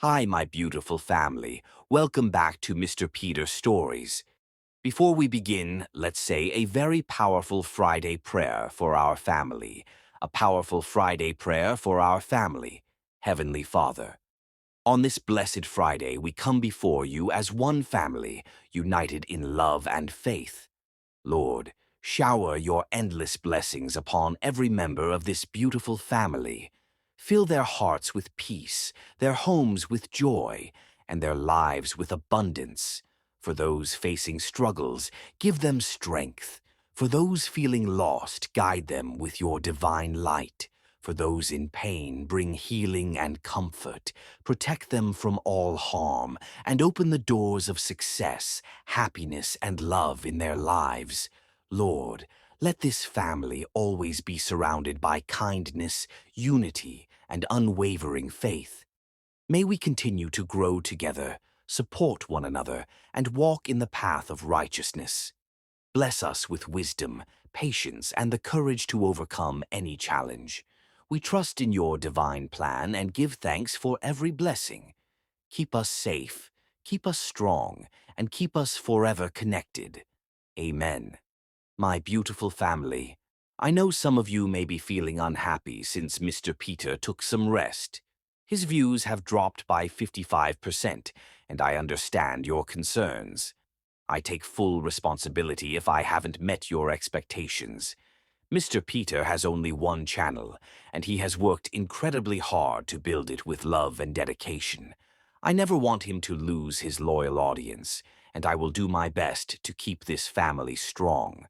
Hi, my beautiful family. Welcome back to Mr. Peter Stories. Before we begin, let's say a very powerful Friday prayer for our family. A powerful Friday prayer for our family. Heavenly Father, on this blessed Friday, we come before you as one family, united in love and faith. Lord, shower your endless blessings upon every member of this beautiful family. Fill their hearts with peace, their homes with joy, and their lives with abundance. For those facing struggles, give them strength. For those feeling lost, guide them with your divine light. For those in pain, bring healing and comfort. Protect them from all harm, and open the doors of success, happiness, and love in their lives. Lord, let this family always be surrounded by kindness, unity, and unwavering faith. May we continue to grow together, support one another, and walk in the path of righteousness. Bless us with wisdom, patience, and the courage to overcome any challenge. We trust in your divine plan and give thanks for every blessing. Keep us safe, keep us strong, and keep us forever connected. Amen. My beautiful family, I know some of you may be feeling unhappy since Mr. Peter took some rest. His views have dropped by 55%, and I understand your concerns. I take full responsibility if I haven't met your expectations. Mr. Peter has only one channel, and he has worked incredibly hard to build it with love and dedication. I never want him to lose his loyal audience, and I will do my best to keep this family strong.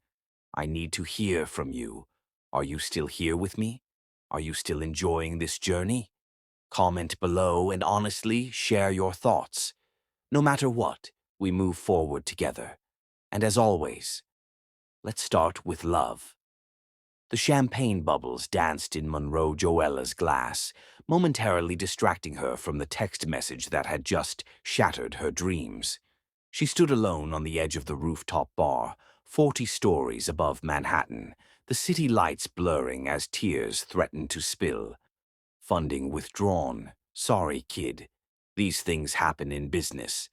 I need to hear from you. Are you still here with me? Are you still enjoying this journey? Comment below and honestly share your thoughts. No matter what, we move forward together. And as always, let's start with love. The champagne bubbles danced in Monroe Joella's glass, momentarily distracting her from the text message that had just shattered her dreams. She stood alone on the edge of the rooftop bar, 40 stories above Manhattan, the city lights blurring as tears threatened to spill. Funding withdrawn. Sorry, kid. These things happen in business.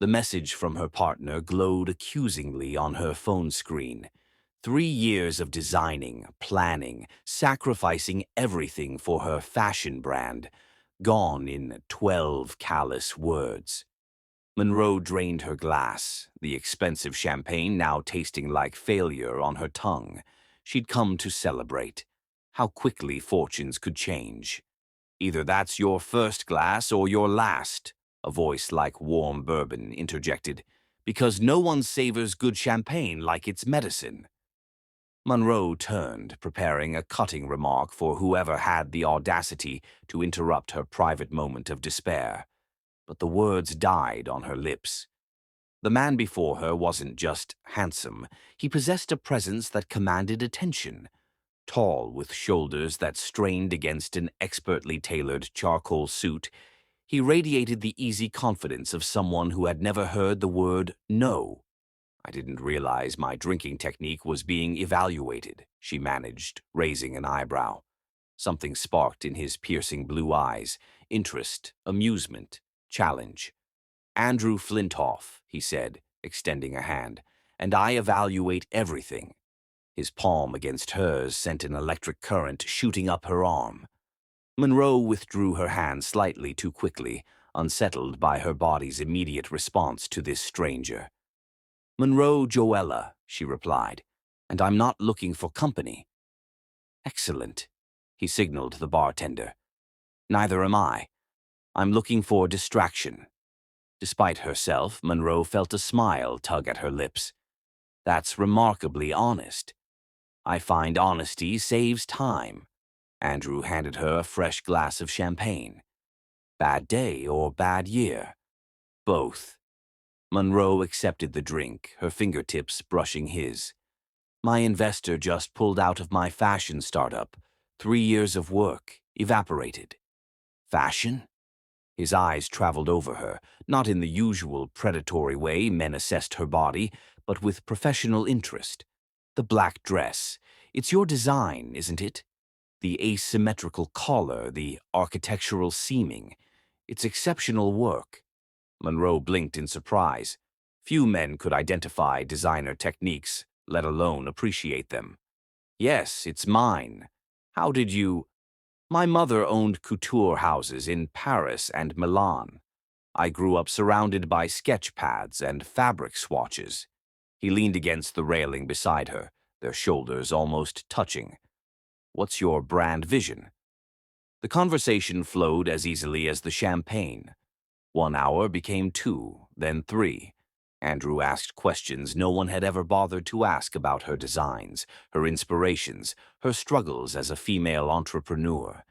The message from her partner glowed accusingly on her phone screen. 3 years of designing, planning, sacrificing everything for her fashion brand, gone in 12 callous words. Monroe drained her glass, the expensive champagne now tasting like failure on her tongue. She'd come to celebrate. How quickly fortunes could change. Either that's your first glass or your last, a voice like warm bourbon interjected, because no one savors good champagne like it's medicine. Monroe turned, preparing a cutting remark for whoever had the audacity to interrupt her private moment of despair. But the words died on her lips. The man before her wasn't just handsome, he possessed a presence that commanded attention. Tall, with shoulders that strained against an expertly tailored charcoal suit, he radiated the easy confidence of someone who had never heard the word no. I didn't realize my drinking technique was being evaluated, she managed, raising an eyebrow. Something sparked in his piercing blue eyes, interest, amusement, challenge. Andrew Flintoff, he said, extending a hand, and I evaluate everything. His palm against hers sent an electric current shooting up her arm. Monroe withdrew her hand slightly too quickly, unsettled by her body's immediate response to this stranger. Monroe Joella, she replied, and I'm not looking for company. Excellent, he signaled the bartender. Neither am I. I'm looking for distraction. Despite herself, Monroe felt a smile tug at her lips. That's remarkably honest. I find honesty saves time. Andrew handed her a fresh glass of champagne. Bad day or bad year? Both. Monroe accepted the drink, her fingertips brushing his. My investor just pulled out of my fashion startup. 3 years of work, evaporated. Fashion? His eyes traveled over her, not in the usual predatory way men assessed her body, but with professional interest. The black dress. It's your design, isn't it? The asymmetrical collar, the architectural seaming. It's exceptional work. Monroe blinked in surprise. Few men could identify designer techniques, let alone appreciate them. Yes, it's mine. How did you— My mother owned couture houses in Paris and Milan. I grew up surrounded by sketch pads and fabric swatches. He leaned against the railing beside her, their shoulders almost touching. What's your brand vision? The conversation flowed as easily as the champagne. 1 hour became 2, then 3. Andrew asked questions no one had ever bothered to ask about her designs, her inspirations, her struggles as a female entrepreneur.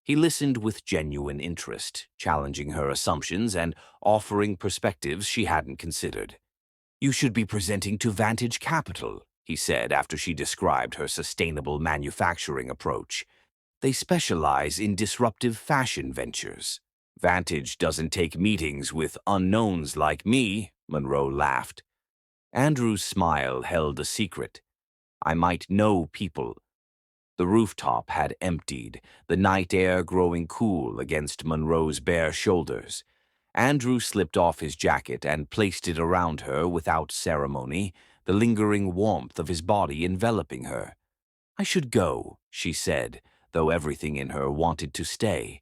He listened with genuine interest, challenging her assumptions and offering perspectives she hadn't considered. You should be presenting to Vantage Capital, he said after she described her sustainable manufacturing approach. They specialize in disruptive fashion ventures. Vantage doesn't take meetings with unknowns like me, Monroe laughed. Andrew's smile held a secret. I might know people. The rooftop had emptied, the night air growing cool against Monroe's bare shoulders. Andrew slipped off his jacket and placed it around her without ceremony, the lingering warmth of his body enveloping her. I should go, she said, though everything in her wanted to stay.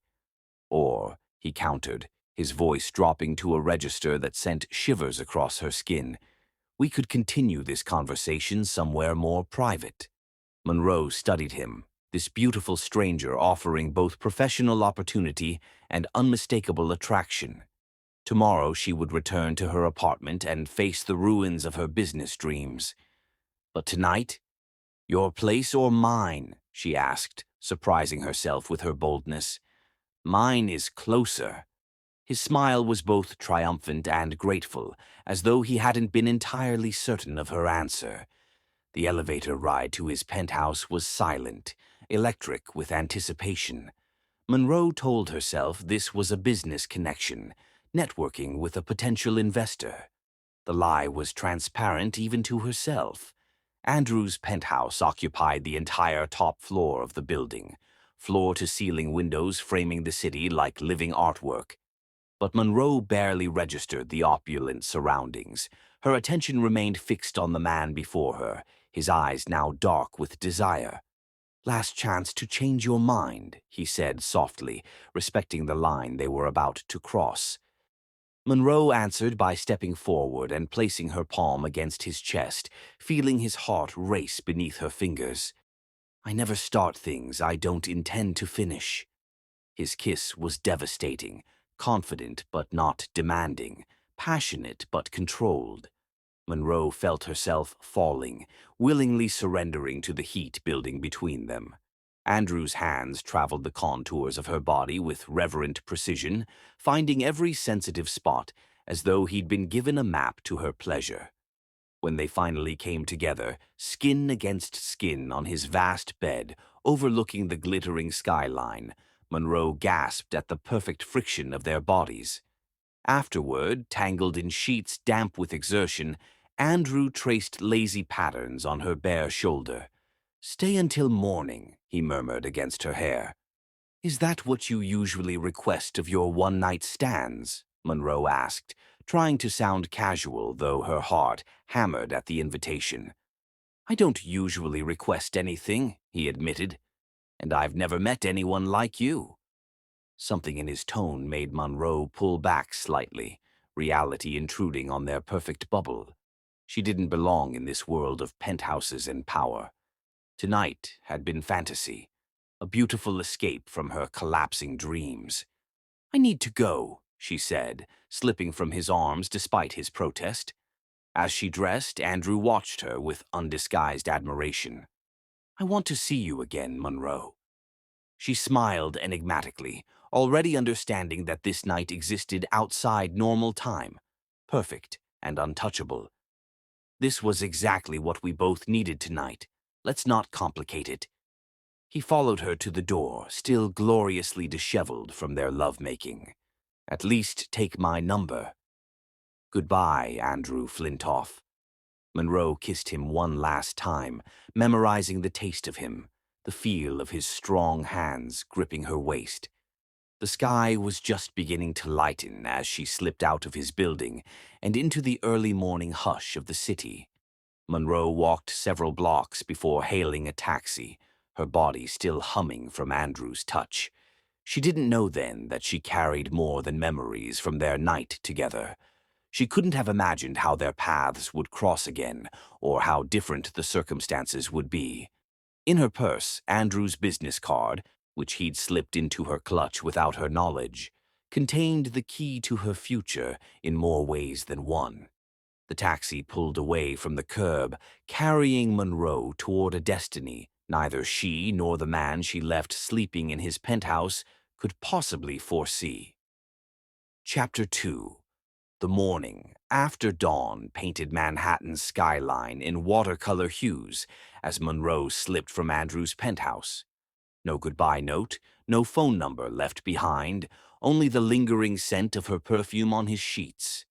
Or, he countered, his voice dropping to a register that sent shivers across her skin, we could continue this conversation somewhere more private. Monroe studied him, this beautiful stranger offering both professional opportunity and unmistakable attraction. Tomorrow she would return to her apartment and face the ruins of her business dreams. But tonight? Your place or mine? She asked, surprising herself with her boldness. Mine is closer. His smile was both triumphant and grateful, as though he hadn't been entirely certain of her answer. The elevator ride to his penthouse was silent, electric with anticipation. Monroe told herself this was a business connection, networking with a potential investor. The lie was transparent even to herself. Andrew's penthouse occupied the entire top floor of the building, floor-to-ceiling windows framing the city like living artwork. But Monroe barely registered the opulent surroundings. Her attention remained fixed on the man before her, his eyes now dark with desire. Last chance to change your mind, he said softly, respecting the line they were about to cross. Monroe answered by stepping forward and placing her palm against his chest, feeling his heart race beneath her fingers. I never start things I don't intend to finish. His kiss was devastating, confident but not demanding, passionate but controlled. Monroe felt herself falling, willingly surrendering to the heat building between them. Andrew's hands traveled the contours of her body with reverent precision, finding every sensitive spot as though he'd been given a map to her pleasure. When they finally came together, skin against skin on his vast bed, overlooking the glittering skyline, Monroe gasped at the perfect friction of their bodies. Afterward, tangled in sheets damp with exertion, Andrew traced lazy patterns on her bare shoulder. Stay until morning, he murmured against her hair. Is that what you usually request of your one-night stands? Monroe asked, trying to sound casual, though her heart hammered at the invitation. I don't usually request anything, he admitted, and I've never met anyone like you. Something in his tone made Monroe pull back slightly, reality intruding on their perfect bubble. She didn't belong in this world of penthouses and power. Tonight had been fantasy, a beautiful escape from her collapsing dreams. I need to go, she said, slipping from his arms despite his protest. As she dressed, Andrew watched her with undisguised admiration. I want to see you again, Monroe. She smiled enigmatically, already understanding that this night existed outside normal time, perfect and untouchable. This was exactly what we both needed tonight. Let's not complicate it. He followed her to the door, still gloriously disheveled from their lovemaking. At least take my number. Goodbye, Andrew Flintoff. Monroe kissed him one last time, memorizing the taste of him, the feel of his strong hands gripping her waist. The sky was just beginning to lighten as she slipped out of his building and into the early morning hush of the city. Monroe walked several blocks before hailing a taxi, her body still humming from Andrew's touch. She didn't know then that she carried more than memories from their night together. She couldn't have imagined how their paths would cross again, or how different the circumstances would be. In her purse, Andrew's business card, which he'd slipped into her clutch without her knowledge, contained the key to her future in more ways than one. The taxi pulled away from the curb, carrying Monroe toward a destiny neither she nor the man she left sleeping in his penthouse could possibly foresee. Chapter 2. The morning after dawn painted Manhattan's skyline in watercolor hues as Monroe slipped from Andrew's penthouse. No goodbye note, no phone number left behind, only the lingering scent of her perfume on his sheets.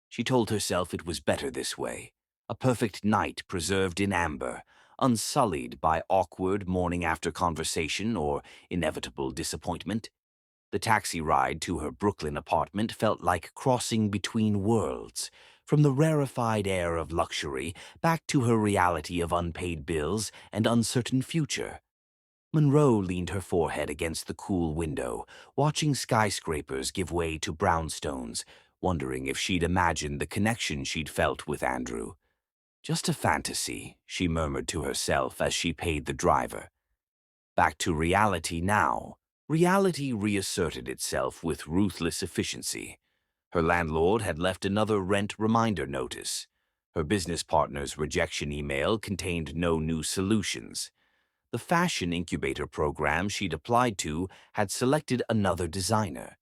She told herself it was better this way, a perfect night preserved in amber, unsullied by awkward morning-after conversation or inevitable disappointment. The taxi ride to her Brooklyn apartment felt like crossing between worlds, from the rarefied air of luxury back to her reality of unpaid bills and uncertain future. Monroe leaned her forehead against the cool window, watching skyscrapers give way to brownstones, wondering if she'd imagined the connection she'd felt with Andrew. Just a fantasy, she murmured to herself as she paid the driver. Back to reality now. Reality reasserted itself with ruthless efficiency. Her landlord had left another rent reminder notice. Her business partner's rejection email contained no new solutions. The fashion incubator program she'd applied to had selected another designer.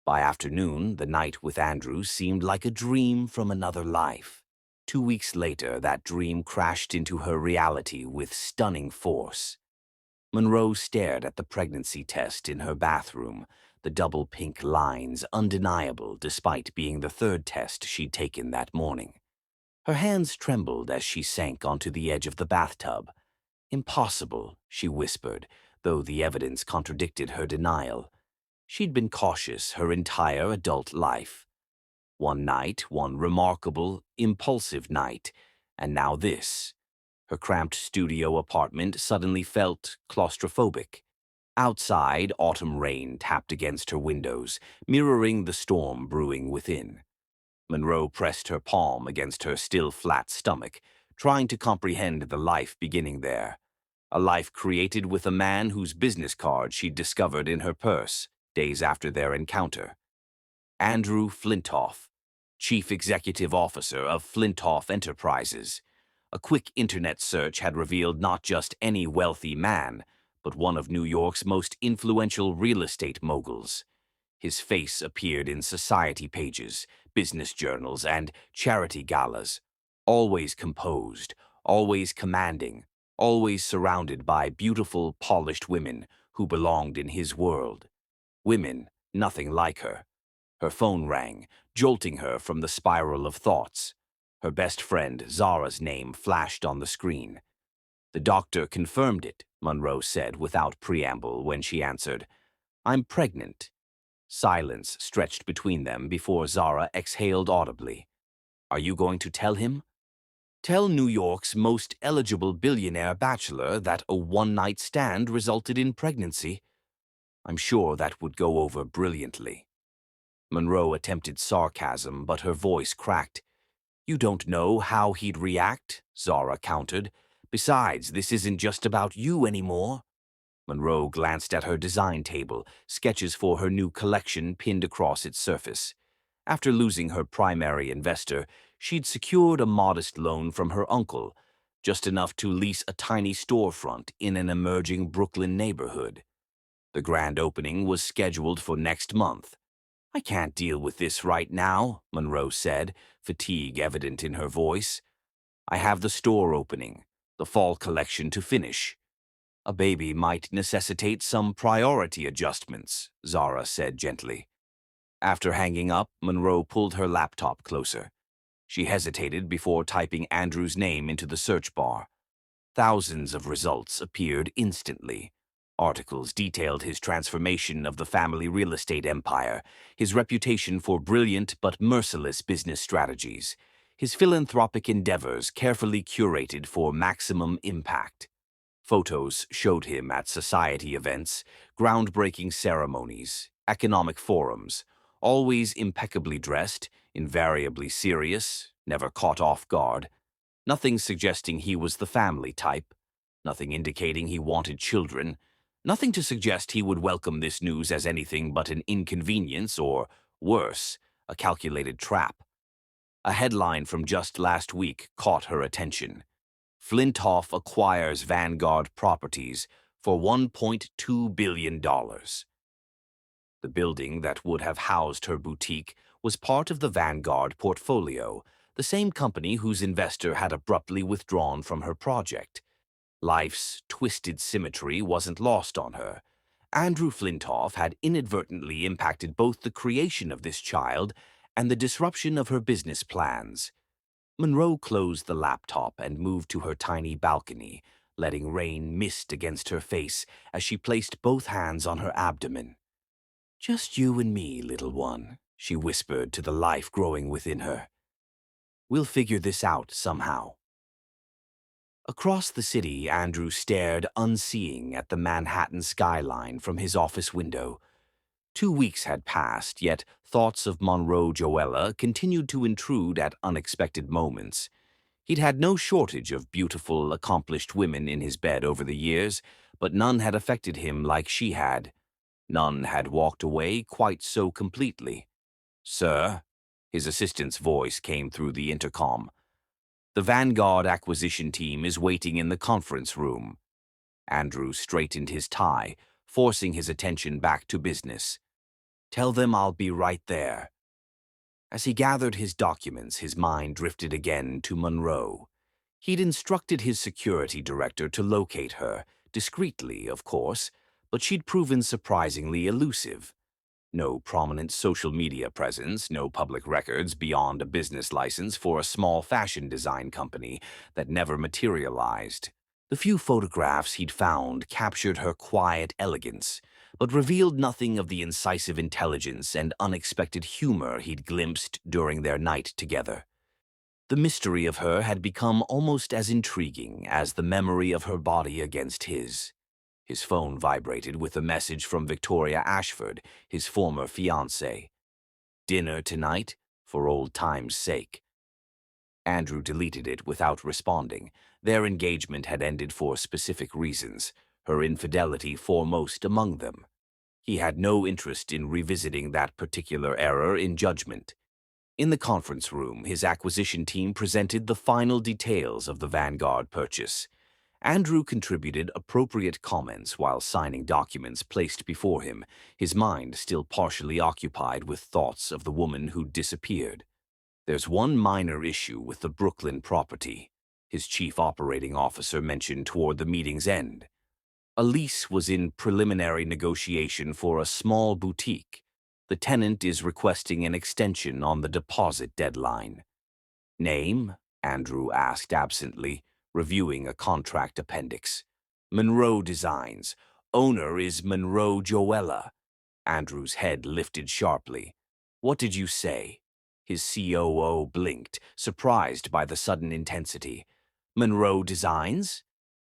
By afternoon, the night with Andrew seemed like a dream from another life. 2 weeks later, that dream crashed into her reality with stunning force. Monroe stared at the pregnancy test in her bathroom, the double pink lines undeniable despite being the third test she'd taken that morning. Her hands trembled as she sank onto the edge of the bathtub. Impossible, she whispered, though the evidence contradicted her denial. She'd been cautious her entire adult life. One night, one remarkable, impulsive night, and now this. Her cramped studio apartment suddenly felt claustrophobic. Outside, autumn rain tapped against her windows, mirroring the storm brewing within. Monroe pressed her palm against her still flat stomach, trying to comprehend the life beginning there. A life created with a man whose business card she'd discovered in her purse days after their encounter. Andrew Flintoff, Chief Executive Officer of Flintoff Enterprises. A quick internet search had revealed not just any wealthy man, but one of New York's most influential real estate moguls. His face appeared in society pages, business journals, and charity galas, always composed, always commanding, always surrounded by beautiful, polished women who belonged in his world. Women, nothing like her. Her phone rang, jolting her from the spiral of thoughts. Her best friend, Zara's name, flashed on the screen. The doctor confirmed it, Monroe said without preamble when she answered, "I'm pregnant." Silence stretched between them before Zara exhaled audibly. "Are you going to tell him?" "Tell New York's most eligible billionaire bachelor that a one-night stand resulted in pregnancy? I'm sure that would go over brilliantly." Monroe attempted sarcasm, but her voice cracked. "You don't know how he'd react," Zara countered. "Besides, this isn't just about you anymore." Monroe glanced at her design table, sketches for her new collection pinned across its surface. After losing her primary investor, she'd secured a modest loan from her uncle, just enough to lease a tiny storefront in an emerging Brooklyn neighborhood. The grand opening was scheduled for next month. "I can't deal with this right now," Monroe said, fatigue evident in her voice. "I have the store opening, the fall collection to finish." "A baby might necessitate some priority adjustments," Zara said gently. After hanging up, Monroe pulled her laptop closer. She hesitated before typing Andrew's name into the search bar. Thousands of results appeared instantly. Articles detailed his transformation of the family real estate empire, his reputation for brilliant but merciless business strategies, his philanthropic endeavors carefully curated for maximum impact. Photos showed him at society events, groundbreaking ceremonies, economic forums, always impeccably dressed, invariably serious, never caught off guard, nothing suggesting he was the family type, nothing indicating he wanted children, nothing to suggest he would welcome this news as anything but an inconvenience or, worse, a calculated trap. A headline from just last week caught her attention. Flintoff acquires Vanguard properties for $1.2 billion. The building that would have housed her boutique was part of the Vanguard portfolio, the same company whose investor had abruptly withdrawn from her project. Life's twisted symmetry wasn't lost on her. Andrew Flintoff had inadvertently impacted both the creation of this child and the disruption of her business plans. Monroe closed the laptop and moved to her tiny balcony, letting rain mist against her face as she placed both hands on her abdomen. "Just you and me, little one," she whispered to the life growing within her. "We'll figure this out somehow." Across the city, Andrew stared unseeing at the Manhattan skyline from his office window. 2 weeks had passed, yet thoughts of Monroe Joella continued to intrude at unexpected moments. He'd had no shortage of beautiful, accomplished women in his bed over the years, but none had affected him like she had. None had walked away quite so completely. "Sir?" His assistant's voice came through the intercom. "The Vanguard acquisition team is waiting in the conference room." Andrew straightened his tie, forcing his attention back to business. "Tell them I'll be right there." As he gathered his documents, his mind drifted again to Monroe. He'd instructed his security director to locate her, discreetly, of course, but she'd proven surprisingly elusive. No prominent social media presence, no public records beyond a business license for a small fashion design company that never materialized. The few photographs he'd found captured her quiet elegance, but revealed nothing of the incisive intelligence and unexpected humor he'd glimpsed during their night together. The mystery of her had become almost as intriguing as the memory of her body against his. His phone vibrated with a message from Victoria Ashford, his former fiancée. "Dinner tonight, for old time's sake." Andrew deleted it without responding. Their engagement had ended for specific reasons, her infidelity foremost among them. He had no interest in revisiting that particular error in judgment. In the conference room, his acquisition team presented the final details of the Vanguard purchase. Andrew contributed appropriate comments while signing documents placed before him, his mind still partially occupied with thoughts of the woman who'd disappeared. "There's one minor issue with the Brooklyn property," his chief operating officer mentioned toward the meeting's end. "A lease was in preliminary negotiation for a small boutique. The tenant is requesting an extension on the deposit deadline." "Name?" Andrew asked absently, reviewing a contract appendix. "Monroe Designs. Owner is Monroe Joella." Andrew's head lifted sharply. "What did you say?" His COO blinked, surprised by the sudden intensity. "Monroe Designs?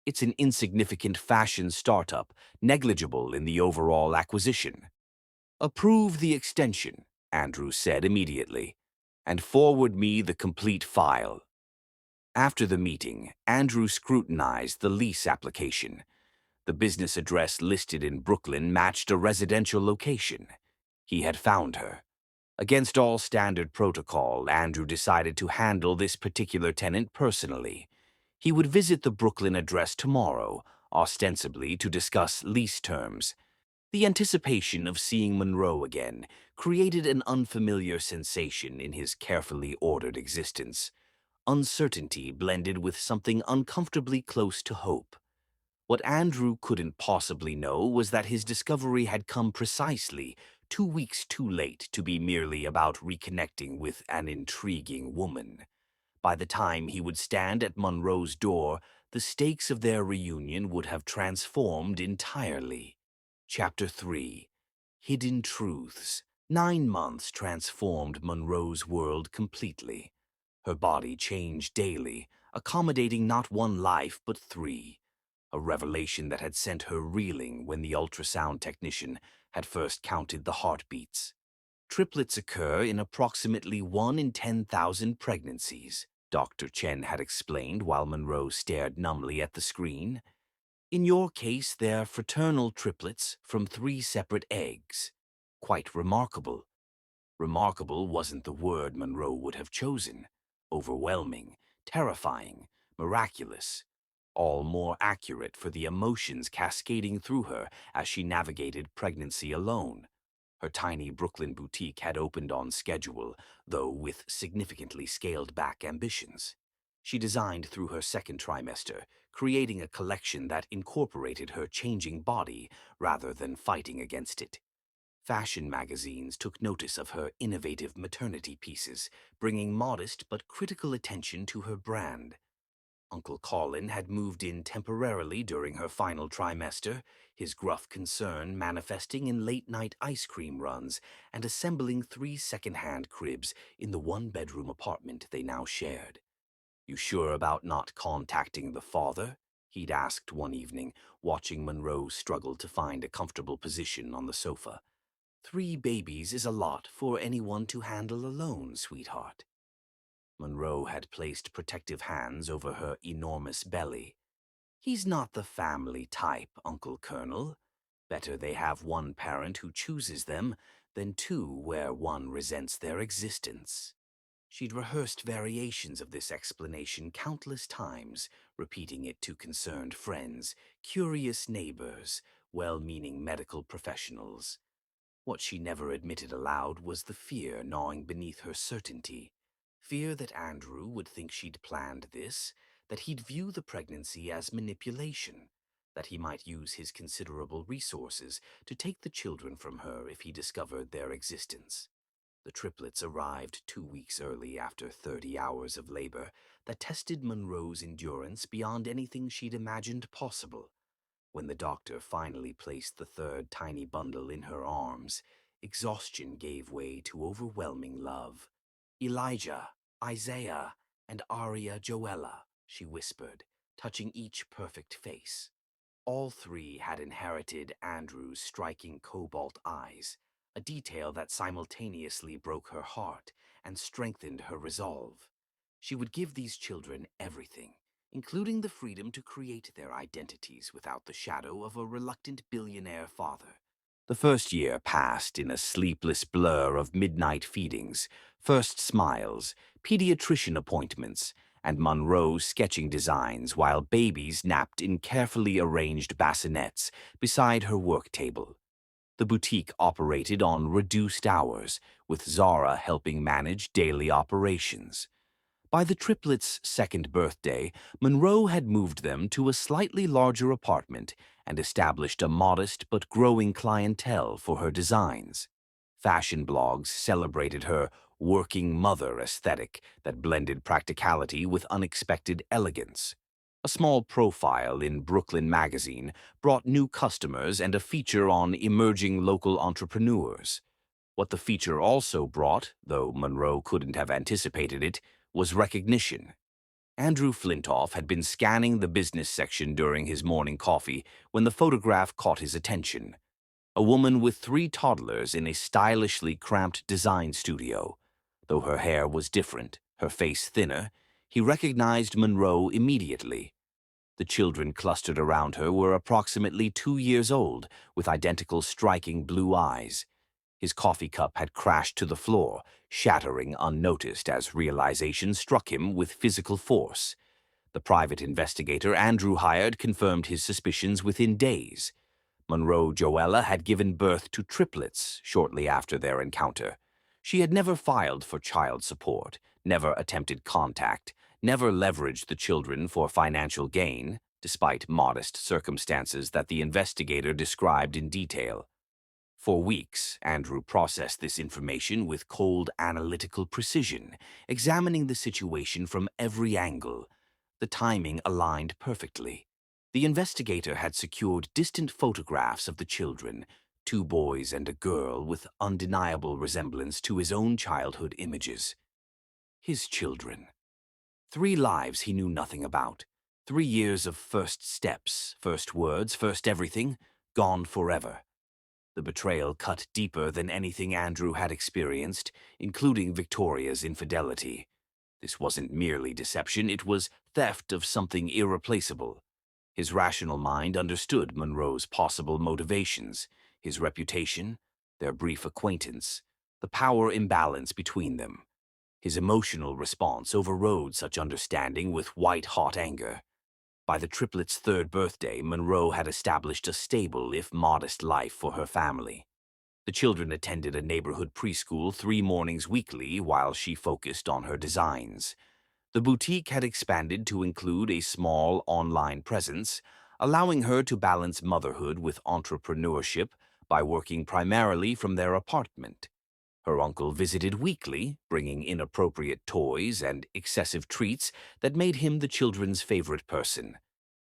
It's an insignificant fashion startup, negligible in the overall acquisition." "Approve the extension," Andrew said immediately, "and forward me the complete file." After the meeting, Andrew scrutinized the lease application. The business address listed in Brooklyn matched a residential location. He had found her. Against all standard protocol, Andrew decided to handle this particular tenant personally. He would visit the Brooklyn address tomorrow, ostensibly to discuss lease terms. The anticipation of seeing Monroe again created an unfamiliar sensation in his carefully ordered existence. Uncertainty blended with something uncomfortably close to hope. What Andrew couldn't possibly know was that his discovery had come precisely 2 weeks too late to be merely about reconnecting with an intriguing woman. By the time he would stand at Monroe's door, the stakes of their reunion would have transformed entirely. Chapter 3. Hidden Truths. 9 months transformed Monroe's world completely. Her body changed daily, accommodating not one life but three. A revelation that had sent her reeling when the ultrasound technician had first counted the heartbeats. Triplets occur in approximately 1 in 10,000 pregnancies, Dr. Chen had explained while Monroe stared numbly at the screen. In your case, they're fraternal triplets from 3 separate eggs. Quite remarkable. Remarkable wasn't the word Monroe would have chosen. Overwhelming, terrifying, miraculous. All more accurate for the emotions cascading through her as she navigated pregnancy alone. Her tiny Brooklyn boutique had opened on schedule, though with significantly scaled-back ambitions. She designed through her second trimester, creating a collection that incorporated her changing body rather than fighting against it. Fashion magazines took notice of her innovative maternity pieces, bringing modest but critical attention to her brand. Uncle Colin had moved in temporarily during her final trimester, his gruff concern manifesting in late-night ice cream runs and assembling 3 second-hand cribs in the one-bedroom apartment they now shared. "You sure about not contacting the father?" he'd asked one evening, watching Monroe struggle to find a comfortable position on the sofa. "3 babies is a lot for anyone to handle alone, sweetheart." Monroe had placed protective hands over her enormous belly. "He's not the family type, Uncle Colonel. Better they have one parent who chooses them than 2 where one resents their existence." She'd rehearsed variations of this explanation countless times, repeating it to concerned friends, curious neighbors, well-meaning medical professionals. What she never admitted aloud was the fear gnawing beneath her certainty. Fear that Andrew would think she'd planned this, that he'd view the pregnancy as manipulation, that he might use his considerable resources to take the children from her if he discovered their existence. The triplets arrived 2 weeks early after 30 hours of labor that tested Monroe's endurance beyond anything she'd imagined possible. When the doctor finally placed the third tiny bundle in her arms, exhaustion gave way to overwhelming love. "Elijah, Isaiah, and Aria Joella," she whispered, touching each perfect face. All 3 had inherited Andrew's striking cobalt eyes, a detail that simultaneously broke her heart and strengthened her resolve. She would give these children everything, including the freedom to create their identities without the shadow of a reluctant billionaire father. The first year passed in a sleepless blur of midnight feedings, first smiles, pediatrician appointments, and Monroe's sketching designs while babies napped in carefully arranged bassinets beside her work table. The boutique operated on reduced hours, with Zara helping manage daily operations. By the triplets' second birthday, Monroe had moved them to a slightly larger apartment and established a modest but growing clientele for her designs. Fashion blogs celebrated her working mother aesthetic that blended practicality with unexpected elegance. A small profile in Brooklyn magazine brought new customers and a feature on emerging local entrepreneurs. What the feature also brought, though Monroe couldn't have anticipated it, was recognition. Andrew Flintoff had been scanning the business section during his morning coffee when the photograph caught his attention. A woman with 3 toddlers in a stylishly cramped design studio. Though her hair was different, her face thinner, he recognized Monroe immediately. The children clustered around her were approximately 2 years old, with identical striking blue eyes. His coffee cup had crashed to the floor, shattering unnoticed as realization struck him with physical force. The private investigator Andrew hired confirmed his suspicions within days. Monroe Joella had given birth to triplets shortly after their encounter. She had never filed for child support, never attempted contact, never leveraged the children for financial gain, despite modest circumstances that the investigator described in detail. For weeks, Andrew processed this information with cold analytical precision, examining the situation from every angle. The timing aligned perfectly. The investigator had secured distant photographs of the children, two boys and a girl with undeniable resemblance to his own childhood images. His children. 3 lives he knew nothing about. 3 years of first steps, first words, first everything, gone forever. The betrayal cut deeper than anything Andrew had experienced, including Victoria's infidelity. This wasn't merely deception, it was theft of something irreplaceable. His rational mind understood Monroe's possible motivations, his reputation, their brief acquaintance, the power imbalance between them. His emotional response overrode such understanding with white-hot anger. By the triplets' 3rd birthday, Monroe had established a stable, if modest, life for her family. The children attended a neighborhood preschool 3 mornings weekly while she focused on her designs. The boutique had expanded to include a small online presence, allowing her to balance motherhood with entrepreneurship by working primarily from their apartment. Her uncle visited weekly, bringing inappropriate toys and excessive treats that made him the children's favorite person.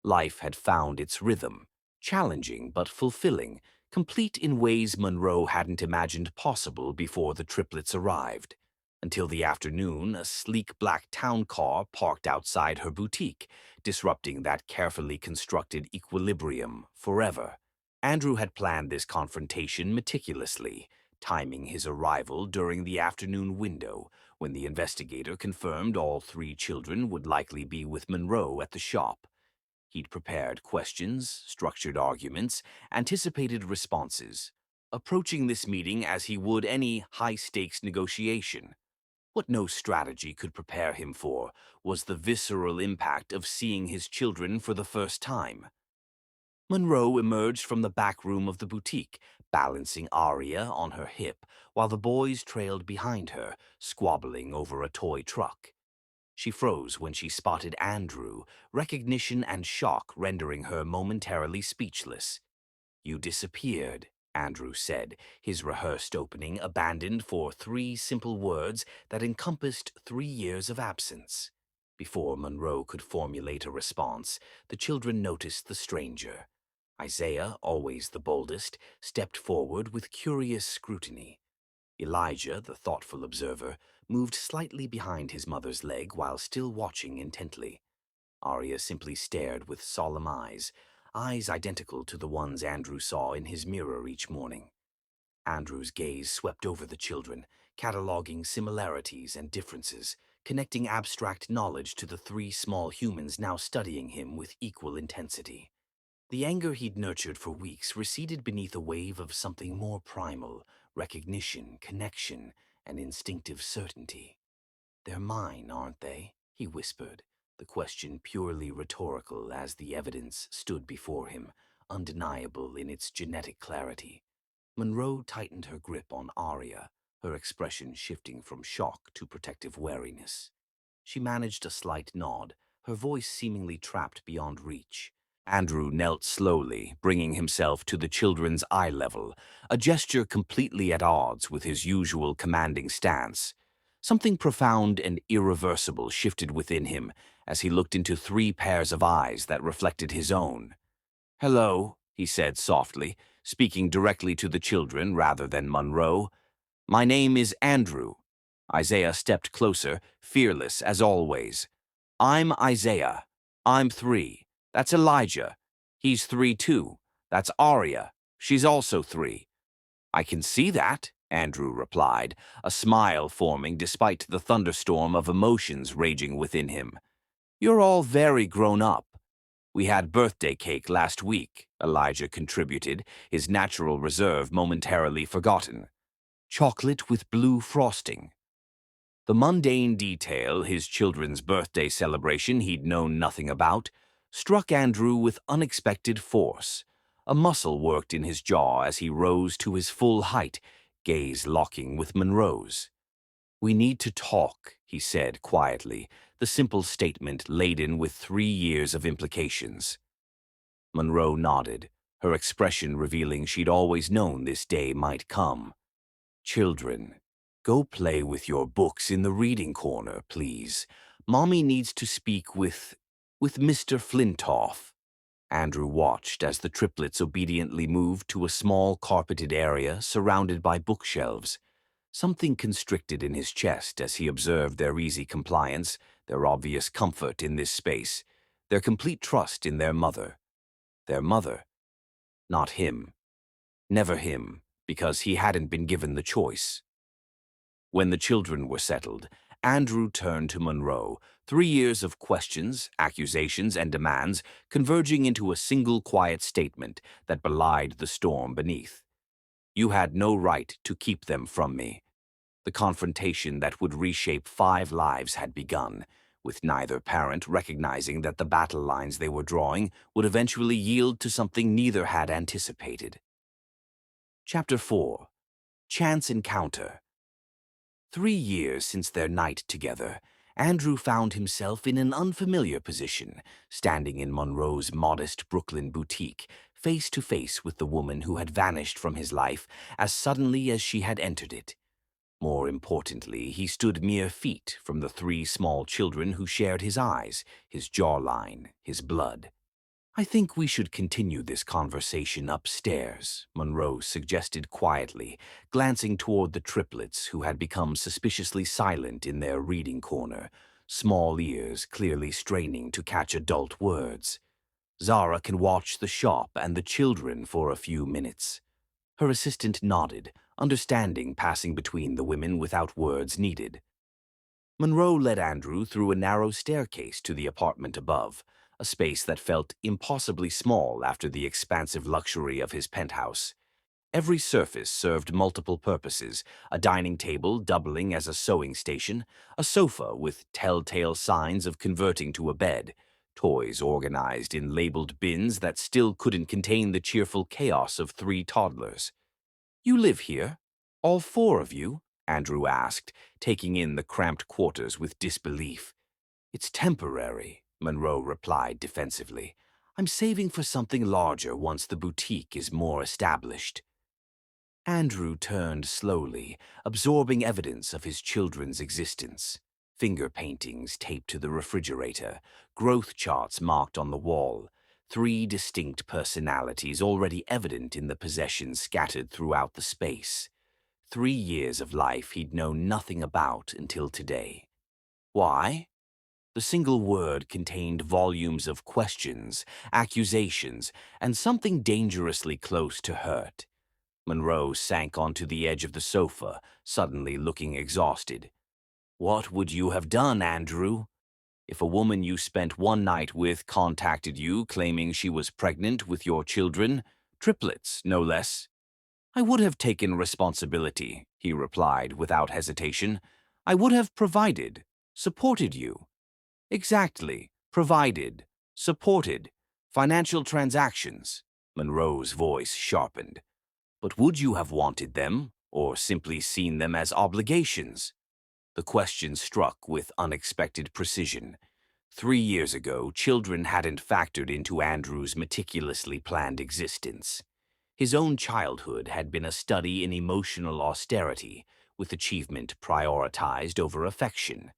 Life had found its rhythm, challenging but fulfilling, complete in ways Monroe hadn't imagined possible before the triplets arrived. Until the afternoon, a sleek black town car parked outside her boutique, disrupting that carefully constructed equilibrium forever. Andrew had planned this confrontation meticulously, timing his arrival during the afternoon window, when the investigator confirmed all 3 children would likely be with Monroe at the shop. He'd prepared questions, structured arguments, anticipated responses, approaching this meeting as he would any high-stakes negotiation. What no strategy could prepare him for was the visceral impact of seeing his children for the first time. Monroe emerged from the back room of the boutique, balancing Aria on her hip, while the boys trailed behind her, squabbling over a toy truck. She froze when she spotted Andrew, recognition and shock rendering her momentarily speechless. "You disappeared," Andrew said, his rehearsed opening abandoned for 3 simple words that encompassed 3 years of absence. Before Monroe could formulate a response, the children noticed the stranger. Isaiah, always the boldest, stepped forward with curious scrutiny. Elijah, the thoughtful observer, moved slightly behind his mother's leg while still watching intently. Arya simply stared with solemn eyes, eyes identical to the ones Andrew saw in his mirror each morning. Andrew's gaze swept over the children, cataloging similarities and differences, connecting abstract knowledge to the 3 small humans now studying him with equal intensity. The anger he'd nurtured for weeks receded beneath a wave of something more primal, recognition, connection, and instinctive certainty. "They're mine, aren't they?" he whispered, the question purely rhetorical as the evidence stood before him, undeniable in its genetic clarity. Monroe tightened her grip on Arya, her expression shifting from shock to protective wariness. She managed a slight nod, her voice seemingly trapped beyond reach. Andrew knelt slowly, bringing himself to the children's eye level, a gesture completely at odds with his usual commanding stance. Something profound and irreversible shifted within him as he looked into 3 pairs of eyes that reflected his own. "Hello," he said softly, speaking directly to the children rather than Monroe. "My name is Andrew." Isaiah stepped closer, fearless as always. "I'm Isaiah. I'm 3. That's Elijah. He's 3 too. That's Arya. She's also 3. "I can see that," Andrew replied, a smile forming despite the thunderstorm of emotions raging within him. "You're all very grown up." "We had birthday cake last week," Elijah contributed, his natural reserve momentarily forgotten. "Chocolate with blue frosting." The mundane detail, his children's birthday celebration he'd known nothing about, struck Andrew with unexpected force. A muscle worked in his jaw as he rose to his full height, gaze locking with Monroe's. "We need to talk," he said quietly, the simple statement laden with 3 years of implications. Monroe nodded, her expression revealing she'd always known this day might come. "Children, go play with your books in the reading corner, please. Mommy needs to speak with with Mr. Flintoff. Andrew watched as the triplets obediently moved to a small carpeted area surrounded by bookshelves. Something constricted in his chest as he observed their easy compliance, their obvious comfort in this space, their complete trust in their mother. Their mother. Not him. Never him, because he hadn't been given the choice. When the children were settled, Andrew turned to Monroe, 3 years of questions, accusations, and demands converging into a single quiet statement that belied the storm beneath. You had no right to keep them from me. The confrontation that would reshape 5 lives had begun, with neither parent recognizing that the battle lines they were drawing would eventually yield to something neither had anticipated. Chapter 4. Chance Encounter. 3 years since their night together, Andrew found himself in an unfamiliar position, standing in Monroe's modest Brooklyn boutique, face to face with the woman who had vanished from his life as suddenly as she had entered it. More importantly, he stood mere feet from the 3 small children who shared his eyes, his jawline, his blood. I think we should continue this conversation upstairs, Monroe suggested quietly, glancing toward the triplets who had become suspiciously silent in their reading corner, small ears clearly straining to catch adult words. Zara can watch the shop and the children for a few minutes. Her assistant nodded, understanding passing between the women without words needed. Monroe led Andrew through a narrow staircase to the apartment above, a space that felt impossibly small after the expansive luxury of his penthouse. Every surface served multiple purposes, a dining table doubling as a sewing station, a sofa with telltale signs of converting to a bed, toys organized in labeled bins that still couldn't contain the cheerful chaos of 3 toddlers. You live here? All 4 of you? Andrew asked, taking in the cramped quarters with disbelief. It's temporary, Monroe replied defensively. I'm saving for something larger once the boutique is more established. Andrew turned slowly, absorbing evidence of his children's existence. Finger paintings taped to the refrigerator, growth charts marked on the wall, 3 distinct personalities already evident in the possessions scattered throughout the space. 3 years of life he'd known nothing about until today. Why? The single word contained volumes of questions, accusations, and something dangerously close to hurt. Monroe sank onto the edge of the sofa, suddenly looking exhausted. What would you have done, Andrew? If a woman you spent one night with contacted you claiming she was pregnant with your children, triplets, no less? I would have taken responsibility, he replied without hesitation. I would have provided, supported you. Exactly, provided, supported, financial transactions. Monroe's voice sharpened. But would you have wanted them, or simply seen them as obligations? The question struck with unexpected precision. 3 years ago, children hadn't factored into Andrew's meticulously planned existence. His own childhood had been a study in emotional austerity, with achievement prioritized over affection.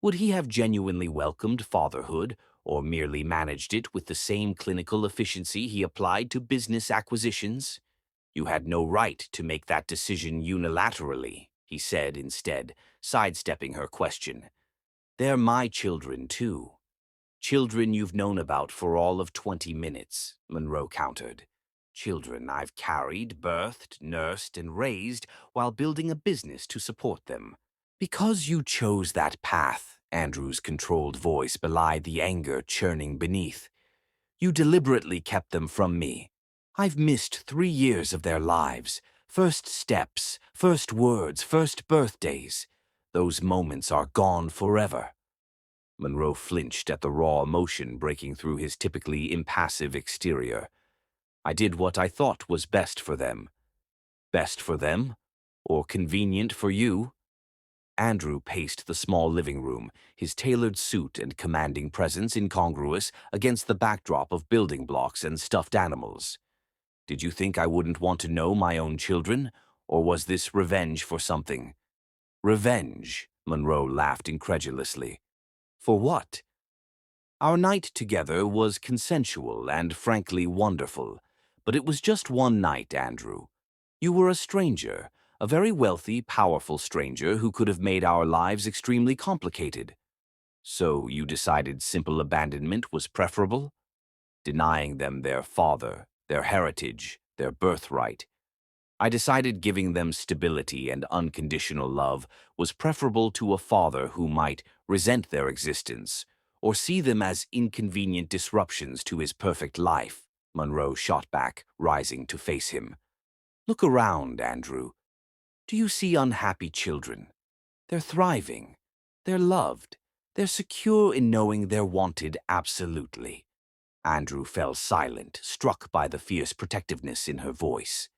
Would he have genuinely welcomed fatherhood, or merely managed it with the same clinical efficiency he applied to business acquisitions? You had no right to make that decision unilaterally, he said instead, sidestepping her question. They're my children, too. Children you've known about for all of 20 minutes, Monroe countered. Children I've carried, birthed, nursed, and raised while building a business to support them. Because you chose that path, Andrew's controlled voice belied the anger churning beneath. You deliberately kept them from me. I've missed 3 years of their lives. First steps, first words, first birthdays. Those moments are gone forever. Monroe flinched at the raw emotion breaking through his typically impassive exterior. I did what I thought was best for them. Best for them? Or convenient for you? Andrew paced the small living room, his tailored suit and commanding presence incongruous against the backdrop of building blocks and stuffed animals. Did you think I wouldn't want to know my own children? Or was this revenge for something? Revenge, Monroe laughed incredulously. For what? Our night together was consensual and frankly wonderful, but it was just one night, Andrew. You were a stranger, a very wealthy, powerful stranger who could have made our lives extremely complicated. So you decided simple abandonment was preferable? Denying them their father, their heritage, their birthright. I decided giving them stability and unconditional love was preferable to a father who might resent their existence or see them as inconvenient disruptions to his perfect life, Monroe shot back, rising to face him. Look around, Andrew. Do you see unhappy children? They're thriving. They're loved. They're secure in knowing they're wanted absolutely. Andrew fell silent, struck by the fierce protectiveness in her voice.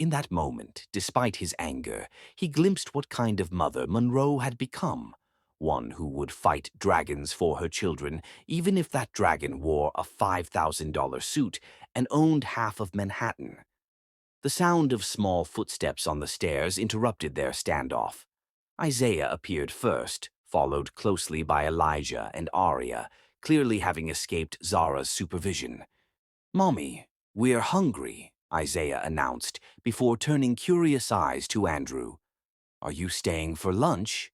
In that moment, despite his anger, he glimpsed what kind of mother Monroe had become. One who would fight dragons for her children, even if that dragon wore a $5,000 suit and owned half of Manhattan. The sound of small footsteps on the stairs interrupted their standoff. Isaiah appeared first, followed closely by Elijah and Arya, clearly having escaped Zara's supervision. "Mommy, we're hungry," Isaiah announced, before turning curious eyes to Andrew. "Are you staying for lunch?"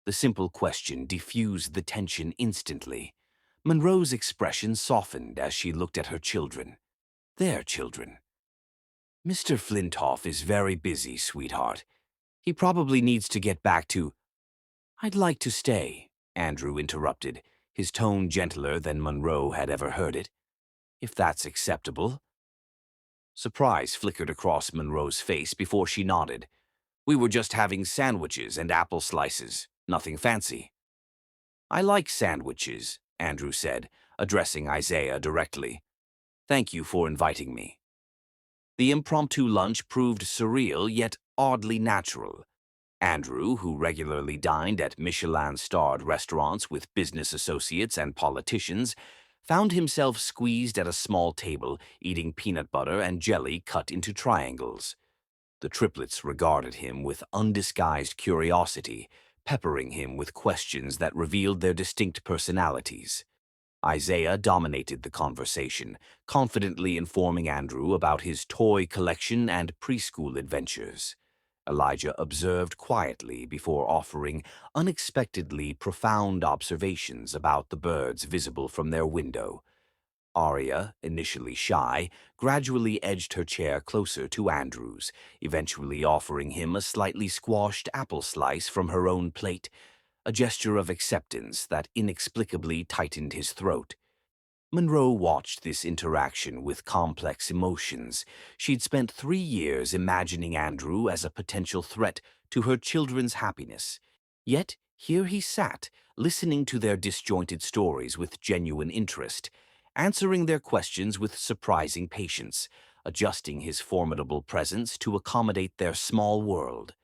The simple question diffused the tension instantly. Monroe's expression softened as she looked at her children. Their children. "Mr. Flintoff is very busy, sweetheart. He probably needs to get back to—" "I'd like to stay," Andrew interrupted, his tone gentler than Monroe had ever heard it. "If that's acceptable." Surprise flickered across Monroe's face before she nodded. "We were just having sandwiches and apple slices. Nothing fancy." "I like sandwiches," Andrew said, addressing Isaiah directly. "Thank you for inviting me." The impromptu lunch proved surreal yet oddly natural. Andrew, who regularly dined at Michelin-starred restaurants with business associates and politicians, found himself squeezed at a small table eating peanut butter and jelly cut into triangles. The triplets regarded him with undisguised curiosity, peppering him with questions that revealed their distinct personalities. Isaiah dominated the conversation, confidently informing Andrew about his toy collection and preschool adventures. Elijah observed quietly before offering unexpectedly profound observations about the birds visible from their window. Arya, initially shy, gradually edged her chair closer to Andrew's, eventually offering him a slightly squashed apple slice from her own plate, a gesture of acceptance that inexplicably tightened his throat. Monroe watched this interaction with complex emotions. She'd spent 3 years imagining Andrew as a potential threat to her children's happiness. Yet here he sat, listening to their disjointed stories with genuine interest, answering their questions with surprising patience, adjusting his formidable presence to accommodate their small world.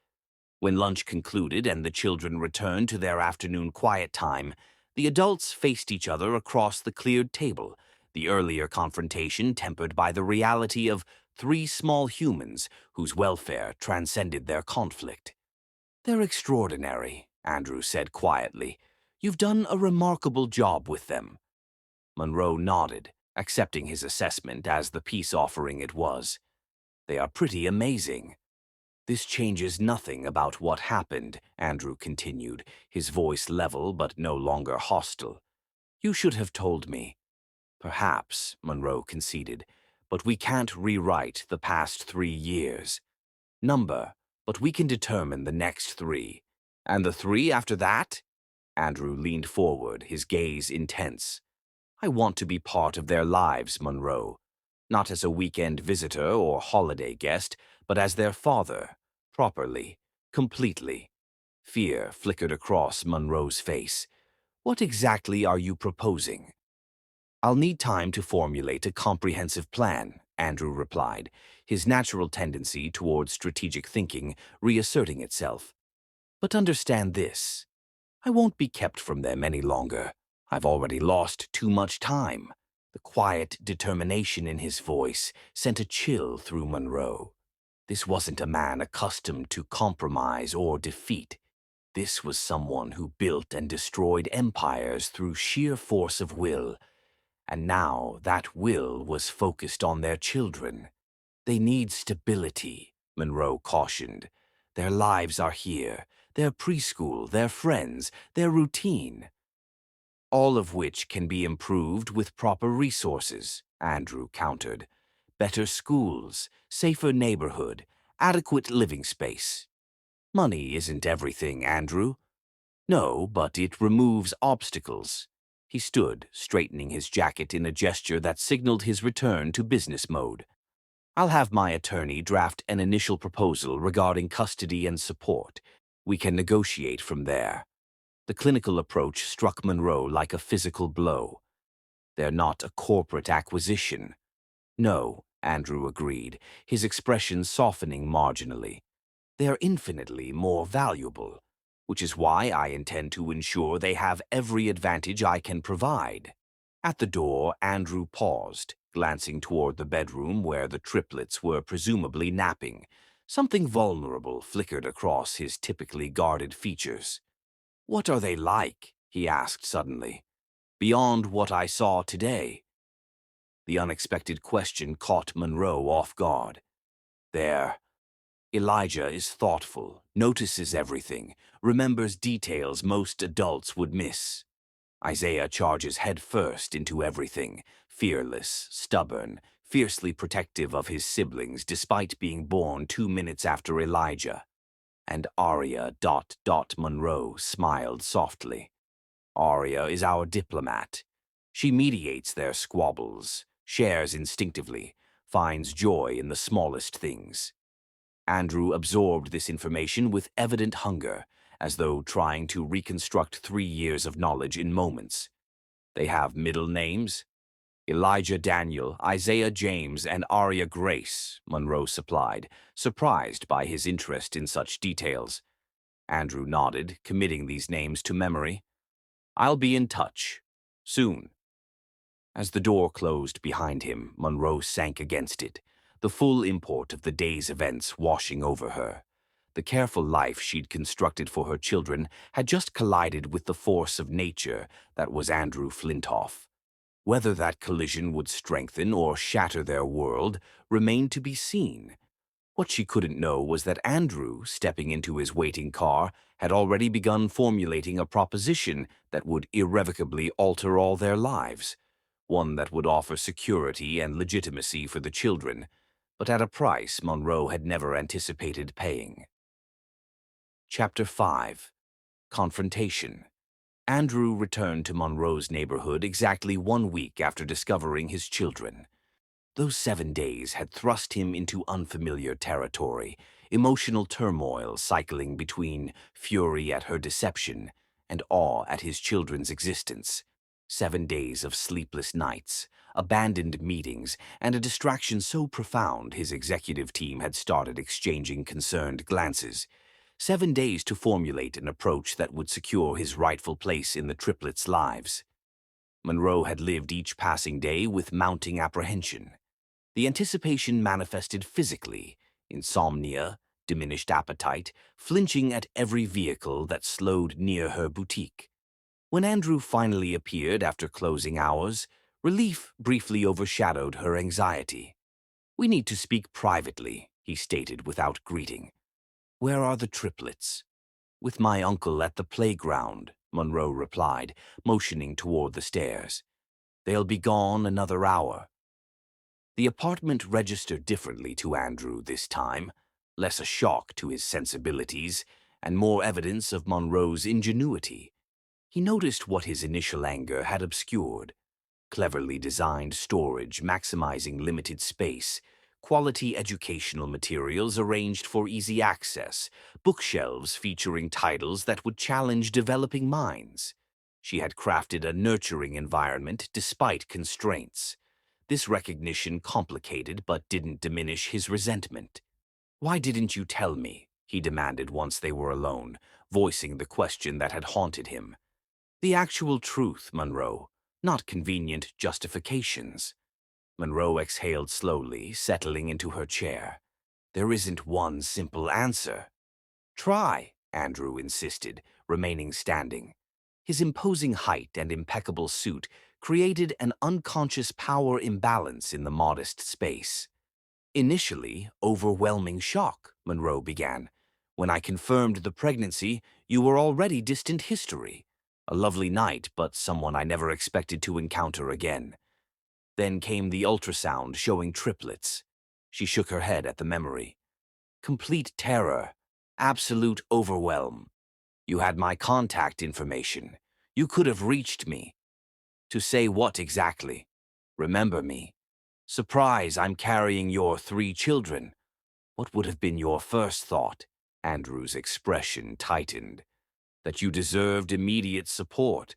When lunch concluded and the children returned to their afternoon quiet time, the adults faced each other across the cleared table, the earlier confrontation tempered by the reality of 3 small humans whose welfare transcended their conflict. "They're extraordinary," Andrew said quietly. "You've done a remarkable job with them." Monroe nodded, accepting his assessment as the peace offering it was. "They are pretty amazing." "This changes nothing about what happened," Andrew continued, his voice level but no longer hostile. "You should have told me." "Perhaps," Monroe conceded, "but we can't rewrite the past 3 years. Number, but we can determine the next 3. And the 3 after that?" Andrew leaned forward, his gaze intense. "I want to be part of their lives, Monroe. Not as a weekend visitor or holiday guest, but as their father, properly, completely." Fear flickered across Monroe's face. "What exactly are you proposing?" "I'll need time to formulate a comprehensive plan," Andrew replied, his natural tendency toward strategic thinking reasserting itself. "But understand this. I won't be kept from them any longer. I've already lost too much time." The quiet determination in his voice sent a chill through Monroe. This wasn't a man accustomed to compromise or defeat. This was someone who built and destroyed empires through sheer force of will, and now that will was focused on their children. They need stability, Monroe cautioned. Their lives are here, their preschool, their friends, their routine. All of which can be improved with proper resources, Andrew countered. Better schools, safer neighborhood, adequate living space. Money isn't everything, Andrew. No, but it removes obstacles. He stood, straightening his jacket in a gesture that signaled his return to business mode. I'll have my attorney draft an initial proposal regarding custody and support. We can negotiate from there. The clinical approach struck Monroe like a physical blow. They're not a corporate acquisition. No, Andrew agreed, his expression softening marginally. They're infinitely more valuable, which is why I intend to ensure they have every advantage I can provide. At the door, Andrew paused, glancing toward the bedroom where the triplets were presumably napping. Something vulnerable flickered across his typically guarded features. "What are they like?" he asked suddenly. "Beyond what I saw today." The unexpected question caught Monroe off guard. "There. Elijah is thoughtful, notices everything, remembers details most adults would miss. Isaiah charges headfirst into everything, fearless, stubborn, fiercely protective of his siblings despite being born 2 minutes after Elijah. And Arya... Monroe smiled softly. Arya is our diplomat. She mediates their squabbles, shares instinctively, finds joy in the smallest things. Andrew absorbed this information with evident hunger, as though trying to reconstruct 3 years of knowledge in moments. They have middle names? Elijah Daniel, Isaiah James, and Arya Grace, Monroe supplied, surprised by his interest in such details. Andrew nodded, committing these names to memory. I'll be in touch. Soon. As the door closed behind him, Monroe sank against it, the full import of the day's events washing over her. The careful life she'd constructed for her children had just collided with the force of nature that was Andrew Flintoff. Whether that collision would strengthen or shatter their world remained to be seen. What she couldn't know was that Andrew, stepping into his waiting car, had already begun formulating a proposition that would irrevocably alter all their lives. One that would offer security and legitimacy for the children, but at a price Monroe had never anticipated paying. Chapter 5. Confrontation. Andrew returned to Monroe's neighborhood exactly 1 week after discovering his children. Those 7 days had thrust him into unfamiliar territory, emotional turmoil cycling between fury at her deception and awe at his children's existence. 7 days of sleepless nights, abandoned meetings, and a distraction so profound his executive team had started exchanging concerned glances. 7 days to formulate an approach that would secure his rightful place in the triplets' lives. Monroe had lived each passing day with mounting apprehension. The anticipation manifested physically: insomnia, diminished appetite, flinching at every vehicle that slowed near her boutique. When Andrew finally appeared after closing hours, relief briefly overshadowed her anxiety. "We need to speak privately," he stated without greeting. "Where are the triplets?" "With my uncle at the playground," Monroe replied, motioning toward the stairs. "They'll be gone another hour." The apartment registered differently to Andrew this time, less a shock to his sensibilities, and more evidence of Monroe's ingenuity. He noticed what his initial anger had obscured: cleverly designed storage maximizing limited space, quality educational materials arranged for easy access, bookshelves featuring titles that would challenge developing minds. She had crafted a nurturing environment despite constraints. This recognition complicated but didn't diminish his resentment. "Why didn't you tell me?" he demanded once they were alone, voicing the question that had haunted him. "The actual truth, Monroe, not convenient justifications." Monroe exhaled slowly, settling into her chair. "There isn't one simple answer." "Try," Andrew insisted, remaining standing. His imposing height and impeccable suit created an unconscious power imbalance in the modest space. Initially, overwhelming shock, Monroe began. When I confirmed the pregnancy, you were already distant history. A lovely night, but someone I never expected to encounter again. Then came the ultrasound showing triplets. She shook her head at the memory. Complete terror. Absolute overwhelm. You had my contact information. You could have reached me. To say what exactly? Remember me. Surprise, I'm carrying your 3 children. What would have been your first thought? Andrew's expression tightened. That you deserved immediate support.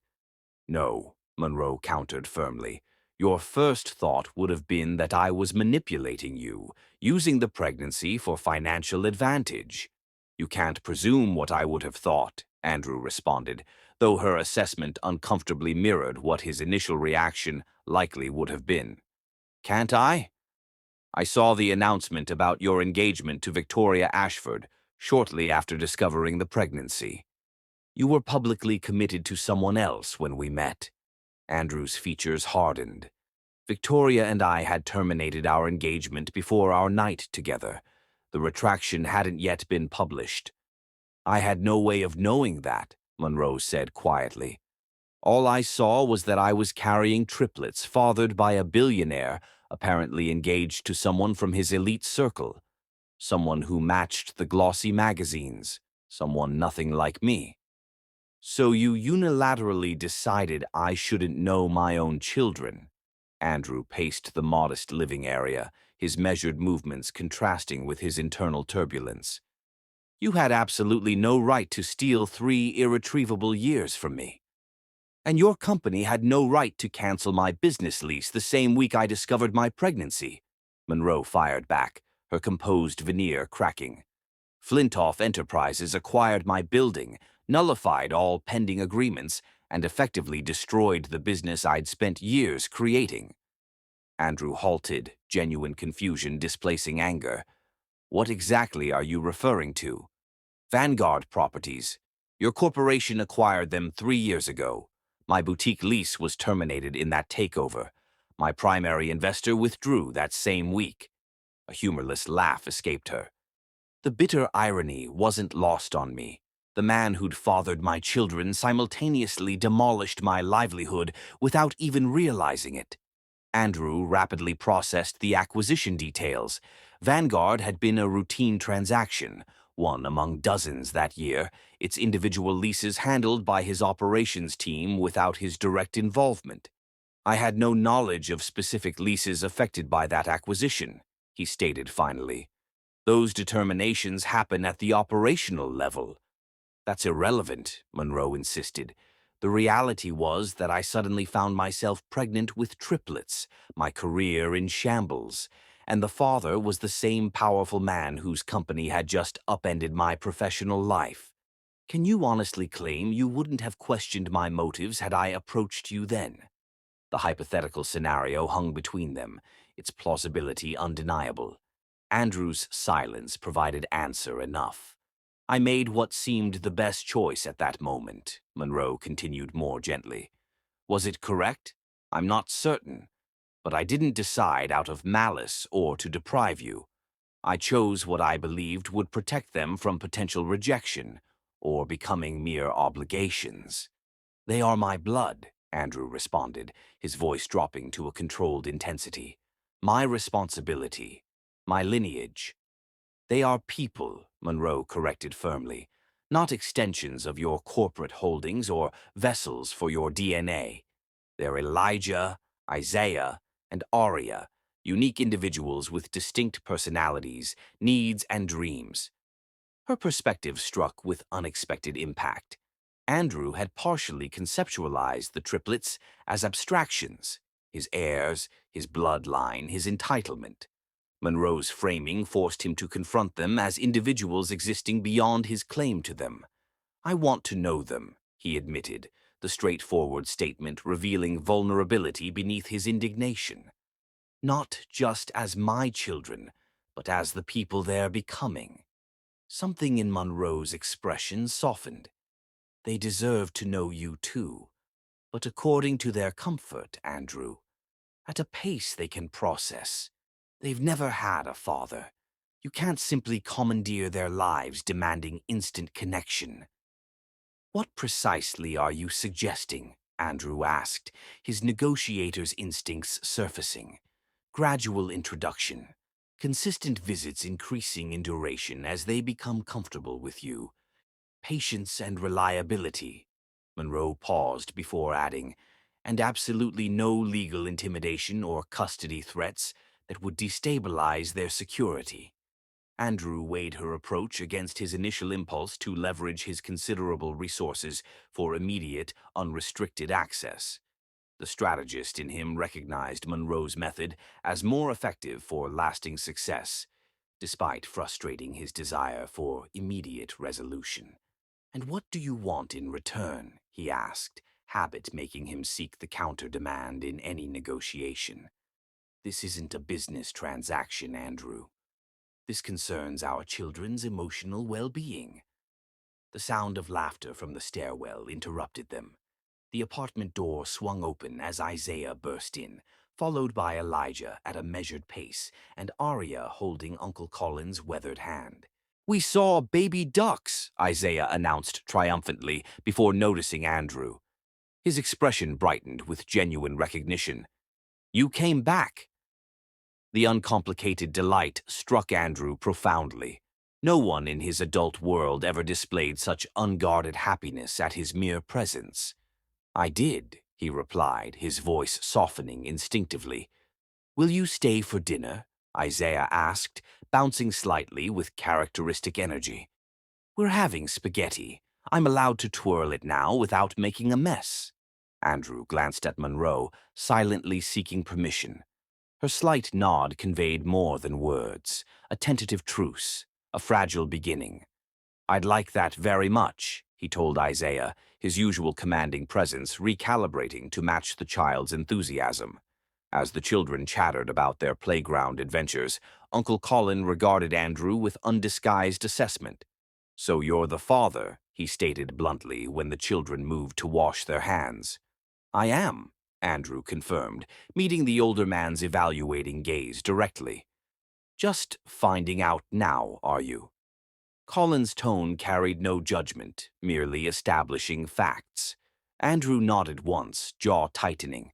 No, Monroe countered firmly. Your first thought would have been that I was manipulating you, using the pregnancy for financial advantage. You can't presume what I would have thought, Andrew responded, though her assessment uncomfortably mirrored what his initial reaction likely would have been. Can't I? I saw the announcement about your engagement to Victoria Ashford shortly after discovering the pregnancy. You were publicly committed to someone else when we met. Andrew's features hardened. Victoria and I had terminated our engagement before our night together. The retraction hadn't yet been published. I had no way of knowing that, Monroe said quietly. All I saw was that I was carrying triplets fathered by a billionaire, apparently engaged to someone from his elite circle. Someone who matched the glossy magazines. Someone nothing like me. So you unilaterally decided I shouldn't know my own children. Andrew paced the modest living area, his measured movements contrasting with his internal turbulence. You had absolutely no right to steal 3 irretrievable years from me. And your company had no right to cancel my business lease the same week I discovered my pregnancy. Monroe fired back, her composed veneer cracking. Flintoff Enterprises acquired my building, nullified all pending agreements, and effectively destroyed the business I'd spent years creating. Andrew halted, genuine confusion displacing anger. What exactly are you referring to? Vanguard Properties. Your corporation acquired them 3 years ago. My boutique lease was terminated in that takeover. My primary investor withdrew that same week. A humorless laugh escaped her. The bitter irony wasn't lost on me. The man who'd fathered my children simultaneously demolished my livelihood without even realizing it. Andrew rapidly processed the acquisition details. Vanguard had been a routine transaction, one among dozens that year, its individual leases handled by his operations team without his direct involvement. I had no knowledge of specific leases affected by that acquisition, he stated finally. Those determinations happen at the operational level. That's irrelevant, Monroe insisted. The reality was that I suddenly found myself pregnant with triplets, my career in shambles, and the father was the same powerful man whose company had just upended my professional life. Can you honestly claim you wouldn't have questioned my motives had I approached you then? The hypothetical scenario hung between them, its plausibility undeniable. Andrew's silence provided answer enough. I made what seemed the best choice at that moment, Monroe continued more gently. Was it correct? I'm not certain, but I didn't decide out of malice or to deprive you. I chose what I believed would protect them from potential rejection or becoming mere obligations. They are my blood, Andrew responded, his voice dropping to a controlled intensity. My responsibility, my lineage. They are people, Monroe corrected firmly, not extensions of your corporate holdings or vessels for your DNA. They're Elijah, Isaiah, and Arya, unique individuals with distinct personalities, needs, and dreams. Her perspective struck with unexpected impact. Andrew had partially conceptualized the triplets as abstractions, his heirs, his bloodline, his entitlement. Monroe's framing forced him to confront them as individuals existing beyond his claim to them. I want to know them, he admitted, the straightforward statement revealing vulnerability beneath his indignation. Not just as my children, but as the people they're becoming. Something in Monroe's expression softened. They deserve to know you too, but according to their comfort, Andrew, at a pace they can process. They've never had a father. You can't simply commandeer their lives demanding instant connection. What precisely are you suggesting? Andrew asked, his negotiator's instincts surfacing. Gradual introduction. Consistent visits increasing in duration as they become comfortable with you. Patience and reliability. Monroe paused before adding, and absolutely no legal intimidation or custody threats that would destabilize their security. Andrew weighed her approach against his initial impulse to leverage his considerable resources for immediate, unrestricted access. The strategist in him recognized Monroe's method as more effective for lasting success, despite frustrating his desire for immediate resolution. "And what do you want in return?" he asked, habit making him seek the counter-demand in any negotiation. "This isn't a business transaction, Andrew. This concerns our children's emotional well-being." The sound of laughter from the stairwell interrupted them. The apartment door swung open as Isaiah burst in, followed by Elijah at a measured pace and Arya holding Uncle Colin's weathered hand. "We saw baby ducks," Isaiah announced triumphantly before noticing Andrew. His expression brightened with genuine recognition. "You came back." The uncomplicated delight struck Andrew profoundly. No one in his adult world ever displayed such unguarded happiness at his mere presence. "I did," he replied, his voice softening instinctively. "Will you stay for dinner?" Isaiah asked, bouncing slightly with characteristic energy. "We're having spaghetti. I'm allowed to twirl it now without making a mess." Andrew glanced at Monroe, silently seeking permission. Her slight nod conveyed more than words, a tentative truce, a fragile beginning. "I'd like that very much," he told Isaiah, his usual commanding presence recalibrating to match the child's enthusiasm. As the children chattered about their playground adventures, Uncle Colin regarded Andrew with undisguised assessment. "So you're the father," he stated bluntly when the children moved to wash their hands. "I am," Andrew confirmed, meeting the older man's evaluating gaze directly. "Just finding out now, are you?" Colin's tone carried no judgment, merely establishing facts. Andrew nodded once, jaw tightening.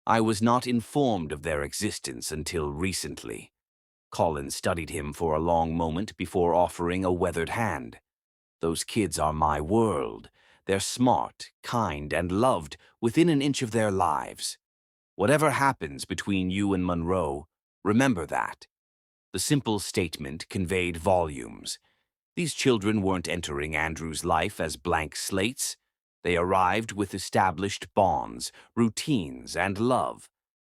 "I was not informed of their existence until recently." Colin studied him for a long moment before offering a weathered hand. "Those kids are my world. They're smart, kind, and loved within an inch of their lives. Whatever happens between you and Monroe, remember that." The simple statement conveyed volumes. These children weren't entering Andrew's life as blank slates. They arrived with established bonds, routines, and love.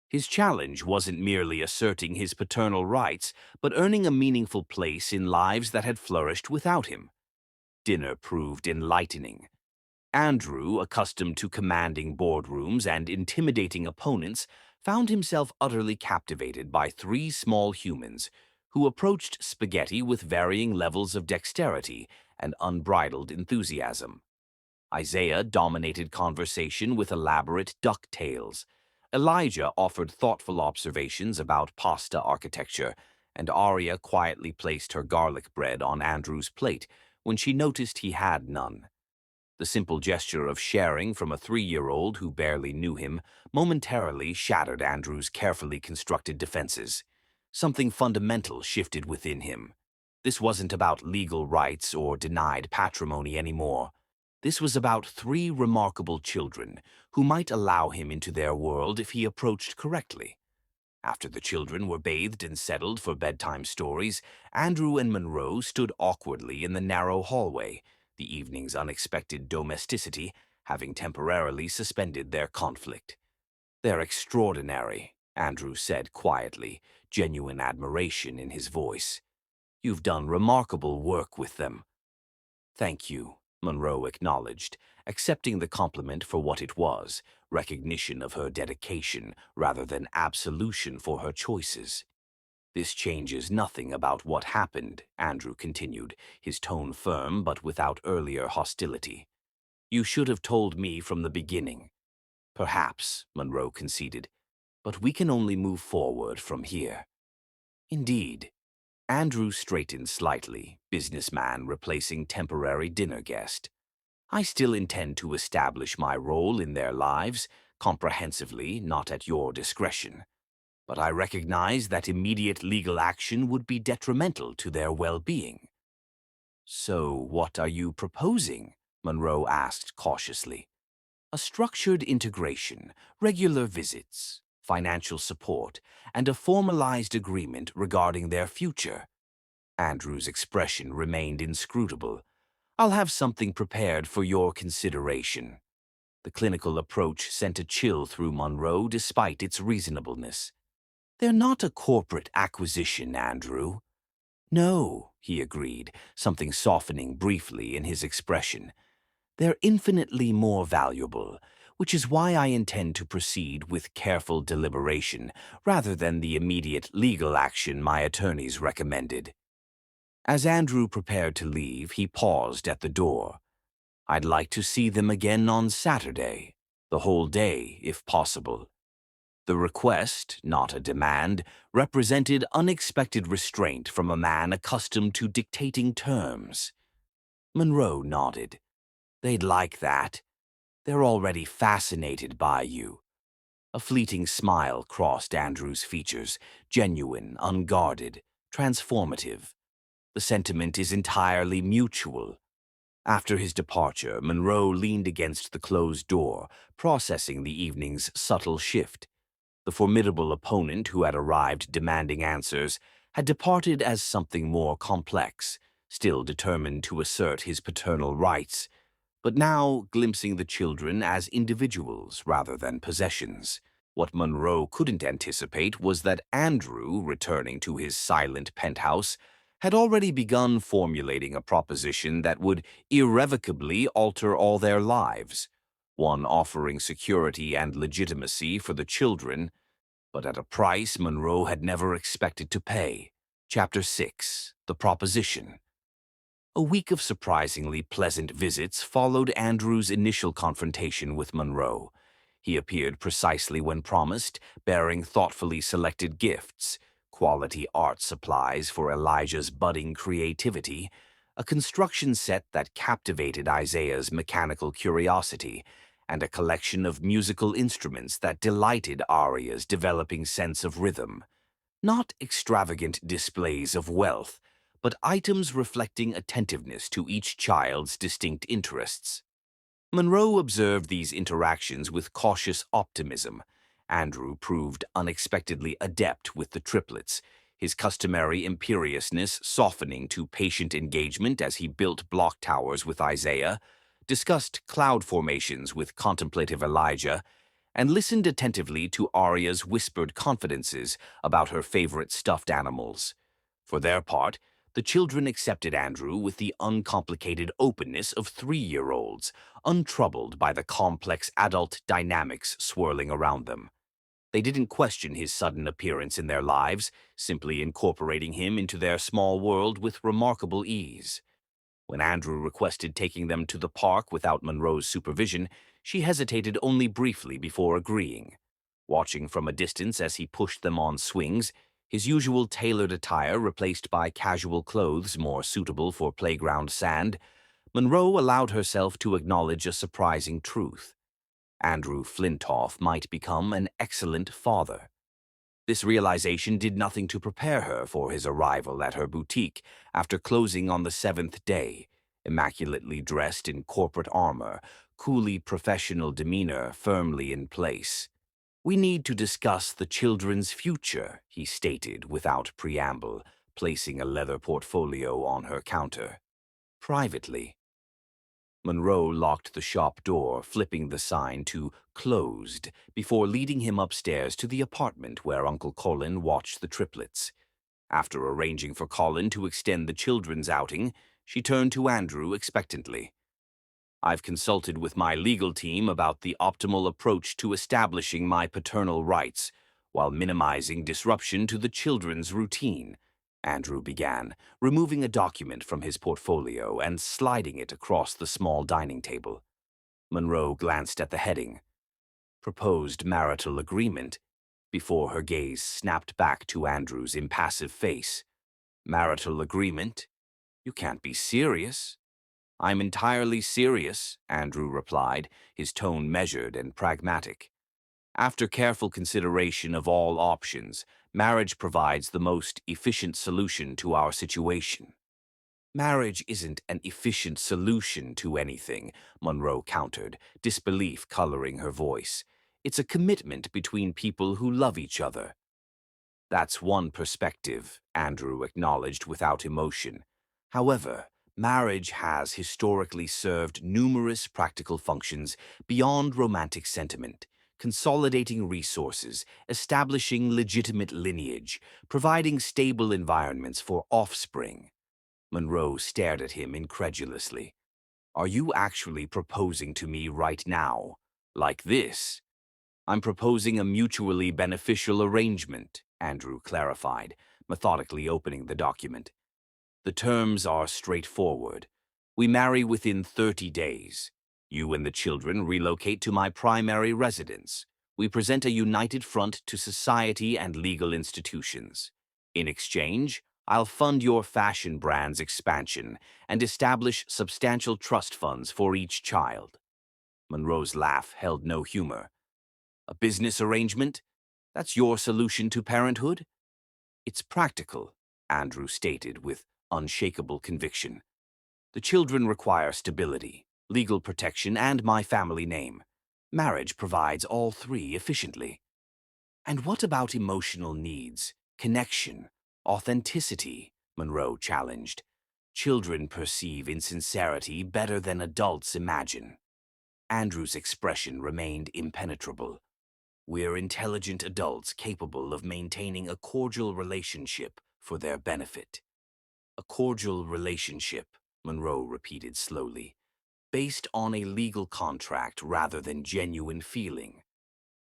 His challenge wasn't merely asserting his paternal rights, but earning a meaningful place in lives that had flourished without him. Dinner proved enlightening. Andrew, accustomed to commanding boardrooms and intimidating opponents, found himself utterly captivated by three small humans who approached spaghetti with varying levels of dexterity and unbridled enthusiasm. Isaiah dominated conversation with elaborate duck tales. Elijah offered thoughtful observations about pasta architecture, and Arya quietly placed her garlic bread on Andrew's plate when she noticed he had none. The simple gesture of sharing from a 3-year-old who barely knew him momentarily shattered Andrew's carefully constructed defenses. Something fundamental shifted within him. This wasn't about legal rights or denied patrimony anymore. This was about 3 remarkable children who might allow him into their world if he approached correctly. After the children were bathed and settled for bedtime stories, Andrew and Monroe stood awkwardly in the narrow hallway, the evening's unexpected domesticity having temporarily suspended their conflict. "They're extraordinary," Andrew said quietly, genuine admiration in his voice. "You've done remarkable work with them." "Thank you," Monroe acknowledged, accepting the compliment for what it was, recognition of her dedication rather than absolution for her choices. This changes nothing about what happened, Andrew continued, his tone firm but without earlier hostility. You should have told me from the beginning. Perhaps, Monroe conceded, but we can only move forward from here. Indeed. Andrew straightened slightly, businessman replacing temporary dinner guest. I still intend to establish my role in their lives, comprehensively, not at your discretion. But I recognize that immediate legal action would be detrimental to their well-being. So what are you proposing? Monroe asked cautiously. A structured integration, regular visits, financial support, and a formalized agreement regarding their future. Andrew's expression remained inscrutable. I'll have something prepared for your consideration. The clinical approach sent a chill through Monroe despite its reasonableness. They're not a corporate acquisition, Andrew. No, he agreed, something softening briefly in his expression. They're infinitely more valuable, which is why I intend to proceed with careful deliberation rather than the immediate legal action my attorneys recommended. As Andrew prepared to leave, he paused at the door. I'd like to see them again on Saturday, the whole day, if possible. The request, not a demand, represented unexpected restraint from a man accustomed to dictating terms. Monroe nodded. They'd like that. They're already fascinated by you. A fleeting smile crossed Andrew's features, genuine, unguarded, transformative. The sentiment is entirely mutual. After his departure, Monroe leaned against the closed door, processing the evening's subtle shift. The formidable opponent who had arrived demanding answers had departed as something more complex, still determined to assert his paternal rights, but now glimpsing the children as individuals rather than possessions. What Monroe couldn't anticipate was that Andrew, returning to his silent penthouse, had already begun formulating a proposition that would irrevocably alter all their lives, one offering security and legitimacy for the children, but at a price Monroe had never expected to pay. Chapter 6. The Proposition. A week of surprisingly pleasant visits followed Andrew's initial confrontation with Monroe. He appeared precisely when promised, bearing thoughtfully selected gifts, quality art supplies for Elijah's budding creativity, a construction set that captivated Isaiah's mechanical curiosity, and a collection of musical instruments that delighted Arya's developing sense of rhythm. Not extravagant displays of wealth, but items reflecting attentiveness to each child's distinct interests. Monroe observed these interactions with cautious optimism. Andrew proved unexpectedly adept with the triplets, his customary imperiousness softening to patient engagement as he built block towers with Isaiah, discussed cloud formations with contemplative Elijah, and listened attentively to Arya's whispered confidences about her favorite stuffed animals. For their part, the children accepted Andrew with the uncomplicated openness of 3-year-olds, untroubled by the complex adult dynamics swirling around them. They didn't question his sudden appearance in their lives, simply incorporating him into their small world with remarkable ease. When Andrew requested taking them to the park without Monroe's supervision, she hesitated only briefly before agreeing. Watching from a distance as he pushed them on swings, his usual tailored attire replaced by casual clothes more suitable for playground sand, Monroe allowed herself to acknowledge a surprising truth. Andrew Flintoff might become an excellent father. This realization did nothing to prepare her for his arrival at her boutique after closing on the 7th day, immaculately dressed in corporate armor, coolly professional demeanor firmly in place. We need to discuss the children's future, he stated without preamble, placing a leather portfolio on her counter. Privately. Monroe locked the shop door, flipping the sign to "Closed" before leading him upstairs to the apartment where Uncle Colin watched the triplets. After arranging for Colin to extend the children's outing, she turned to Andrew expectantly. I've consulted with my legal team about the optimal approach to establishing my paternal rights. while minimizing disruption to the children's routine. Andrew began, removing a document from his portfolio and sliding it across the small dining table. Monroe glanced at the heading, Proposed Marital Agreement, before her gaze snapped back to Andrew's impassive face. Marital agreement? You can't be serious. I'm entirely serious, Andrew replied, his tone measured and pragmatic. After careful consideration of all options, marriage provides the most efficient solution to our situation. Marriage isn't an efficient solution to anything, Monroe countered, disbelief coloring her voice. It's a commitment between people who love each other. That's one perspective, Andrew acknowledged without emotion. However, marriage has historically served numerous practical functions beyond romantic sentiment, consolidating resources, establishing legitimate lineage, providing stable environments for offspring. Monroe stared at him incredulously. Are you actually proposing to me right now? Like this? I'm proposing a mutually beneficial arrangement, Andrew clarified, methodically opening the document. The terms are straightforward. We marry within 30 days. You and the children relocate to my primary residence. We present a united front to society and legal institutions. In exchange, I'll fund your fashion brand's expansion and establish substantial trust funds for each child. Monroe's laugh held no humor. A business arrangement? That's your solution to parenthood? It's practical, Andrew stated with unshakable conviction. The children require stability, legal protection, and my family name. Marriage provides all three efficiently. And what about emotional needs, connection, authenticity? Monroe challenged. Children perceive insincerity better than adults imagine. Andrew's expression remained impenetrable. We're intelligent adults capable of maintaining a cordial relationship for their benefit. A cordial relationship, Monroe repeated slowly, based on a legal contract rather than genuine feeling.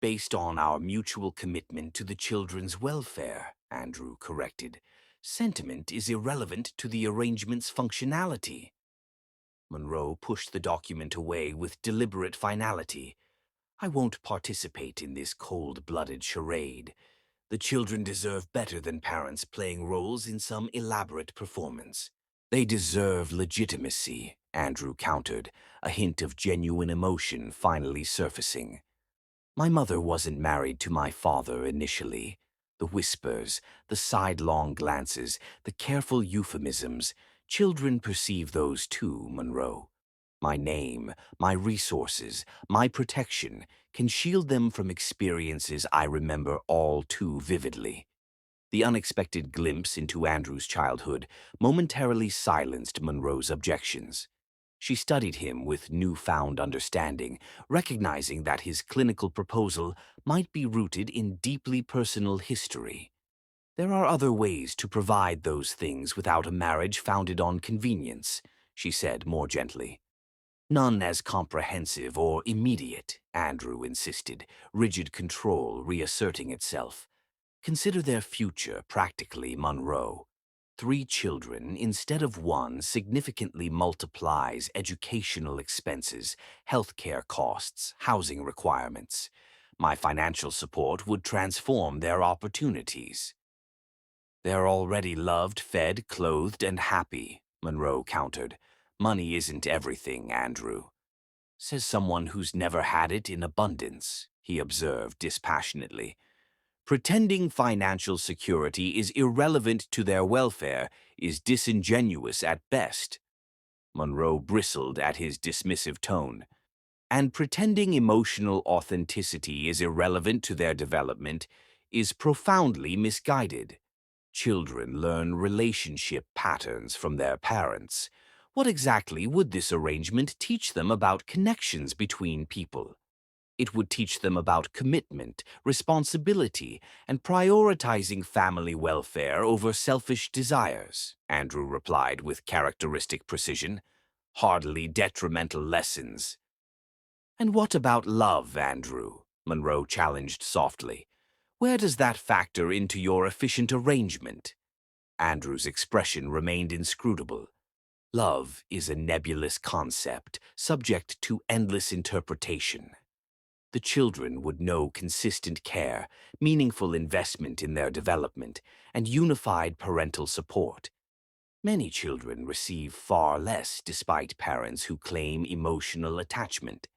Based on our mutual commitment to the children's welfare, Andrew corrected. Sentiment is irrelevant to the arrangement's functionality. Monroe pushed the document away with deliberate finality. I won't participate in this cold-blooded charade. The children deserve better than parents playing roles in some elaborate performance. They deserve legitimacy, Andrew countered, a hint of genuine emotion finally surfacing. My mother wasn't married to my father initially. The whispers, the sidelong glances, the careful euphemisms, children perceive those too, Monroe. My name, my resources, my protection can shield them from experiences I remember all too vividly. The unexpected glimpse into Andrew's childhood momentarily silenced Monroe's objections. She studied him with newfound understanding, recognizing that his clinical proposal might be rooted in deeply personal history. There are other ways to provide those things without a marriage founded on convenience, she said more gently. None as comprehensive or immediate, Andrew insisted, rigid control reasserting itself. Consider their future practically, Monroe. 3 children instead of 1 significantly multiplies educational expenses, healthcare costs, housing requirements. My financial support would transform their opportunities. They're already loved, fed, clothed, and happy, Monroe countered. Money isn't everything, Andrew. Says someone who's never had it in abundance, he observed dispassionately. Pretending financial security is irrelevant to their welfare is disingenuous at best. Monroe bristled at his dismissive tone. And pretending emotional authenticity is irrelevant to their development is profoundly misguided. Children learn relationship patterns from their parents. What exactly would this arrangement teach them about connections between people? It would teach them about commitment, responsibility, and prioritizing family welfare over selfish desires, Andrew replied with characteristic precision. Hardly detrimental lessons. And what about love, Andrew? Monroe challenged softly. Where does that factor into your efficient arrangement? Andrew's expression remained inscrutable. Love is a nebulous concept, subject to endless interpretation. The children would know consistent care, meaningful investment in their development, and unified parental support. Many children receive far less despite parents who claim emotional attachment.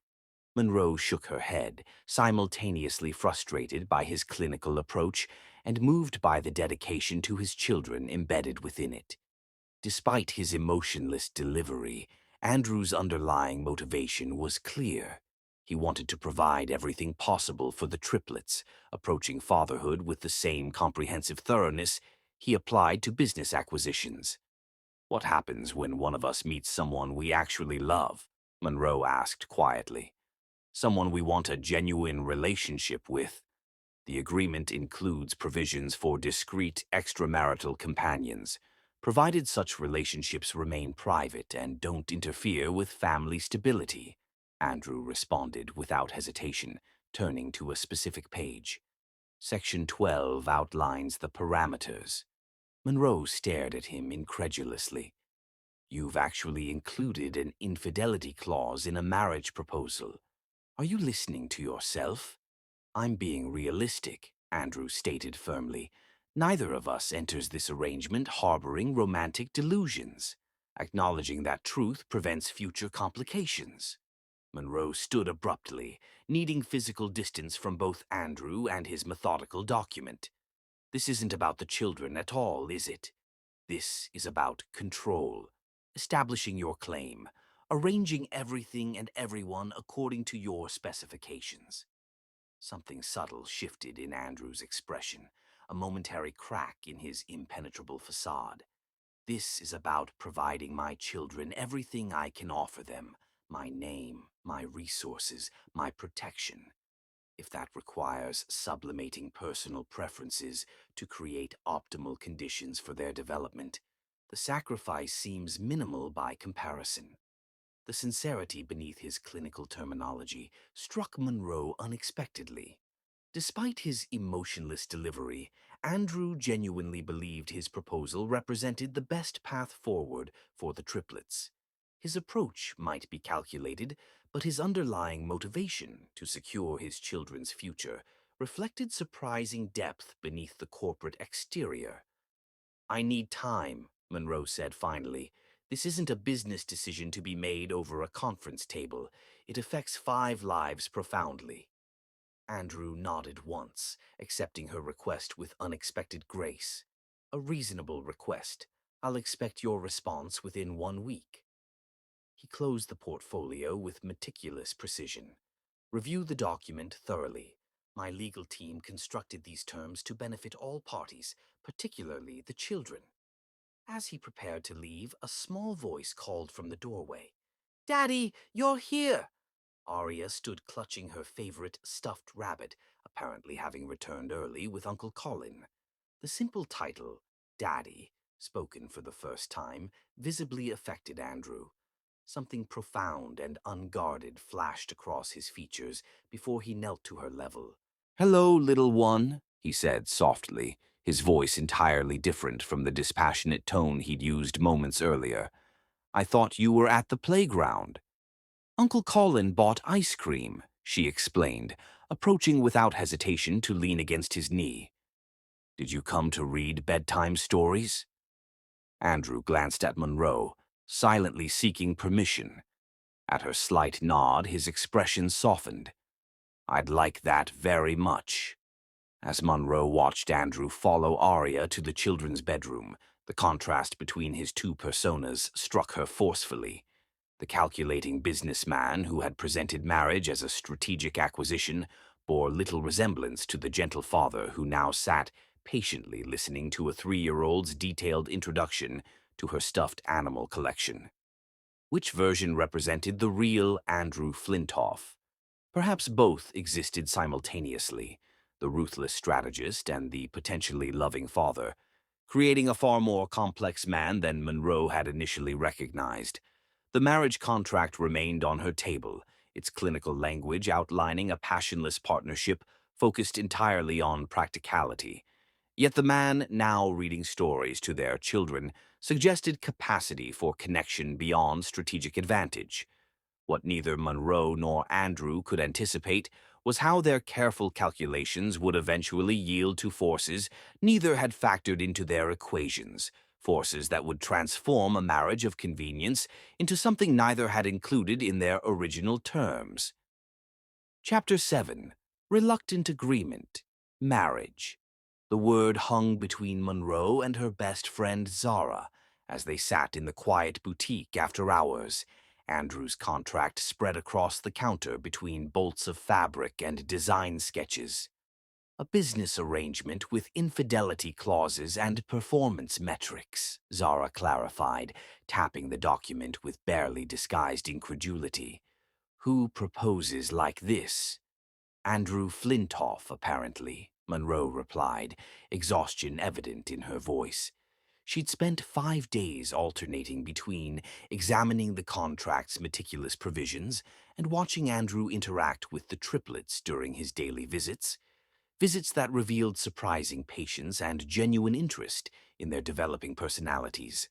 Monroe shook her head, simultaneously frustrated by his clinical approach and moved by the dedication to his children embedded within it. Despite his emotionless delivery, Andrew's underlying motivation was clear. He wanted to provide everything possible for the triplets, approaching fatherhood with the same comprehensive thoroughness he applied to business acquisitions. "What happens when one of us meets someone we actually love?" Monroe asked quietly. "Someone we want a genuine relationship with." The agreement includes provisions for discreet extramarital companions, provided such relationships remain private and don't interfere with family stability, Andrew responded without hesitation, turning to a specific page. Section 12 outlines the parameters. Monroe stared at him incredulously. "You've actually included an infidelity clause in a marriage proposal. Are you listening to yourself?" "I'm being realistic," Andrew stated firmly. "Neither of us enters this arrangement harboring romantic delusions. Acknowledging that truth prevents future complications." Monroe stood abruptly, needing physical distance from both Andrew and his methodical document. "This isn't about the children at all, is it? This is about control. Establishing your claim. Arranging everything and everyone according to your specifications." Something subtle shifted in Andrew's expression, a momentary crack in his impenetrable facade. "This is about providing my children everything I can offer them, my name, my resources, my protection. If that requires sublimating personal preferences to create optimal conditions for their development, the sacrifice seems minimal by comparison." The sincerity beneath his clinical terminology struck Monroe unexpectedly. Despite his emotionless delivery, Andrew genuinely believed his proposal represented the best path forward for the triplets. His approach might be calculated, but his underlying motivation to secure his children's future reflected surprising depth beneath the corporate exterior. "I need time," Monroe said finally. "This isn't a business decision to be made over a conference table. It affects 5 lives profoundly." Andrew nodded once, accepting her request with unexpected grace. "A reasonable request. I'll expect your response within 1 week." He closed the portfolio with meticulous precision. "Review the document thoroughly. My legal team constructed these terms to benefit all parties, particularly the children." As he prepared to leave, a small voice called from the doorway. "Daddy, you're here!" Arya stood clutching her favorite stuffed rabbit, apparently having returned early with Uncle Colin. The simple title, Daddy, spoken for the first time, visibly affected Andrew. Something profound and unguarded flashed across his features before he knelt to her level. "Hello, little one," he said softly, his voice entirely different from the dispassionate tone he'd used moments earlier. "I thought you were at the playground." "Uncle Colin bought ice cream," she explained, approaching without hesitation to lean against his knee. "Did you come to read bedtime stories?" Andrew glanced at Monroe, silently seeking permission. At her slight nod, his expression softened. "I'd like that very much." As Monroe watched Andrew follow Arya to the children's bedroom, the contrast between his two personas struck her forcefully. The calculating businessman who had presented marriage as a strategic acquisition bore little resemblance to the gentle father who now sat patiently listening to a 3-year-old's detailed introduction to her stuffed animal collection. Which version represented the real Andrew Flintoff? Perhaps both existed simultaneously, the ruthless strategist and the potentially loving father, creating a far more complex man than Monroe had initially recognized. The marriage contract remained on her table, its clinical language outlining a passionless partnership focused entirely on practicality. Yet the man now reading stories to their children suggested capacity for connection beyond strategic advantage. What neither Monroe nor Andrew could anticipate was how their careful calculations would eventually yield to forces neither had factored into their equations, forces that would transform a marriage of convenience into something neither had included in their original terms. Chapter 7. Reluctant Agreement. Marriage. The word hung between Monroe and her best friend Zara as they sat in the quiet boutique after hours. Andrew's contract spread across the counter between bolts of fabric and design sketches. A business arrangement with infidelity clauses and performance metrics, Zara clarified, tapping the document with barely disguised incredulity. Who proposes like this? Andrew Flintoff, apparently, Monroe replied, exhaustion evident in her voice. She'd spent 5 days alternating between examining the contract's meticulous provisions and watching Andrew interact with the triplets during his daily visits that revealed surprising patience and genuine interest in their developing personalities.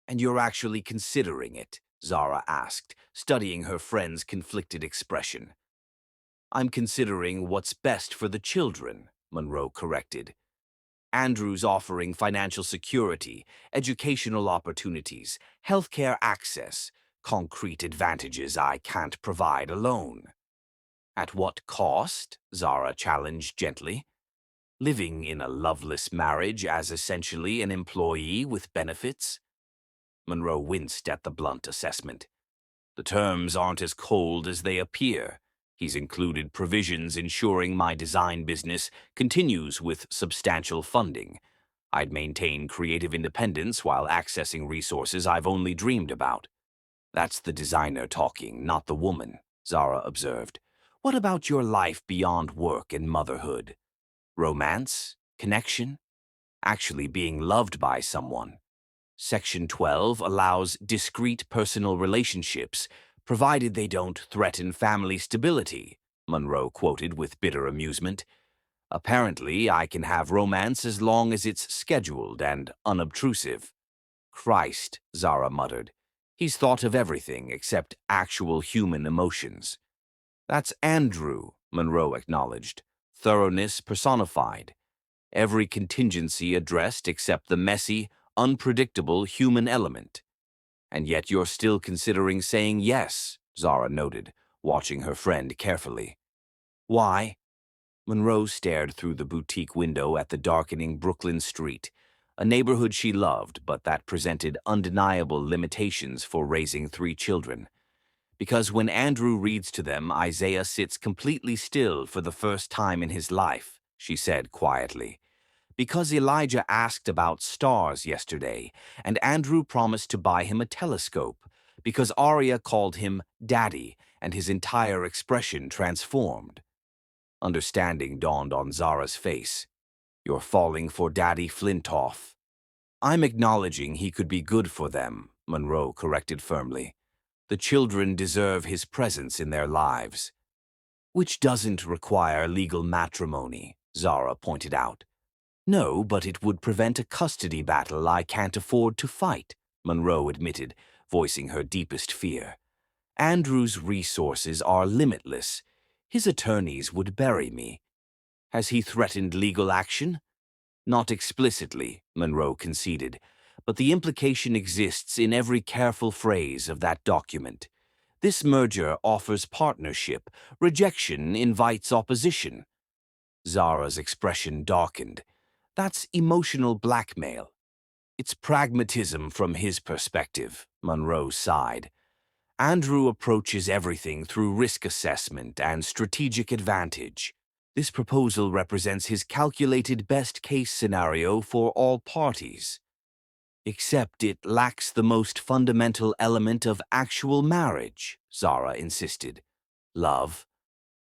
"And you're actually considering it?" Zara asked, studying her friend's conflicted expression. "I'm considering what's best for the children," Monroe corrected. "Andrew's offering financial security, educational opportunities, healthcare access, concrete advantages I can't provide alone." "At what cost?" Zara challenged gently. "Living in a loveless marriage as essentially an employee with benefits?" Monroe winced at the blunt assessment. "The terms aren't as cold as they appear. He's included provisions ensuring my design business continues with substantial funding. I'd maintain creative independence while accessing resources I've only dreamed about." "That's the designer talking, not the woman," Zara observed. "What about your life beyond work and motherhood? Romance? Connection? Actually being loved by someone?" Section 12 allows discrete personal relationships, provided they don't threaten family stability, Monroe quoted with bitter amusement. "Apparently, I can have romance as long as it's scheduled and unobtrusive." "Christ," Zara muttered. "He's thought of everything except actual human emotions." "That's Andrew," Monroe acknowledged. "Thoroughness personified. Every contingency addressed except the messy, unpredictable human element." "And yet you're still considering saying yes," Zara noted, watching her friend carefully. "Why?" Monroe stared through the boutique window at the darkening Brooklyn street, a neighborhood she loved but that presented undeniable limitations for raising 3 children. "Because when Andrew reads to them, Isaiah sits completely still for the first time in his life," she said quietly. "Because Elijah asked about stars yesterday, and Andrew promised to buy him a telescope. Because Arya called him Daddy, and his entire expression transformed." Understanding dawned on Zara's face. "You're falling for Daddy Flintoff." "I'm acknowledging he could be good for them," Monroe corrected firmly. "The children deserve his presence in their lives." "Which doesn't require legal matrimony," Zara pointed out. "No, but it would prevent a custody battle I can't afford to fight," Monroe admitted, voicing her deepest fear. "Andrew's resources are limitless. His attorneys would bury me." "Has he threatened legal action?" "Not explicitly," Monroe conceded, "but the implication exists in every careful phrase of that document. This merger offers partnership. Rejection invites opposition." Zara's expression darkened. "That's emotional blackmail." "It's pragmatism from his perspective," Monroe sighed. "Andrew approaches everything through risk assessment and strategic advantage. This proposal represents his calculated best-case scenario for all parties. Except it lacks the most fundamental element of actual marriage," Zara insisted. "Love?"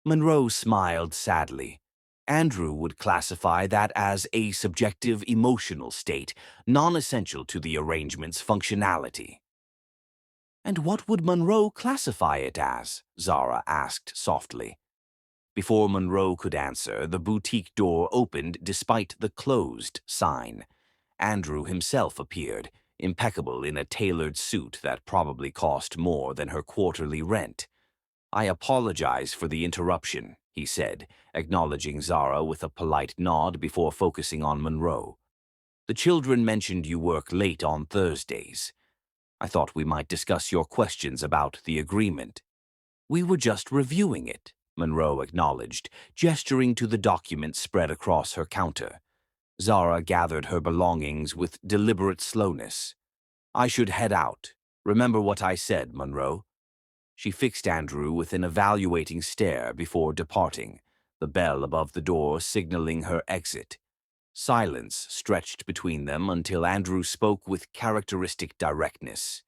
Monroe smiled sadly. "Andrew would classify that as a subjective emotional state, non-essential to the arrangement's functionality." "And what would Monroe classify it as?" Zara asked softly. Before Monroe could answer, the boutique door opened despite the closed sign. Andrew himself appeared, impeccable in a tailored suit that probably cost more than her quarterly rent. "I apologize for the interruption," he said, acknowledging Zara with a polite nod before focusing on Monroe. "The children mentioned you work late on Thursdays. I thought we might discuss your questions about the agreement." "We were just reviewing it," Monroe acknowledged, gesturing to the document spread across her counter. Zara gathered her belongings with deliberate slowness. "I should head out. Remember what I said, Monroe." She fixed Andrew with an evaluating stare before departing, the bell above the door signaling her exit. Silence stretched between them until Andrew spoke with characteristic directness.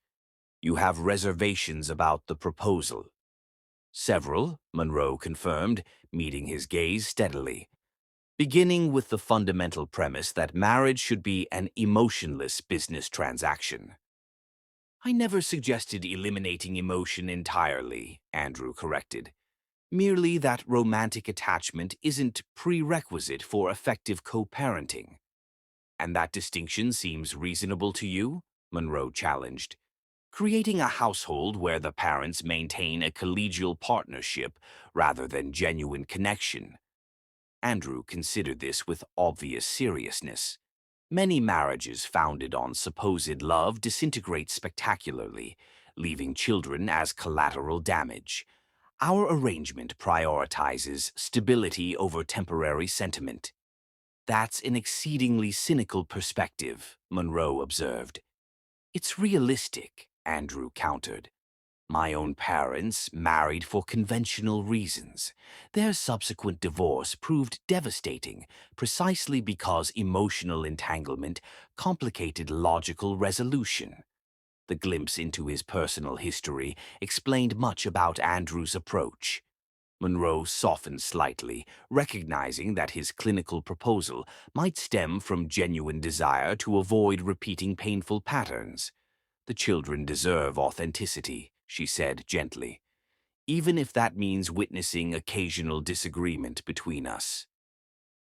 "You have reservations about the proposal." "Several," Monroe confirmed, meeting his gaze steadily. "Beginning with the fundamental premise that marriage should be an emotionless business transaction." "I never suggested eliminating emotion entirely," Andrew corrected. "Merely that romantic attachment isn't prerequisite for effective co-parenting." "And that distinction seems reasonable to you?" Monroe challenged. "Creating a household where the parents maintain a collegial partnership rather than genuine connection." Andrew considered this with obvious seriousness. Many marriages founded on supposed love disintegrate spectacularly, leaving children as collateral damage. Our arrangement prioritizes stability over temporary sentiment. "That's an exceedingly cynical perspective," Monroe observed. "It's realistic," Andrew countered. "My own parents married for conventional reasons. Their subsequent divorce proved devastating precisely because emotional entanglement complicated logical resolution." The glimpse into his personal history explained much about Andrew's approach. Monroe softened slightly, recognizing that his clinical proposal might stem from genuine desire to avoid repeating painful patterns. "The children deserve authenticity," she said gently, "even if that means witnessing occasional disagreement between us."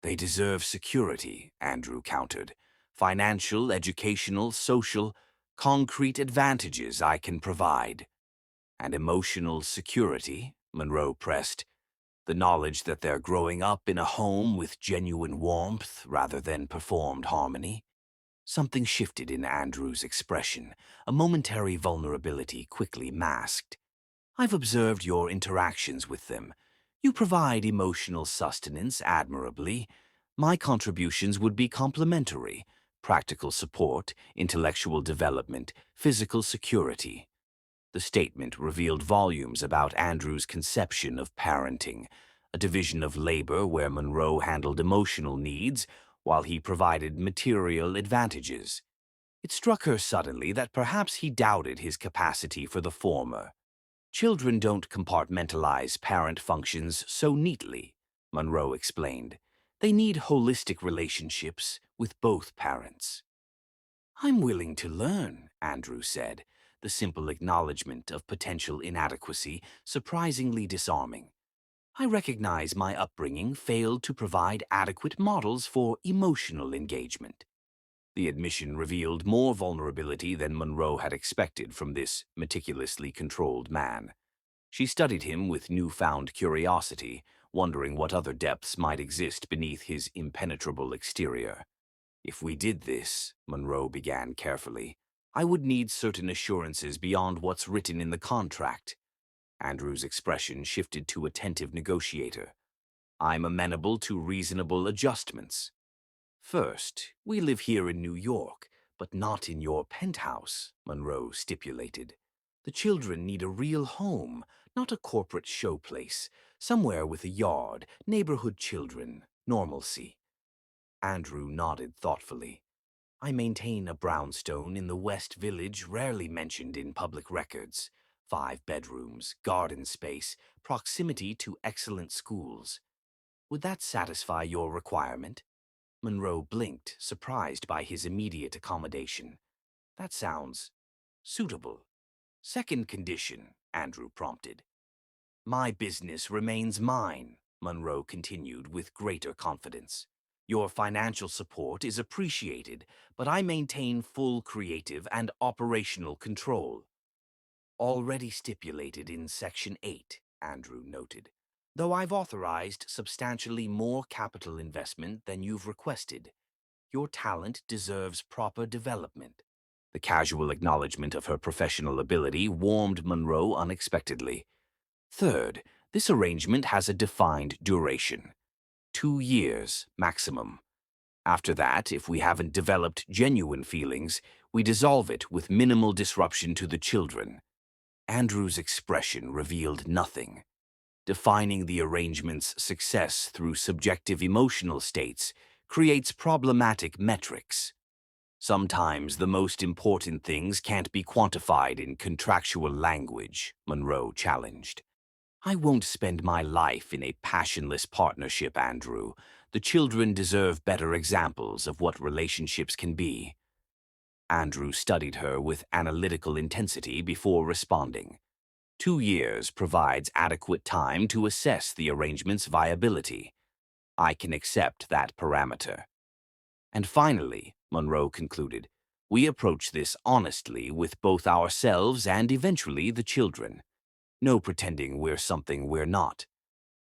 "They deserve security," Andrew countered. "Financial, educational, social, concrete advantages I can provide." "And emotional security," Monroe pressed. "The knowledge that they're growing up in a home with genuine warmth rather than performed harmony." Something shifted in Andrew's expression, a momentary vulnerability quickly masked. "I've observed your interactions with them. You provide emotional sustenance admirably. My contributions would be complementary: practical support, intellectual development, physical security." The statement revealed volumes about Andrew's conception of parenting, a division of labor where Monroe handled emotional needs while he provided material advantages. It struck her suddenly that perhaps he doubted his capacity for the former. "Children don't compartmentalize parent functions so neatly," Monroe explained. "They need holistic relationships with both parents." "I'm willing to learn," Andrew said, the simple acknowledgement of potential inadequacy surprisingly disarming. "I recognize my upbringing failed to provide adequate models for emotional engagement." The admission revealed more vulnerability than Monroe had expected from this meticulously controlled man. She studied him with newfound curiosity, wondering what other depths might exist beneath his impenetrable exterior. "If we did this," Monroe began carefully, "I would need certain assurances beyond what's written in the contract." Andrew's expression shifted to attentive negotiator. "I'm amenable to reasonable adjustments." "First, we live here in New York, but not in your penthouse," Monroe stipulated. "The children need a real home, not a corporate showplace, somewhere with a yard, neighborhood children, normalcy." Andrew nodded thoughtfully. "I maintain a brownstone in the West Village rarely mentioned in public records. 5 bedrooms, garden space, proximity to excellent schools. Would that satisfy your requirement?" Monroe blinked, surprised by his immediate accommodation. "That sounds suitable." "Second condition," Andrew prompted. "My business remains mine," Monroe continued with greater confidence. Your financial support is appreciated, but I maintain full creative and operational control. Already stipulated in Section 8, Andrew noted, though I've authorized substantially more capital investment than you've requested. Your talent deserves proper development. The casual acknowledgement of her professional ability warmed Monroe unexpectedly. Third, this arrangement has a defined duration. 2 years, maximum. After that, if we haven't developed genuine feelings, we dissolve it with minimal disruption to the children. Andrew's expression revealed nothing. Defining the arrangement's success through subjective emotional states creates problematic metrics. Sometimes the most important things can't be quantified in contractual language, Monroe challenged. I won't spend my life in a passionless partnership, Andrew. The children deserve better examples of what relationships can be. Andrew studied her with analytical intensity before responding. 2 years provides adequate time to assess the arrangement's viability. I can accept that parameter. And finally, Monroe concluded, we approach this honestly with both ourselves and eventually the children. No pretending we're something we're not.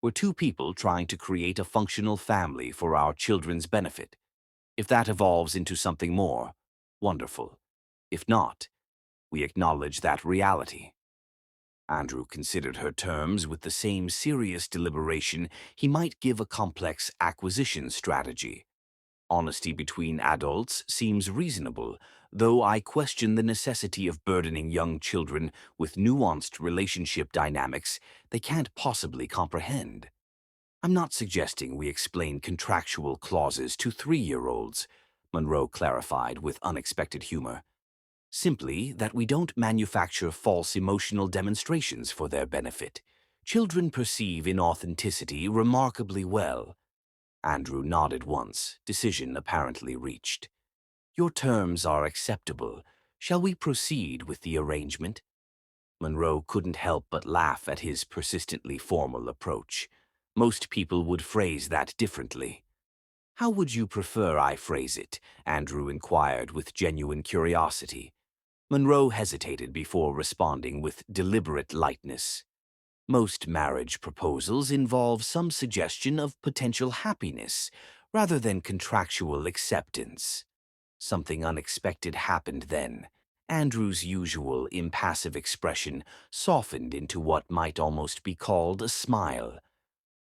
We're two people trying to create a functional family for our children's benefit. If that evolves into something more, wonderful. If not, we acknowledge that reality. Andrew considered her terms with the same serious deliberation he might give a complex acquisition strategy. Honesty between adults seems reasonable, though I question the necessity of burdening young children with nuanced relationship dynamics they can't possibly comprehend. I'm not suggesting we explain contractual clauses to 3-year-olds, Monroe clarified with unexpected humor. Simply that we don't manufacture false emotional demonstrations for their benefit. Children perceive inauthenticity remarkably well. Andrew nodded once, decision apparently reached. Your terms are acceptable. Shall we proceed with the arrangement? Monroe couldn't help but laugh at his persistently formal approach. Most people would phrase that differently. How would you prefer I phrase it? Andrew inquired with genuine curiosity. Monroe hesitated before responding with deliberate lightness. Most marriage proposals involve some suggestion of potential happiness rather than contractual acceptance. Something unexpected happened then. Andrew's usual impassive expression softened into what might almost be called a smile.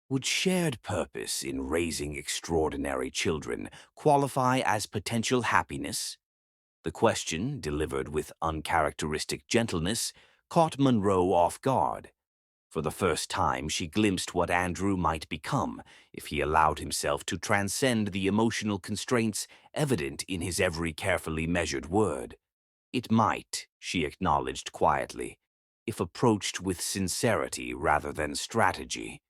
Would shared purpose in raising extraordinary children qualify as potential happiness? The question, delivered with uncharacteristic gentleness, caught Monroe off guard. For the first time, she glimpsed what Andrew might become if he allowed himself to transcend the emotional constraints evident in his every carefully measured word. It might, she acknowledged quietly, if approached with sincerity rather than strategy.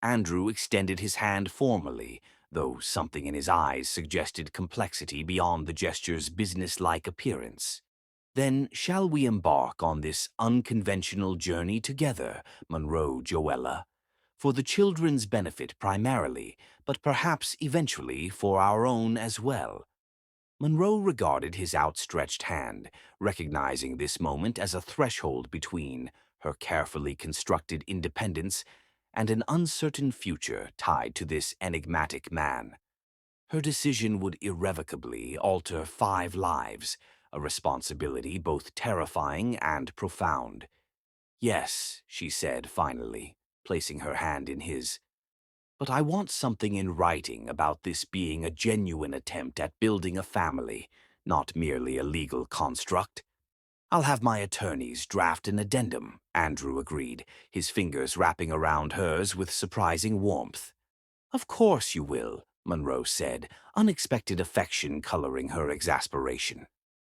Andrew extended his hand formally, though something in his eyes suggested complexity beyond the gesture's businesslike appearance. Then shall we embark on this unconventional journey together, Monroe Joella, for the children's benefit primarily, but perhaps eventually for our own as well? Monroe regarded his outstretched hand, recognizing this moment as a threshold between her carefully constructed independence and an uncertain future tied to this enigmatic man. Her decision would irrevocably alter 5 lives, a responsibility both terrifying and profound. Yes, she said finally, placing her hand in his. But I want something in writing about this being a genuine attempt at building a family, not merely a legal construct. I'll have my attorneys draft an addendum, Andrew agreed, his fingers wrapping around hers with surprising warmth. Of course you will, Monroe said, unexpected affection coloring her exasperation.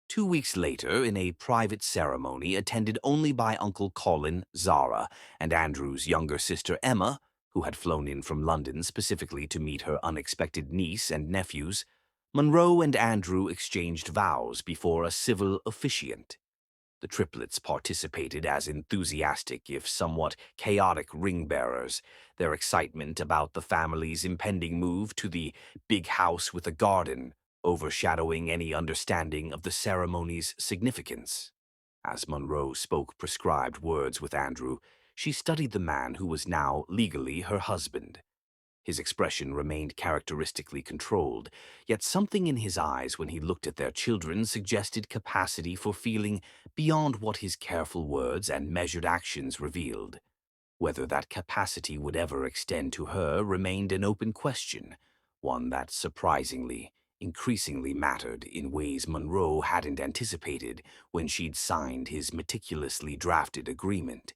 2 weeks later, in a private ceremony attended only by Uncle Colin, Zara, and Andrew's younger sister Emma, who had flown in from London specifically to meet her unexpected niece and nephews, Monroe and Andrew exchanged vows before a civil officiant. The triplets participated as enthusiastic, if somewhat chaotic, ring-bearers, their excitement about the family's impending move to the big house with a garden overshadowing any understanding of the ceremony's significance. As Monroe spoke prescribed words with Andrew, she studied the man who was now legally her husband. His expression remained characteristically controlled, yet something in his eyes when he looked at their children suggested capacity for feeling beyond what his careful words and measured actions revealed. Whether that capacity would ever extend to her remained an open question, one that surprisingly, increasingly mattered in ways Monroe hadn't anticipated when she'd signed his meticulously drafted agreement.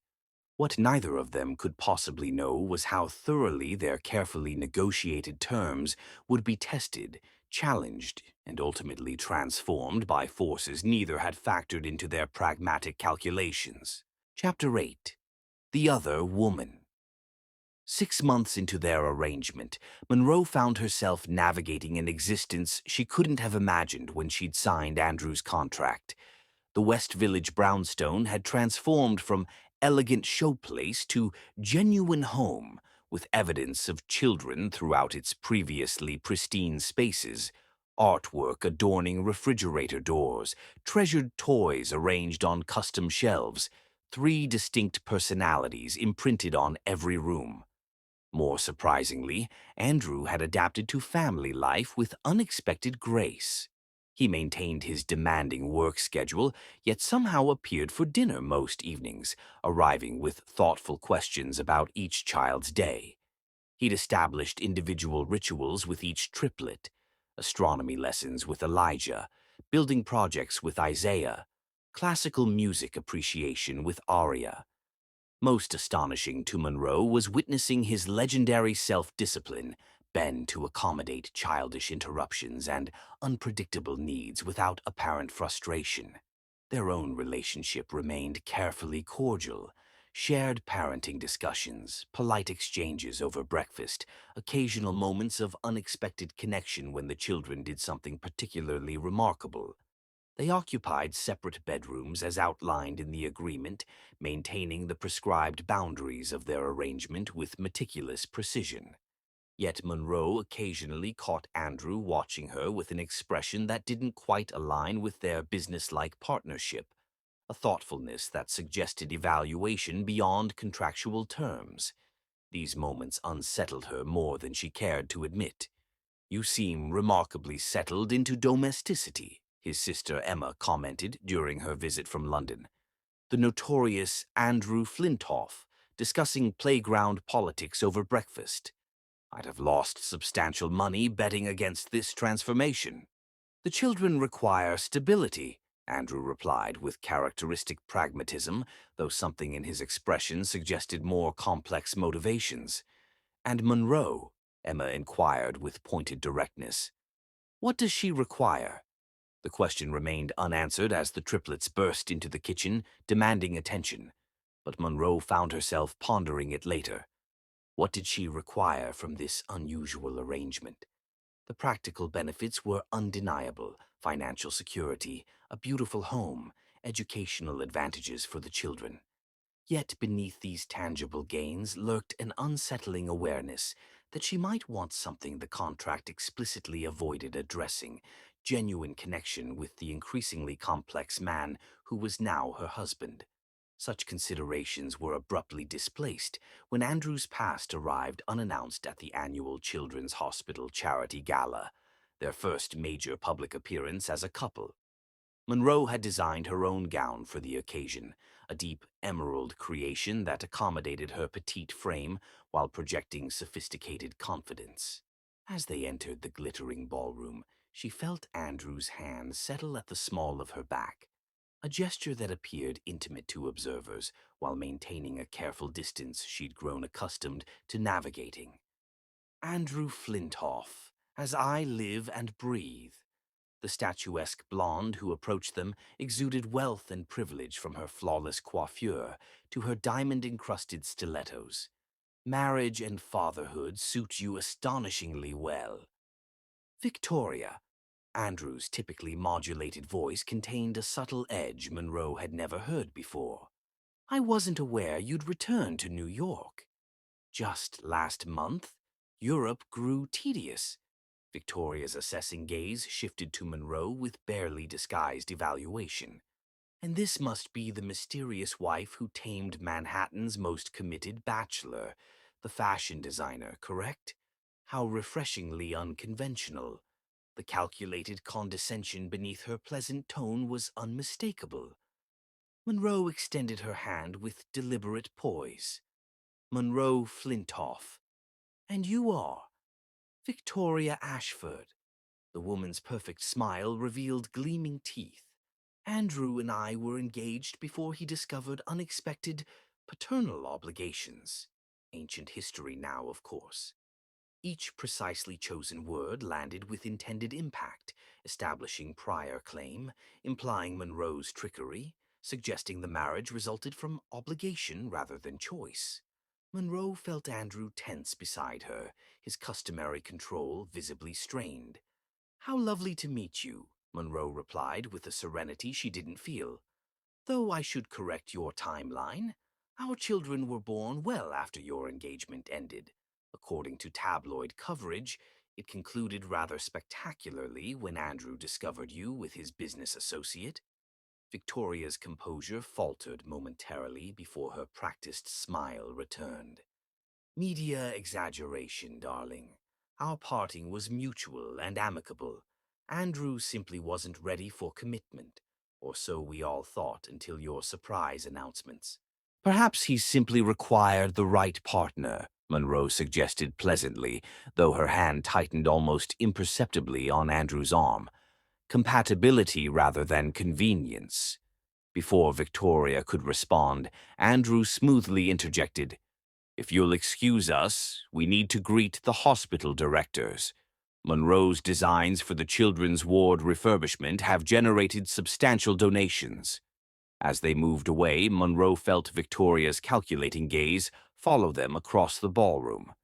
What neither of them could possibly know was how thoroughly their carefully negotiated terms would be tested, challenged, and ultimately transformed by forces neither had factored into their pragmatic calculations. Chapter 8. The Other Woman. 6 months into their arrangement, Monroe found herself navigating an existence she couldn't have imagined when she'd signed Andrew's contract. The West Village brownstone had transformed from elegant showplace to genuine home, with evidence of children throughout its previously pristine spaces, artwork adorning refrigerator doors, treasured toys arranged on custom shelves, three distinct personalities imprinted on every room. More surprisingly, Andrew had adapted to family life with unexpected grace. He maintained his demanding work schedule, yet somehow appeared for dinner most evenings, arriving with thoughtful questions about each child's day. He'd established individual rituals with each triplet, astronomy lessons with Elijah, building projects with Isaiah, classical music appreciation with Aria. Most astonishing to Monroe was witnessing his legendary self-discipline bend to accommodate childish interruptions and unpredictable needs without apparent frustration. Their own relationship remained carefully cordial. Shared parenting discussions, polite exchanges over breakfast, occasional moments of unexpected connection when the children did something particularly remarkable. They occupied separate bedrooms as outlined in the agreement, maintaining the prescribed boundaries of their arrangement with meticulous precision. Yet Monroe occasionally caught Andrew watching her with an expression that didn't quite align with their businesslike partnership, a thoughtfulness that suggested evaluation beyond contractual terms. These moments unsettled her more than she cared to admit. "You seem remarkably settled into domesticity," his sister Emma commented during her visit from London. The notorious Andrew Flintoff, discussing playground politics over breakfast. "I'd have lost substantial money betting against this transformation." "The children require stability," Andrew replied with characteristic pragmatism, though something in his expression suggested more complex motivations. "And Monroe?" Emma inquired with pointed directness. "What does she require?" The question remained unanswered as the triplets burst into the kitchen, demanding attention. But Monroe found herself pondering it later. What did she require from this unusual arrangement? The practical benefits were undeniable: financial security, a beautiful home, educational advantages for the children. Yet beneath these tangible gains lurked an unsettling awareness that she might want something the contract explicitly avoided addressing: genuine connection with the increasingly complex man who was now her husband. Such considerations were abruptly displaced when Andrew's past arrived unannounced at the annual Children's Hospital Charity Gala, their first major public appearance as a couple. Monroe had designed her own gown for the occasion, a deep emerald creation that accommodated her petite frame while projecting sophisticated confidence. As they entered the glittering ballroom, she felt Andrew's hand settle at the small of her back, a gesture that appeared intimate to observers while maintaining a careful distance she'd grown accustomed to navigating. "Andrew Flintoff, as I live and breathe." The statuesque blonde who approached them exuded wealth and privilege from her flawless coiffure to her diamond-encrusted stilettos. "Marriage and fatherhood suit you astonishingly well." "Victoria." Andrew's typically modulated voice contained a subtle edge Monroe had never heard before. "I wasn't aware you'd returned to New York. Just last month, Europe grew tedious." Victoria's assessing gaze shifted to Monroe with barely disguised evaluation. "And this must be the mysterious wife who tamed Manhattan's most committed bachelor, the fashion designer, correct? How refreshingly unconventional." The calculated condescension beneath her pleasant tone was unmistakable. Monroe extended her hand with deliberate poise. "Monroe Flintoff. And you are Victoria Ashford." The woman's perfect smile revealed gleaming teeth. "Andrew and I were engaged before he discovered unexpected paternal obligations. Ancient history now, of course." Each precisely chosen word landed with intended impact, establishing prior claim, implying Monroe's trickery, suggesting the marriage resulted from obligation rather than choice. Monroe felt Andrew tense beside her, his customary control visibly strained. "How lovely to meet you," Monroe replied with a serenity she didn't feel. "Though I should correct your timeline. Our children were born well after your engagement ended. According to tabloid coverage, it concluded rather spectacularly when Andrew discovered you with his business associate." Victoria's composure faltered momentarily before her practiced smile returned. "Media exaggeration, darling. Our parting was mutual and amicable. Andrew simply wasn't ready for commitment, or so we all thought until your surprise announcements." "Perhaps he simply required the right partner," Monroe suggested pleasantly, though her hand tightened almost imperceptibly on Andrew's arm. "Compatibility rather than convenience." Before Victoria could respond, Andrew smoothly interjected, "If you'll excuse us, we need to greet the hospital directors. Monroe's designs for the children's ward refurbishment have generated substantial donations." As they moved away, Monroe felt Victoria's calculating gaze follow them across the ballroom.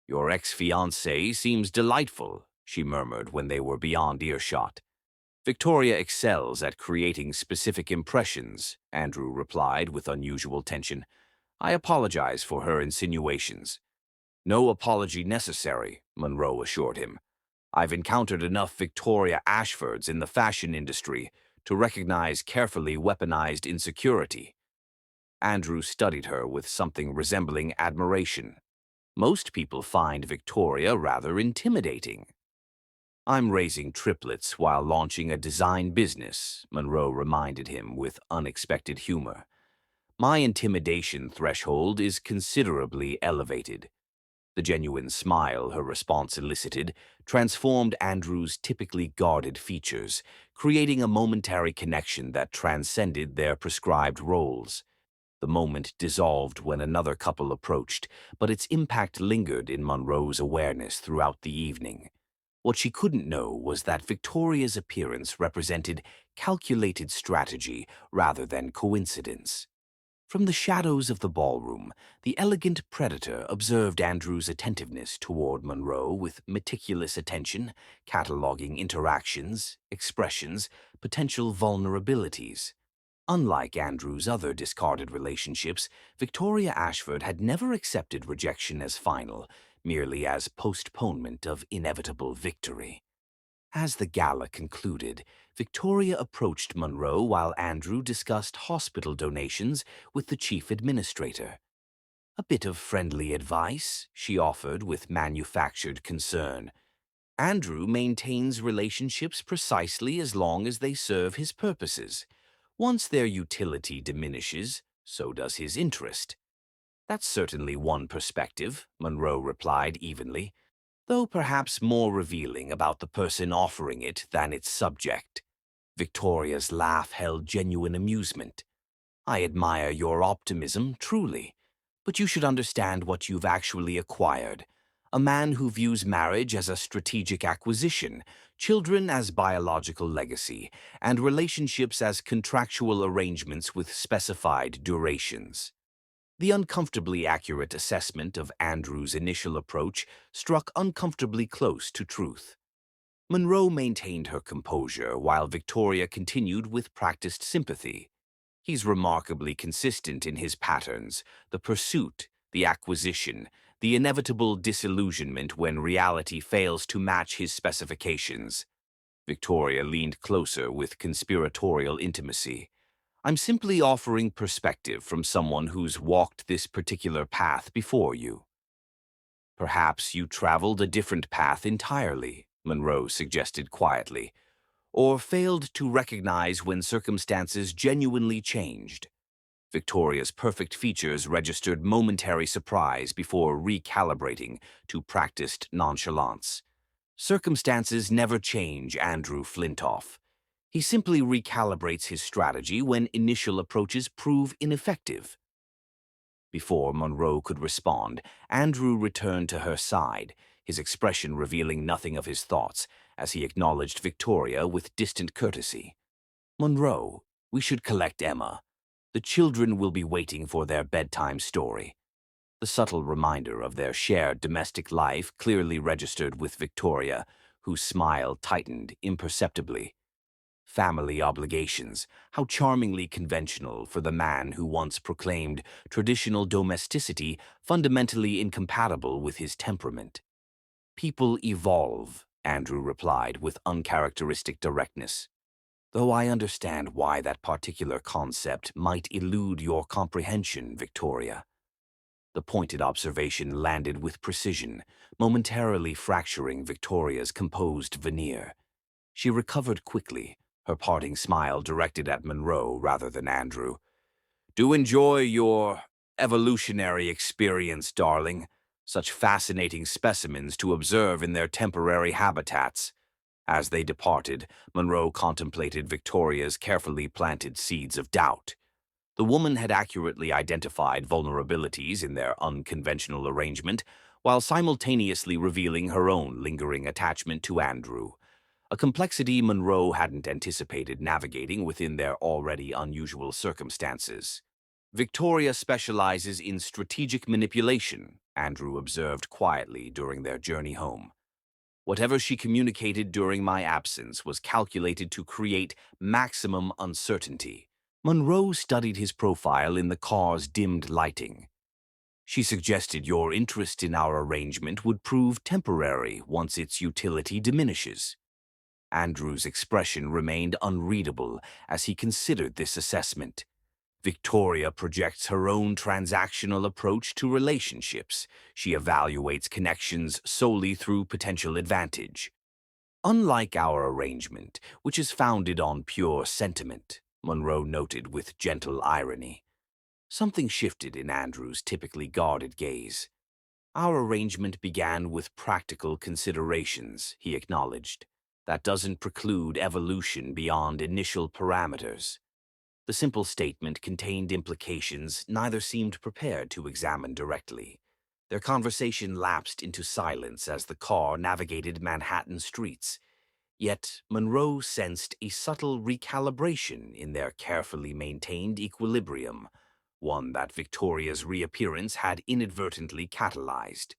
"Your ex-fiancé seems delightful," she murmured when they were beyond earshot. "Victoria excels at creating specific impressions," Andrew replied with unusual tension. "I apologize for her insinuations." "No apology necessary," Monroe assured him. "I've encountered enough Victoria Ashfords in the fashion industry to recognize carefully weaponized insecurity." Andrew studied her with something resembling admiration. "Most people find Victoria rather intimidating." "I'm raising triplets while launching a design business," Monroe reminded him with unexpected humor. "My intimidation threshold is considerably elevated." The genuine smile her response elicited transformed Andrew's typically guarded features, creating a momentary connection that transcended their prescribed roles. The moment dissolved when another couple approached, but its impact lingered in Monroe's awareness throughout the evening. What she couldn't know was that Victoria's appearance represented calculated strategy rather than coincidence. From the shadows of the ballroom, the elegant predator observed Andrew's attentiveness toward Monroe with meticulous attention, cataloging interactions, expressions, potential vulnerabilities. Unlike Andrew's other discarded relationships, Victoria Ashford had never accepted rejection as final, merely as postponement of inevitable victory. As the gala concluded, Victoria approached Monroe while Andrew discussed hospital donations with the chief administrator. "A bit of friendly advice," she offered with manufactured concern. "Andrew maintains relationships precisely as long as they serve his purposes. Once their utility diminishes, so does his interest." "That's certainly one perspective," Monroe replied evenly, "though perhaps more revealing about the person offering it than its subject." Victoria's laugh held genuine amusement. "I admire your optimism, truly. But you should understand what you've actually acquired. A man who views marriage as a strategic acquisition, children as biological legacy, and relationships as contractual arrangements with specified durations." The uncomfortably accurate assessment of Andrew's initial approach struck uncomfortably close to truth. Monroe maintained her composure while Victoria continued with practiced sympathy. He's remarkably consistent in his patterns, the pursuit, the acquisition, the inevitable disillusionment when reality fails to match his specifications. Victoria leaned closer with conspiratorial intimacy. I'm simply offering perspective from someone who's walked this particular path before you. Perhaps you traveled a different path entirely, Monroe suggested quietly, or failed to recognize when circumstances genuinely changed. Victoria's perfect features registered momentary surprise before recalibrating to practiced nonchalance. Circumstances never change Andrew Flintoff. He simply recalibrates his strategy when initial approaches prove ineffective. Before Monroe could respond, Andrew returned to her side, his expression revealing nothing of his thoughts, as he acknowledged Victoria with distant courtesy. Monroe, we should collect Emma. The children will be waiting for their bedtime story. The subtle reminder of their shared domestic life clearly registered with Victoria, whose smile tightened imperceptibly. Family obligations, how charmingly conventional for the man who once proclaimed traditional domesticity fundamentally incompatible with his temperament. People evolve, Andrew replied with uncharacteristic directness. Though I understand why that particular concept might elude your comprehension, Victoria. The pointed observation landed with precision, momentarily fracturing Victoria's composed veneer. She recovered quickly, her parting smile directed at Monroe rather than Andrew. Do enjoy your evolutionary experience, darling. Such fascinating specimens to observe in their temporary habitats. As they departed, Monroe contemplated Victoria's carefully planted seeds of doubt. The woman had accurately identified vulnerabilities in their unconventional arrangement, while simultaneously revealing her own lingering attachment to Andrew, a complexity Monroe hadn't anticipated navigating within their already unusual circumstances. Victoria specializes in strategic manipulation, Andrew observed quietly during their journey home. Whatever she communicated during my absence was calculated to create maximum uncertainty. Monroe studied his profile in the car's dimmed lighting. She suggested your interest in our arrangement would prove temporary once its utility diminishes. Andrew's expression remained unreadable as he considered this assessment. Victoria projects her own transactional approach to relationships. She evaluates connections solely through potential advantage. Unlike our arrangement, which is founded on pure sentiment, Monroe noted with gentle irony. Something shifted in Andrew's typically guarded gaze. Our arrangement began with practical considerations, he acknowledged. That doesn't preclude evolution beyond initial parameters. The simple statement contained implications neither seemed prepared to examine directly. Their conversation lapsed into silence as the car navigated Manhattan streets. Yet Monroe sensed a subtle recalibration in their carefully maintained equilibrium, one that Victoria's reappearance had inadvertently catalyzed.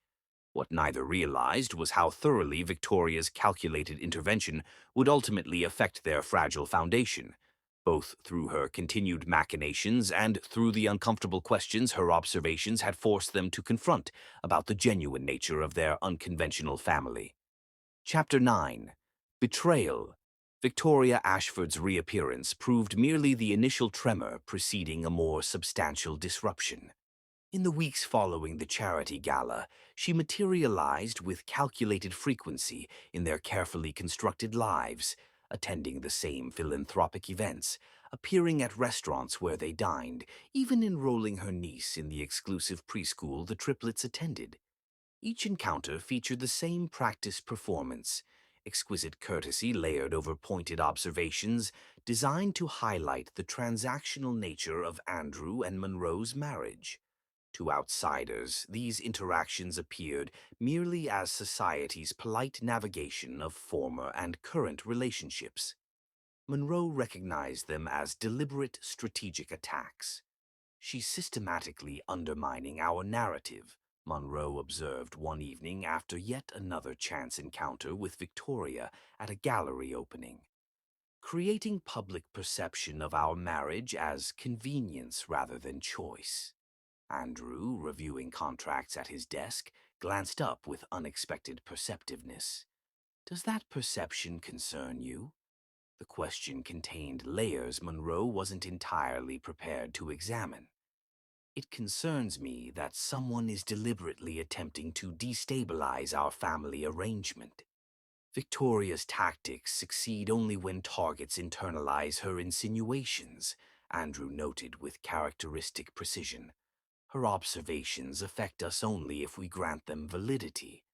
What neither realized was how thoroughly Victoria's calculated intervention would ultimately affect their fragile foundation, both through her continued machinations and through the uncomfortable questions her observations had forced them to confront about the genuine nature of their unconventional family. Chapter 9. Betrayal. Victoria Ashford's reappearance proved merely the initial tremor preceding a more substantial disruption. In the weeks following the charity gala, she materialized with calculated frequency in their carefully constructed lives, attending the same philanthropic events, appearing at restaurants where they dined, even enrolling her niece in the exclusive preschool the triplets attended. Each encounter featured the same practiced performance, exquisite courtesy layered over pointed observations designed to highlight the transactional nature of Andrew and Monroe's marriage. To outsiders, these interactions appeared merely as society's polite navigation of former and current relationships. Monroe recognized them as deliberate strategic attacks. She's systematically undermining our narrative, Monroe observed one evening after yet another chance encounter with Victoria at a gallery opening. Creating public perception of our marriage as convenience rather than choice. Andrew, reviewing contracts at his desk, glanced up with unexpected perceptiveness. Does that perception concern you? The question contained layers Monroe wasn't entirely prepared to examine. It concerns me that someone is deliberately attempting to destabilize our family arrangement. Victoria's tactics succeed only when targets internalize her insinuations, Andrew noted with characteristic precision. Her observations affect us only if we grant them validity.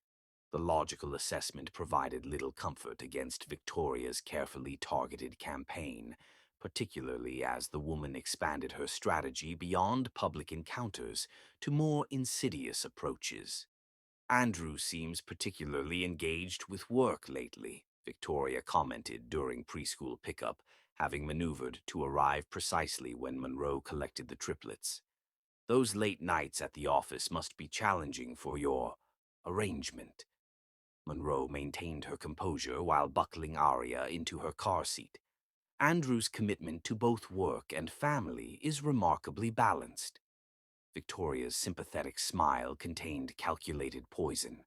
The logical assessment provided little comfort against Victoria's carefully targeted campaign, particularly as the woman expanded her strategy beyond public encounters to more insidious approaches. Andrew seems particularly engaged with work lately, Victoria commented during preschool pickup, having maneuvered to arrive precisely when Monroe collected the triplets. Those late nights at the office must be challenging for your arrangement. Monroe maintained her composure while buckling Arya into her car seat. Andrew's commitment to both work and family is remarkably balanced. Victoria's sympathetic smile contained calculated poison.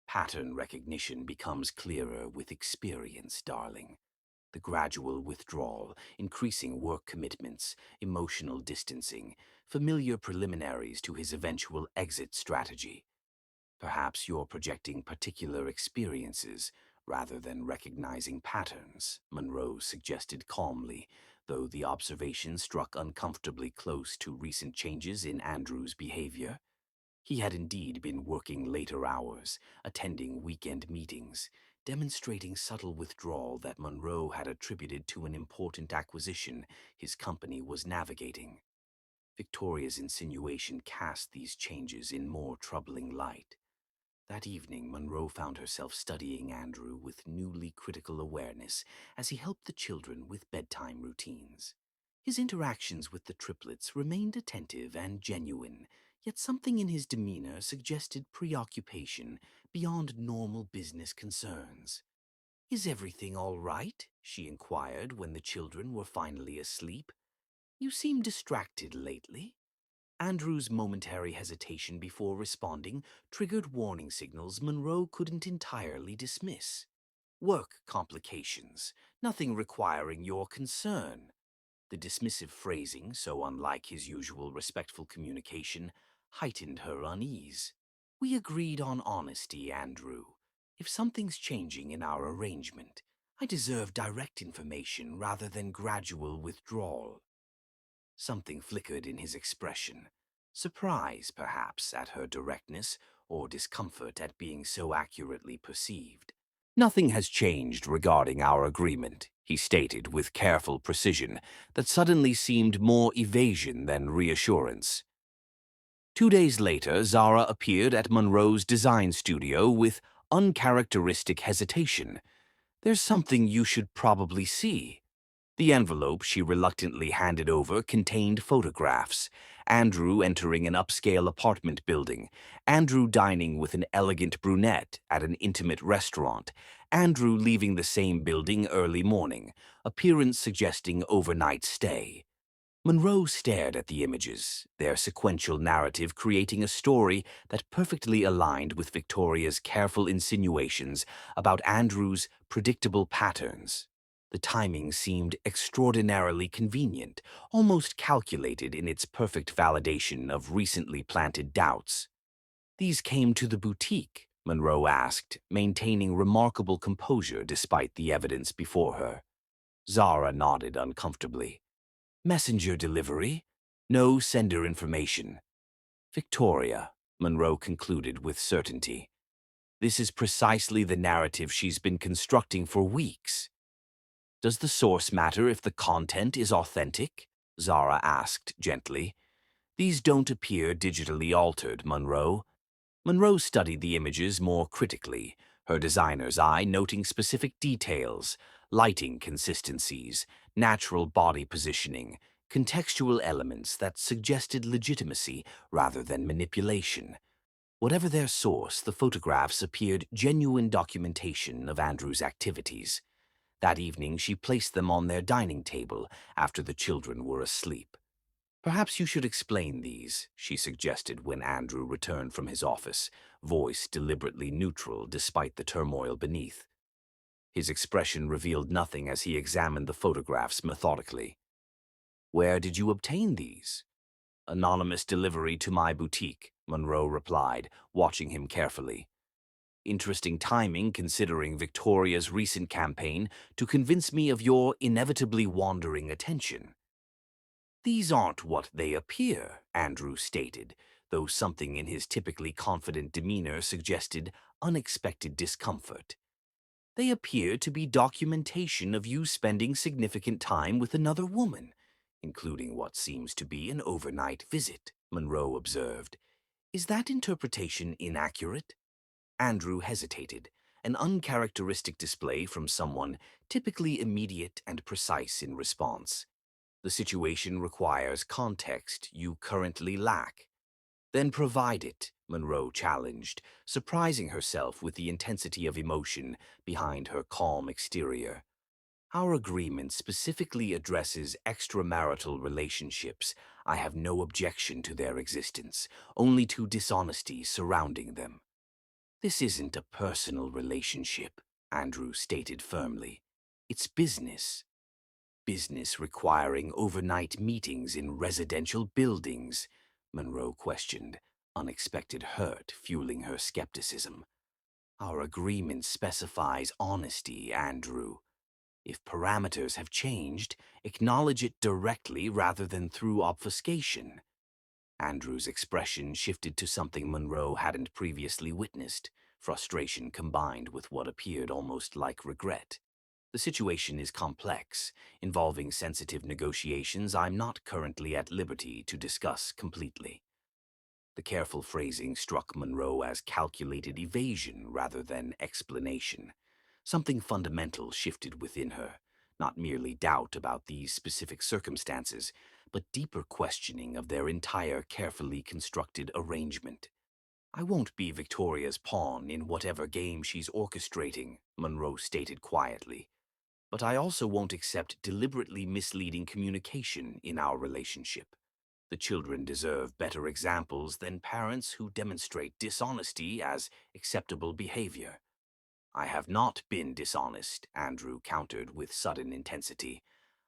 Pattern recognition becomes clearer with experience, darling. The gradual withdrawal, increasing work commitments, emotional distancing, familiar preliminaries to his eventual exit strategy. Perhaps you're projecting particular experiences rather than recognizing patterns, Monroe suggested calmly, though the observation struck uncomfortably close to recent changes in Andrew's behavior. He had indeed been working later hours, attending weekend meetings, demonstrating subtle withdrawal that Monroe had attributed to an important acquisition his company was navigating. Victoria's insinuation cast these changes in more troubling light. That evening, Monroe found herself studying Andrew with newly critical awareness as he helped the children with bedtime routines. His interactions with the triplets remained attentive and genuine, yet something in his demeanor suggested preoccupation beyond normal business concerns. "Is everything all right?" she inquired when the children were finally asleep. "You seem distracted lately." Andrew's momentary hesitation before responding triggered warning signals Monroe couldn't entirely dismiss. "Work complications, nothing requiring your concern." The dismissive phrasing, so unlike his usual respectful communication, heightened her unease. "We agreed on honesty, Andrew. If something's changing in our arrangement, I deserve direct information rather than gradual withdrawal." Something flickered in his expression. Surprise, perhaps, at her directness, or discomfort at being so accurately perceived. "Nothing has changed regarding our agreement," he stated with careful precision that suddenly seemed more evasion than reassurance. 2 days later, Zara appeared at Monroe's design studio with uncharacteristic hesitation. "There's something you should probably see." The envelope she reluctantly handed over contained photographs. Andrew entering an upscale apartment building, Andrew dining with an elegant brunette at an intimate restaurant, Andrew leaving the same building early morning, appearance suggesting overnight stay. Monroe stared at the images, their sequential narrative creating a story that perfectly aligned with Victoria's careful insinuations about Andrew's predictable patterns. The timing seemed extraordinarily convenient, almost calculated in its perfect validation of recently planted doubts. "These came to the boutique?" Monroe asked, maintaining remarkable composure despite the evidence before her. Zara nodded uncomfortably. "Messenger delivery? No sender information." "Victoria," Monroe concluded with certainty. "This is precisely the narrative she's been constructing for weeks." "Does the source matter if the content is authentic?" Zara asked gently. "These don't appear digitally altered, Monroe." Monroe studied the images more critically, her designer's eye noting specific details, lighting consistencies, natural body positioning, contextual elements that suggested legitimacy rather than manipulation. Whatever their source, the photographs appeared genuine documentation of Andrew's activities. That evening, she placed them on their dining table after the children were asleep. "Perhaps you should explain these," she suggested when Andrew returned from his office, voice deliberately neutral despite the turmoil beneath. His expression revealed nothing as he examined the photographs methodically. "Where did you obtain these?" "Anonymous delivery to my boutique," Monroe replied, watching him carefully. "Interesting timing considering Victoria's recent campaign to convince me of your inevitably wandering attention." "These aren't what they appear," Andrew stated, though something in his typically confident demeanor suggested unexpected discomfort. "They appear to be documentation of you spending significant time with another woman, including what seems to be an overnight visit," Monroe observed. "Is that interpretation inaccurate?" Andrew hesitated, an uncharacteristic display from someone typically immediate and precise in response. "The situation requires context you currently lack." "Then provide it," Monroe challenged, surprising herself with the intensity of emotion behind her calm exterior. "Our agreement specifically addresses extramarital relationships. I have no objection to their existence, only to dishonesty surrounding them." "This isn't a personal relationship," Andrew stated firmly. "It's business." "Business requiring overnight meetings in residential buildings?" Monroe questioned, unexpected hurt fueling her skepticism. "Our agreement specifies honesty, Andrew. If parameters have changed, acknowledge it directly rather than through obfuscation." Andrew's expression shifted to something Monroe hadn't previously witnessed, frustration combined with what appeared almost like regret. "The situation is complex, involving sensitive negotiations I'm not currently at liberty to discuss completely." The careful phrasing struck Monroe as calculated evasion rather than explanation. Something fundamental shifted within her, not merely doubt about these specific circumstances, but deeper questioning of their entire carefully constructed arrangement. "I won't be Victoria's pawn in whatever game she's orchestrating," Monroe stated quietly. "But I also won't accept deliberately misleading communication in our relationship. The children deserve better examples than parents who demonstrate dishonesty as acceptable behavior." "I have not been dishonest," Andrew countered with sudden intensity.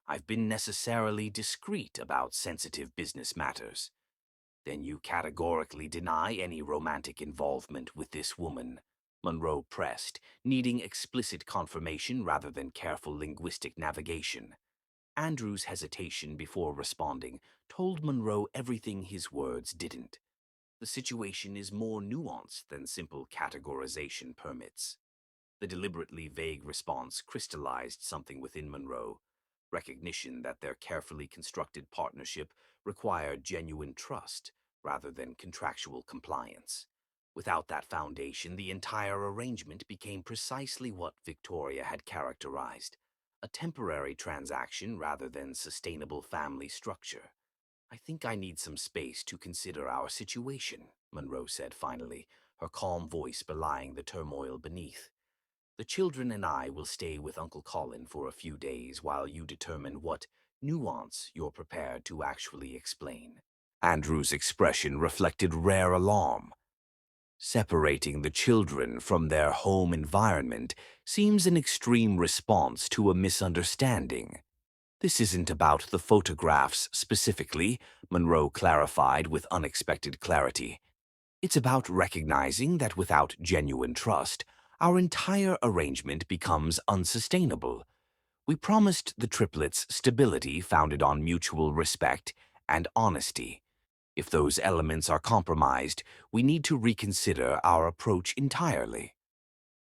"I've been necessarily discreet about sensitive business matters." "Then you categorically deny any romantic involvement with this woman?" Monroe pressed, needing explicit confirmation rather than careful linguistic navigation. Andrew's hesitation before responding told Monroe everything his words didn't. "The situation is more nuanced than simple categorization permits." The deliberately vague response crystallized something within Monroe, recognition that their carefully constructed partnership required genuine trust rather than contractual compliance. Without that foundation, the entire arrangement became precisely what Victoria had characterized: a temporary transaction rather than sustainable family structure. "I think I need some space to consider our situation," Monroe said finally, her calm voice belying the turmoil beneath. "The children and I will stay with Uncle Colin for a few days while you determine what nuance you're prepared to actually explain." Andrew's expression reflected rare alarm. Separating the children from their home environment seems an extreme response to a misunderstanding. "This isn't about the photographs specifically," Monroe clarified with unexpected clarity. "It's about recognizing that without genuine trust, our entire arrangement becomes unsustainable. We promised the triplets stability founded on mutual respect and honesty. If those elements are compromised, we need to reconsider our approach entirely."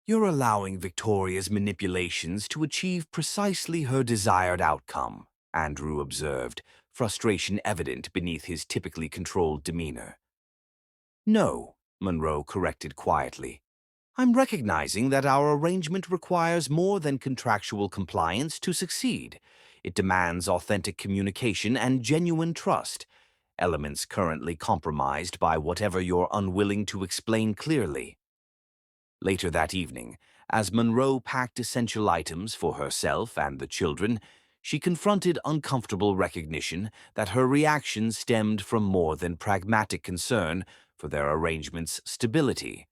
"You're allowing Victoria's manipulations to achieve precisely her desired outcome," Andrew observed, frustration evident beneath his typically controlled demeanor. "No," Monroe corrected quietly. "I'm recognizing that our arrangement requires more than contractual compliance to succeed. It demands authentic communication and genuine trust. elements currently compromised by whatever you're unwilling to explain clearly. Later that evening, as Monroe packed essential items for herself and the children, she confronted uncomfortable recognition that her reaction stemmed from more than pragmatic concern for their arrangement's stability.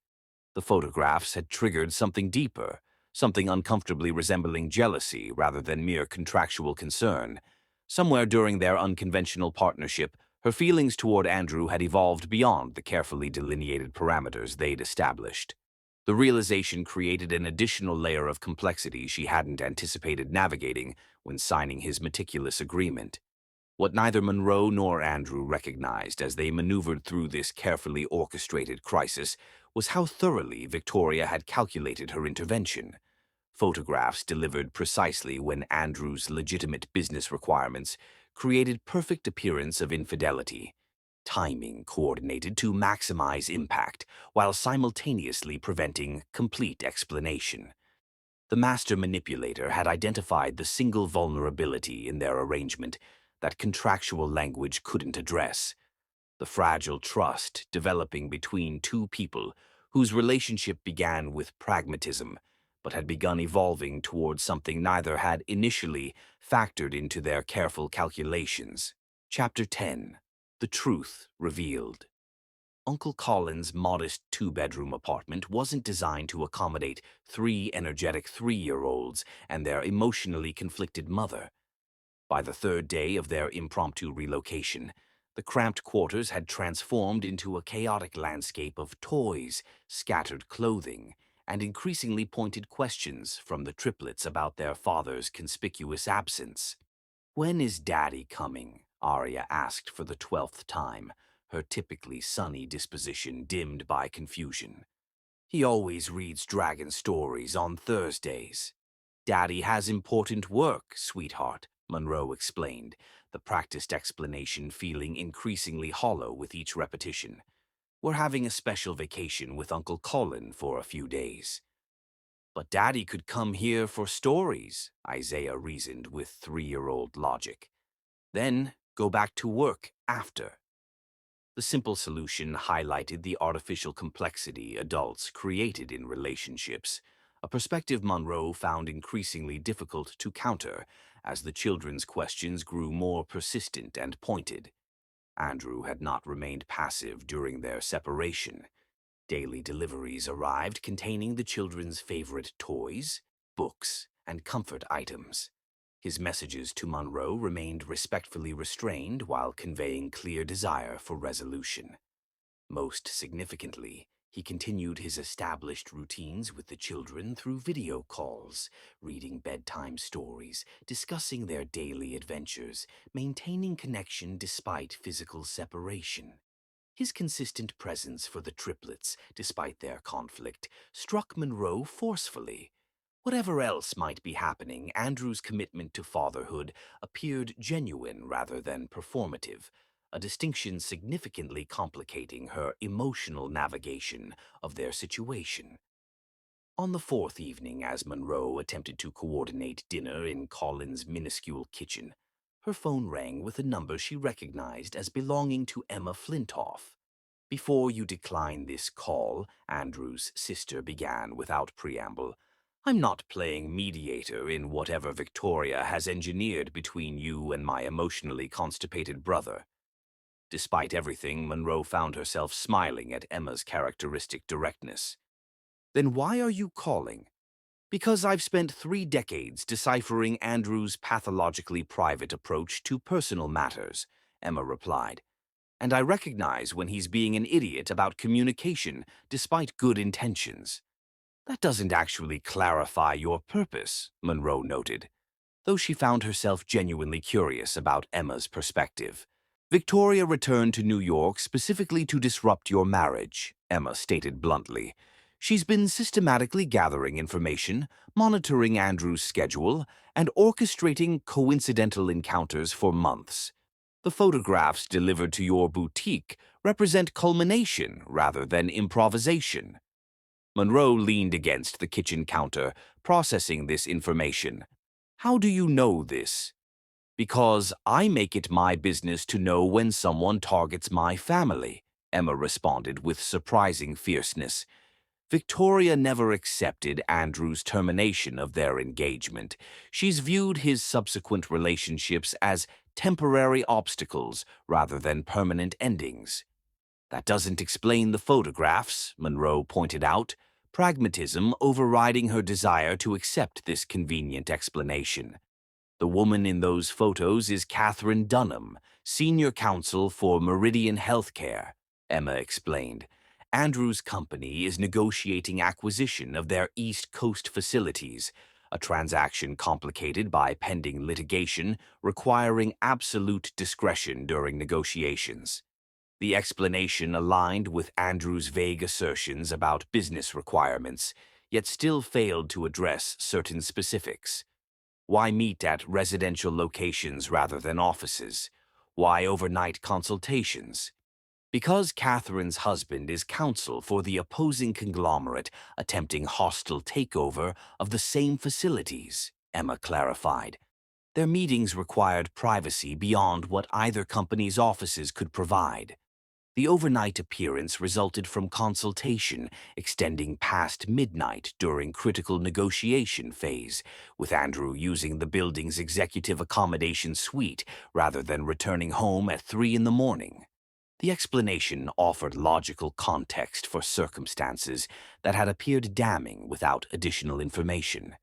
The photographs had triggered something deeper, something uncomfortably resembling jealousy rather than mere contractual concern. Somewhere during their unconventional partnership, her feelings toward Andrew had evolved beyond the carefully delineated parameters they'd established. The realization created an additional layer of complexity she hadn't anticipated navigating when signing his meticulous agreement. What neither Monroe nor Andrew recognized as they maneuvered through this carefully orchestrated crisis was how thoroughly Victoria had calculated her intervention. Photographs delivered precisely when Andrew's legitimate business requirements created perfect appearance of infidelity. Timing coordinated to maximize impact while simultaneously preventing complete explanation. The master manipulator had identified the single vulnerability in their arrangement that contractual language couldn't address: the fragile trust developing between two people whose relationship began with pragmatism but had begun evolving towards something neither had initially factored into their careful calculations. Chapter 10. The Truth Revealed. Uncle Colin's modest two-bedroom apartment wasn't designed to accommodate three energetic three-year-olds and their emotionally conflicted mother. By the third day of their impromptu relocation, the cramped quarters had transformed into a chaotic landscape of toys, scattered clothing, and increasingly pointed questions from the triplets about their father's conspicuous absence. "When is Daddy coming?" Arya asked for the 12th time, her typically sunny disposition dimmed by confusion. "He always reads dragon stories on Thursdays." "Daddy has important work, sweetheart," Monroe explained, the practiced explanation feeling increasingly hollow with each repetition. "We're having a special vacation with Uncle Colin for a few days." "But Daddy could come here for stories," Isaiah reasoned with three-year-old logic. "Then go back to work after." The simple solution highlighted the artificial complexity adults created in relationships, a perspective Monroe found increasingly difficult to counter as the children's questions grew more persistent and pointed. Andrew had not remained passive during their separation. Daily deliveries arrived containing the children's favorite toys, books, and comfort items. His messages to Monroe remained respectfully restrained while conveying clear desire for resolution. Most significantly, he continued his established routines with the children through video calls, reading bedtime stories, discussing their daily adventures, maintaining connection despite physical separation. His consistent presence for the triplets, despite their conflict, struck Monroe forcefully. Whatever else might be happening, Andrew's commitment to fatherhood appeared genuine rather than performative, a distinction significantly complicating her emotional navigation of their situation. On the fourth evening, as Monroe attempted to coordinate dinner in Colin's minuscule kitchen, her phone rang with a number she recognized as belonging to Emma Flintoff. "Before you decline this call," Andrew's sister began without preamble, "I'm not playing mediator in whatever Victoria has engineered between you and my emotionally constipated brother." Despite everything, Monroe found herself smiling at Emma's characteristic directness. "Then why are you calling?" "Because I've spent 3 decades deciphering Andrew's pathologically private approach to personal matters," Emma replied. "And I recognize when he's being an idiot about communication despite good intentions." "That doesn't actually clarify your purpose," Monroe noted, though she found herself genuinely curious about Emma's perspective. "Victoria returned to New York specifically to disrupt your marriage," Emma stated bluntly. "She's been systematically gathering information, monitoring Andrew's schedule, and orchestrating coincidental encounters for months. The photographs delivered to your boutique represent culmination rather than improvisation." Monroe leaned against the kitchen counter, processing this information. "How do you know this?" Because I make it my business to know when someone targets my family, Emma responded with surprising fierceness. Victoria never accepted Andrew's termination of their engagement. She's viewed his subsequent relationships as temporary obstacles rather than permanent endings. That doesn't explain the photographs, Monroe pointed out, pragmatism overriding her desire to accept this convenient explanation. The woman in those photos is Catherine Dunham, senior counsel for Meridian Healthcare, Emma explained. Andrew's company is negotiating acquisition of their East Coast facilities, a transaction complicated by pending litigation requiring absolute discretion during negotiations. The explanation aligned with Andrew's vague assertions about business requirements, yet still failed to address certain specifics. Why meet at residential locations rather than offices? Why overnight consultations? Because Catherine's husband is counsel for the opposing conglomerate attempting hostile takeover of the same facilities, Emma clarified. Their meetings required privacy beyond what either company's offices could provide. The overnight appearance resulted from consultation extending past midnight during critical negotiation phase, with Andrew using the building's executive accommodation suite rather than returning home at 3 in the morning. The explanation offered logical context for circumstances that had appeared damning without additional information.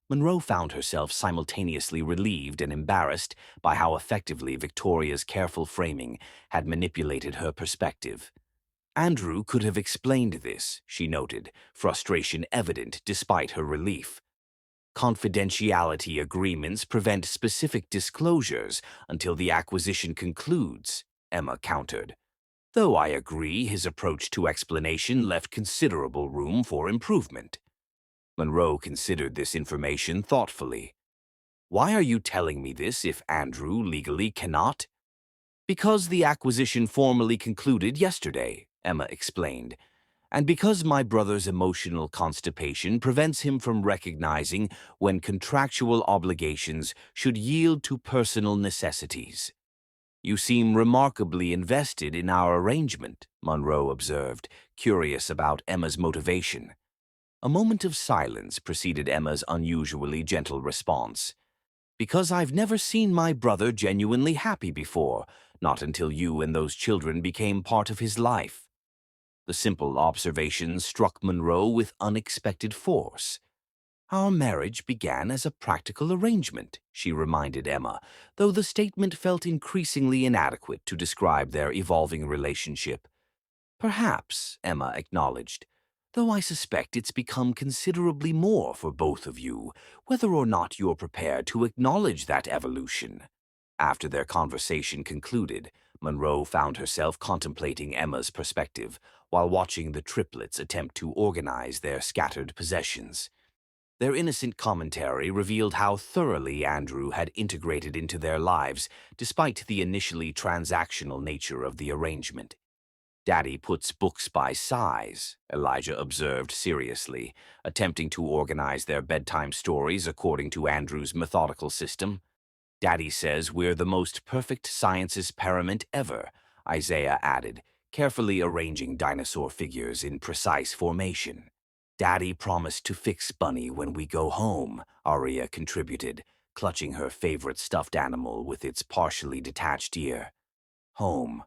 Monroe found herself simultaneously relieved and embarrassed by how effectively Victoria's careful framing had manipulated her perspective. Andrew could have explained this, she noted, frustration evident despite her relief. Confidentiality agreements prevent specific disclosures until the acquisition concludes, Emma countered. Though I agree his approach to explanation left considerable room for improvement. Monroe considered this information thoughtfully. Why are you telling me this if Andrew legally cannot? Because the acquisition formally concluded yesterday, Emma explained, and because my brother's emotional constipation prevents him from recognizing when contractual obligations should yield to personal necessities. You seem remarkably invested in our arrangement, Monroe observed, curious about Emma's motivation. A moment of silence preceded Emma's unusually gentle response. Because I've never seen my brother genuinely happy before, not until you and those children became part of his life. The simple observation struck Monroe with unexpected force. Our marriage began as a practical arrangement, she reminded Emma, though the statement felt increasingly inadequate to describe their evolving relationship. Perhaps, Emma acknowledged, though I suspect it's become considerably more for both of you, whether or not you're prepared to acknowledge that evolution. After their conversation concluded, Monroe found herself contemplating Emma's perspective while watching the triplets attempt to organize their scattered possessions. Their innocent commentary revealed how thoroughly Andrew had integrated into their lives despite the initially transactional nature of the arrangement. Daddy puts books by size, Elijah observed seriously, attempting to organize their bedtime stories according to Andrew's methodical system. Daddy says we're the most perfect sciences parent ever, Isaiah added, carefully arranging dinosaur figures in precise formation. Daddy promised to fix Bunny when we go home, Aria contributed, clutching her favorite stuffed animal with its partially detached ear. Home.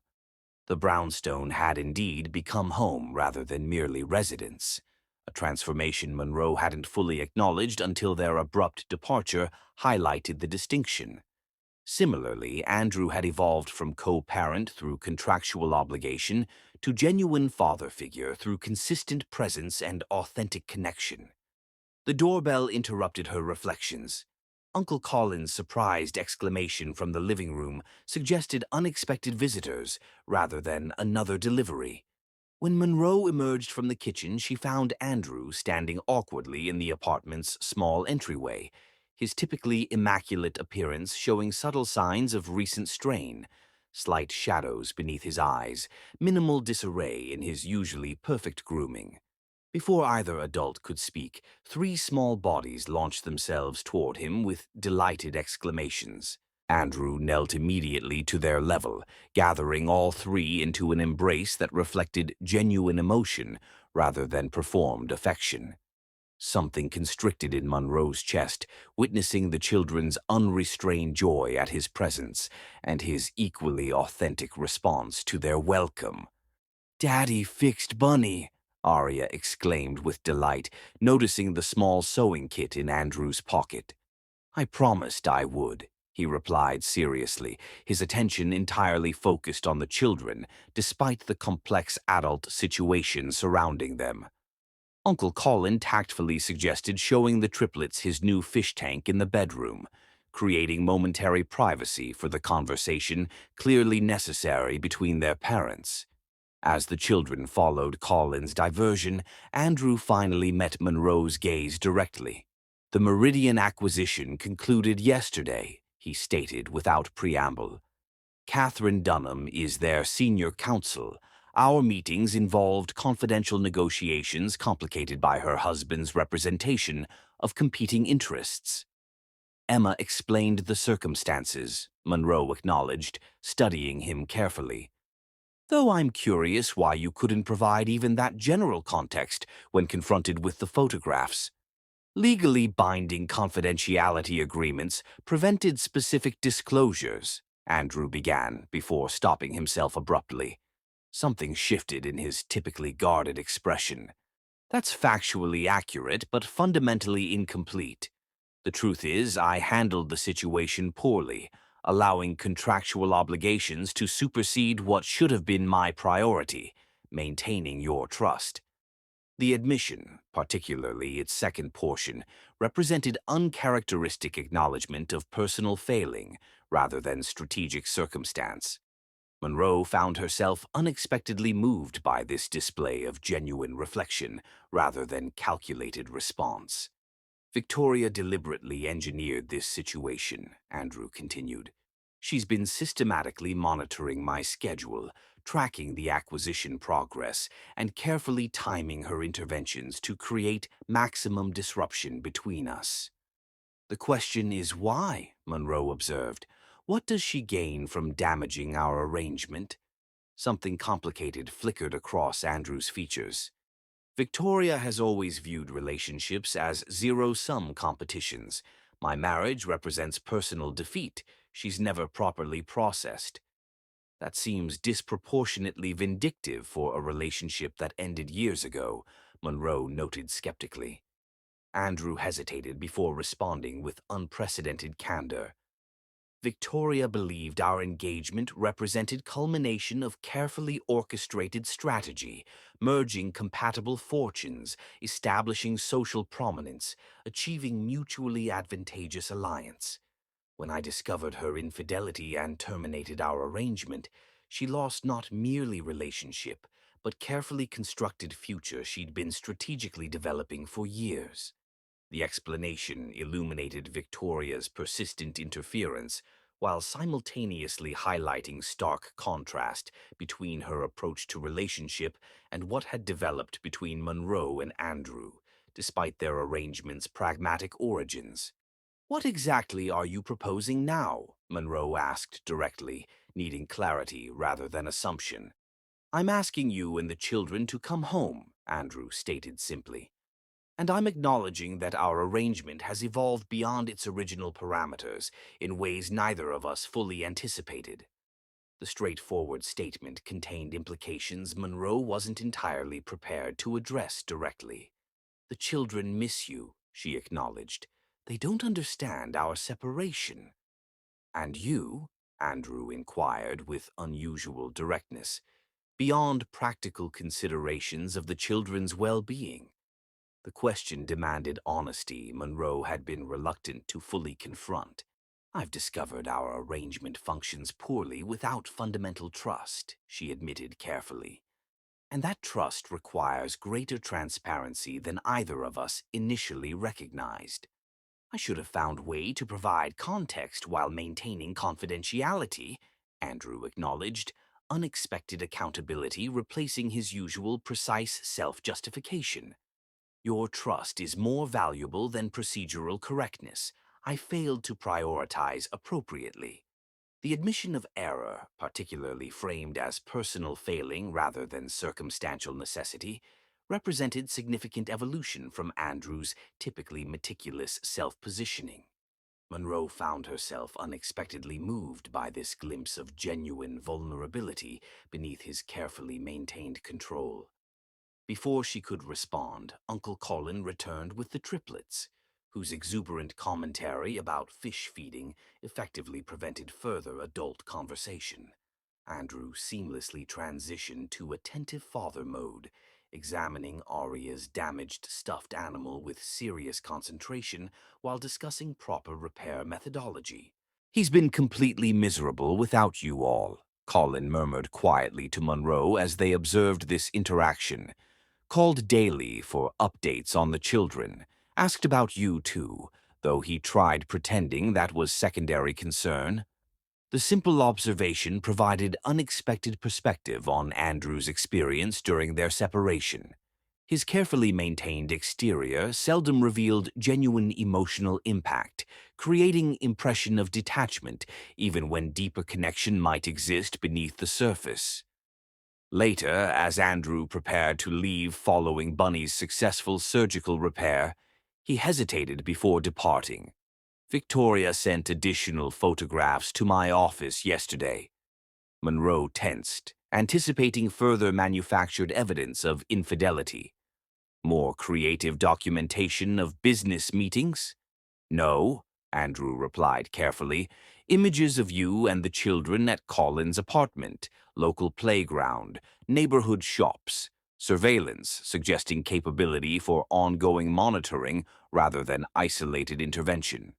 The brownstone had indeed become home rather than merely residence, a transformation Monroe hadn't fully acknowledged until their abrupt departure highlighted the distinction. Similarly, Andrew had evolved from co-parent through contractual obligation to genuine father figure through consistent presence and authentic connection. The doorbell interrupted her reflections. Uncle Colin's surprised exclamation from the living room suggested unexpected visitors rather than another delivery. When Monroe emerged from the kitchen, she found Andrew standing awkwardly in the apartment's small entryway, his typically immaculate appearance showing subtle signs of recent strain, slight shadows beneath his eyes, minimal disarray in his usually perfect grooming. Before either adult could speak, 3 small bodies launched themselves toward him with delighted exclamations. Andrew knelt immediately to their level, gathering all three into an embrace that reflected genuine emotion rather than performed affection. Something constricted in Monroe's chest, witnessing the children's unrestrained joy at his presence and his equally authentic response to their welcome. "Daddy fixed Bunny!" Arya exclaimed with delight, noticing the small sewing kit in Andrew's pocket. "I promised I would," he replied seriously, his attention entirely focused on the children, despite the complex adult situation surrounding them. Uncle Colin tactfully suggested showing the triplets his new fish tank in the bedroom, creating momentary privacy for the conversation clearly necessary between their parents. As the children followed Colin's diversion, Andrew finally met Monroe's gaze directly. "The Meridian acquisition concluded yesterday," he stated without preamble. "Catherine Dunham is their senior counsel. Our meetings involved confidential negotiations complicated by her husband's representation of competing interests." Emma explained the circumstances, Monroe acknowledged, studying him carefully. "Though I'm curious why you couldn't provide even that general context when confronted with the photographs. Legally binding confidentiality agreements prevented specific disclosures," Andrew began before stopping himself abruptly. Something shifted in his typically guarded expression. "That's factually accurate, but fundamentally incomplete. The truth is, I handled the situation poorly, allowing contractual obligations to supersede what should have been my priority, maintaining your trust." The admission, particularly its second portion, represented uncharacteristic acknowledgement of personal failing rather than strategic circumstance. Monroe found herself unexpectedly moved by this display of genuine reflection rather than calculated response. "Victoria deliberately engineered this situation," Andrew continued. "She's been systematically monitoring my schedule, tracking the acquisition progress, and carefully timing her interventions to create maximum disruption between us." "The question is why," Monroe observed. "What does she gain from damaging our arrangement?" Something complicated flickered across Andrew's features. "Victoria has always viewed relationships as zero-sum competitions. My marriage represents personal defeat she's never properly processed." "That seems disproportionately vindictive for a relationship that ended years ago," Monroe noted skeptically. Andrew hesitated before responding with unprecedented candor. "Victoria believed our engagement represented culmination of carefully orchestrated strategy, merging compatible fortunes, establishing social prominence, achieving mutually advantageous alliance. When I discovered her infidelity and terminated our arrangement, she lost not merely relationship, but carefully constructed future she'd been strategically developing for years." The explanation illuminated Victoria's persistent interference, while simultaneously highlighting stark contrast between her approach to relationship and what had developed between Monroe and Andrew, despite their arrangement's pragmatic origins. "What exactly are you proposing now?" Monroe asked directly, needing clarity rather than assumption. "I'm asking you and the children to come home," Andrew stated simply. "And I'm acknowledging that our arrangement has evolved beyond its original parameters in ways neither of us fully anticipated." The straightforward statement contained implications Monroe wasn't entirely prepared to address directly. "The children miss you," she acknowledged. "They don't understand our separation." "And you?" Andrew inquired with unusual directness. "Beyond practical considerations of the children's well-being." The question demanded honesty Monroe had been reluctant to fully confront. "I've discovered our arrangement functions poorly without fundamental trust," she admitted carefully. "And that trust requires greater transparency than either of us initially recognized. I should have found way to provide context while maintaining confidentiality," Andrew acknowledged, unexpected accountability replacing his usual precise self-justification. "Your trust is more valuable than procedural correctness. I failed to prioritize appropriately. The admission of error, particularly framed as personal failing rather than circumstantial necessity, represented significant evolution from Andrew's typically meticulous self-positioning. Monroe found herself unexpectedly moved by this glimpse of genuine vulnerability beneath his carefully maintained control. Before she could respond, Uncle Colin returned with the triplets, whose exuberant commentary about fish feeding effectively prevented further adult conversation. Andrew seamlessly transitioned to attentive father mode, examining Arya's damaged stuffed animal with serious concentration while discussing proper repair methodology. "He's been completely miserable without you all," Colin murmured quietly to Monroe as they observed this interaction. "Called daily for updates on the children. Asked about you too, though he tried pretending that was secondary concern." The simple observation provided unexpected perspective on Andrew's experience during their separation. His carefully maintained exterior seldom revealed genuine emotional impact, creating impression of detachment even when deeper connection might exist beneath the surface. Later, as Andrew prepared to leave following Bunny's successful surgical repair, he hesitated before departing. "Victoria sent additional photographs to my office yesterday." Monroe tensed, anticipating further manufactured evidence of infidelity. "More creative documentation of business meetings?" "No," Andrew replied carefully. "Images of you and the children at Colin's apartment, local playground, neighborhood shops. Surveillance suggesting capability for ongoing monitoring rather than isolated intervention."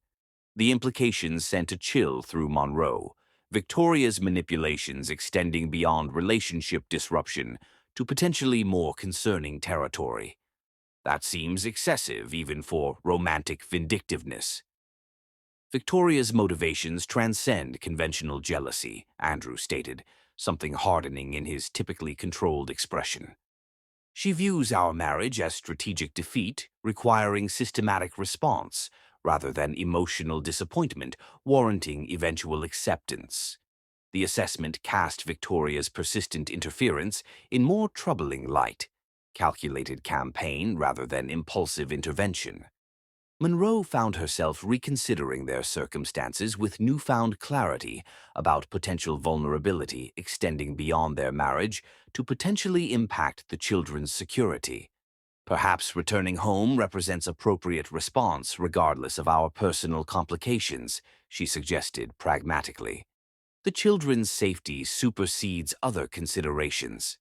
The implications sent a chill through Monroe, Victoria's manipulations extending beyond relationship disruption to potentially more concerning territory. "That seems excessive even for romantic vindictiveness." "Victoria's motivations transcend conventional jealousy," Andrew stated, something hardening in his typically controlled expression. "She views our marriage as strategic defeat, requiring systematic response, rather than emotional disappointment, warranting eventual acceptance." The assessment cast Victoria's persistent interference in more troubling light, calculated campaign rather than impulsive intervention. Monroe found herself reconsidering their circumstances with newfound clarity about potential vulnerability extending beyond their marriage to potentially impact the children's security. "Perhaps returning home represents appropriate response regardless of our personal complications," she suggested pragmatically. "The children's safety supersedes other considerations."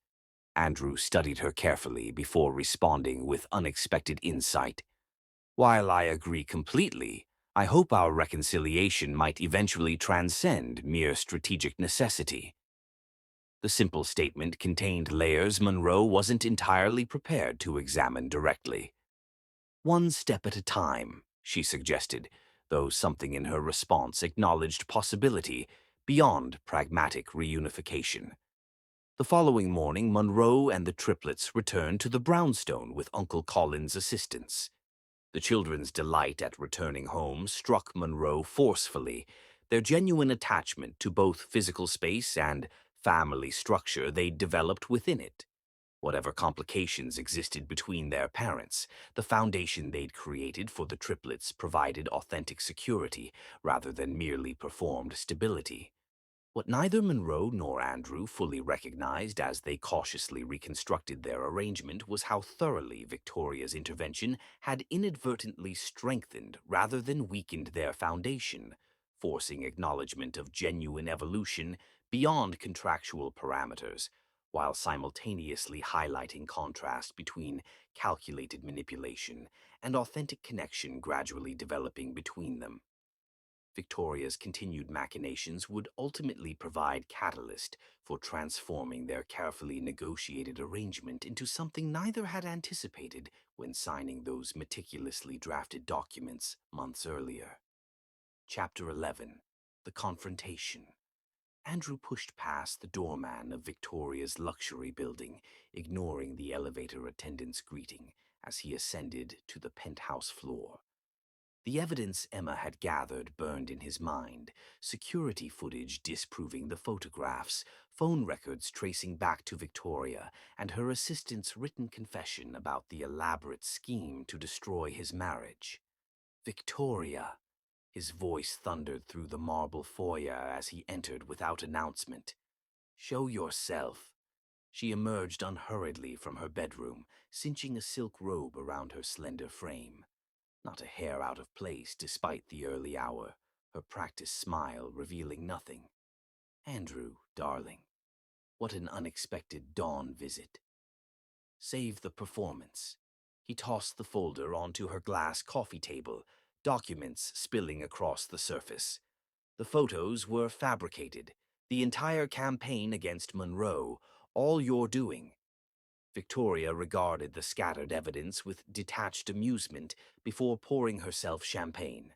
Andrew studied her carefully before responding with unexpected insight. "While I agree completely, I hope our reconciliation might eventually transcend mere strategic necessity." The simple statement contained layers Monroe wasn't entirely prepared to examine directly. "One step at a time," she suggested, though something in her response acknowledged possibility beyond pragmatic reunification. The following morning, Monroe and the triplets returned to the brownstone with Uncle Colin's assistance. The children's delight at returning home struck Monroe forcefully. Their genuine attachment to both physical space and family structure they'd developed within it. Whatever complications existed between their parents, the foundation they'd created for the triplets provided authentic security rather than merely performed stability. What neither Monroe nor Andrew fully recognized as they cautiously reconstructed their arrangement was how thoroughly Victoria's intervention had inadvertently strengthened rather than weakened their foundation, forcing acknowledgement of genuine evolution beyond contractual parameters, while simultaneously highlighting contrast between calculated manipulation and authentic connection gradually developing between them. Victoria's continued machinations would ultimately provide catalyst for transforming their carefully negotiated arrangement into something neither had anticipated when signing those meticulously drafted documents months earlier. Chapter 11. The Confrontation. Andrew pushed past the doorman of Victoria's luxury building, ignoring the elevator attendant's greeting as he ascended to the penthouse floor. The evidence Emma had gathered burned in his mind, security footage disproving the photographs, phone records tracing back to Victoria, and her assistant's written confession about the elaborate scheme to destroy his marriage. Victoria! His voice thundered through the marble foyer as he entered without announcement. Show yourself. She emerged unhurriedly from her bedroom, cinching a silk robe around her slender frame. Not a hair out of place despite the early hour, her practiced smile revealing nothing. Andrew, darling, what an unexpected dawn visit. Save the performance. He tossed the folder onto her glass coffee table, documents spilling across the surface. The photos were fabricated. The entire campaign against Monroe, all your doing. Victoria regarded the scattered evidence with detached amusement before pouring herself champagne.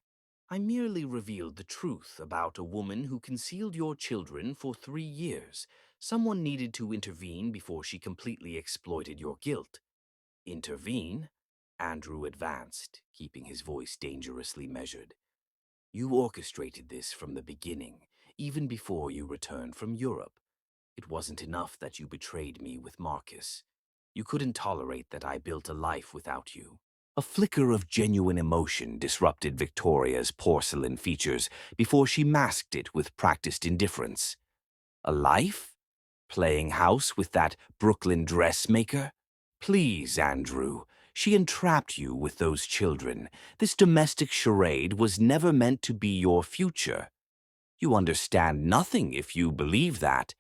I merely revealed the truth about a woman who concealed your children for 3 years. Someone needed to intervene before she completely exploited your guilt. Intervene? Andrew advanced, keeping his voice dangerously measured. You orchestrated this from the beginning, even before you returned from Europe. It wasn't enough that you betrayed me with Marcus. You couldn't tolerate that I built a life without you. A flicker of genuine emotion disrupted Victoria's porcelain features before she masked it with practiced indifference. A life? Playing house with that Brooklyn dressmaker? Please, Andrew. She entrapped you with those children. This domestic charade was never meant to be your future. You understand nothing if you believe that.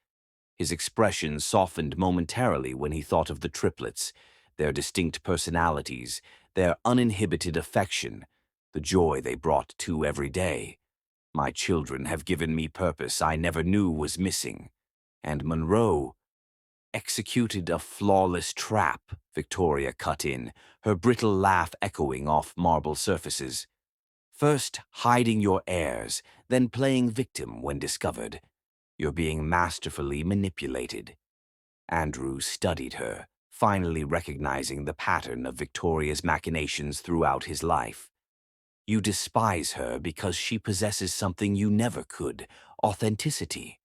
His expression softened momentarily when he thought of the triplets, their distinct personalities, their uninhibited affection, the joy they brought to every day. My children have given me purpose I never knew was missing. And Monroe executed a flawless trap, Victoria cut in, her brittle laugh echoing off marble surfaces. First hiding your heirs, then playing victim when discovered. You're being masterfully manipulated. Andrew studied her, finally recognizing the pattern of Victoria's machinations throughout his life. You despise her because she possesses something you never could, authenticity.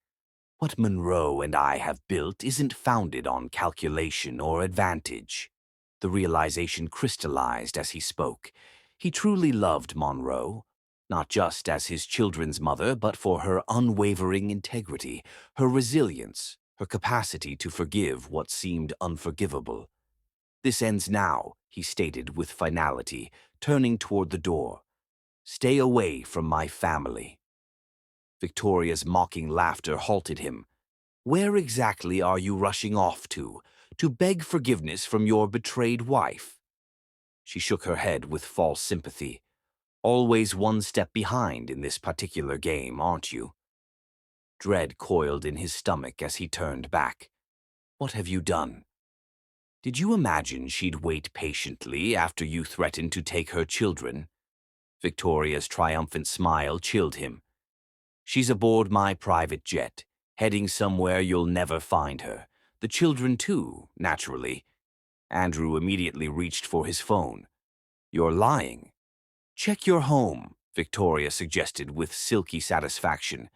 What Monroe and I have built isn't founded on calculation or advantage. The realization crystallized as he spoke. He truly loved Monroe, not just as his children's mother, but for her unwavering integrity, her resilience, her capacity to forgive what seemed unforgivable. This ends now, he stated with finality, turning toward the door. Stay away from my family. Victoria's mocking laughter halted him. Where exactly are you rushing off to? To beg forgiveness from your betrayed wife? She shook her head with false sympathy. Always one step behind in this particular game, aren't you? Dread coiled in his stomach as he turned back. What have you done? Did you imagine she'd wait patiently after you threatened to take her children? Victoria's triumphant smile chilled him. She's aboard my private jet, heading somewhere you'll never find her. The children too, naturally. Andrew immediately reached for his phone. You're lying. Check your home, Victoria suggested with silky satisfaction.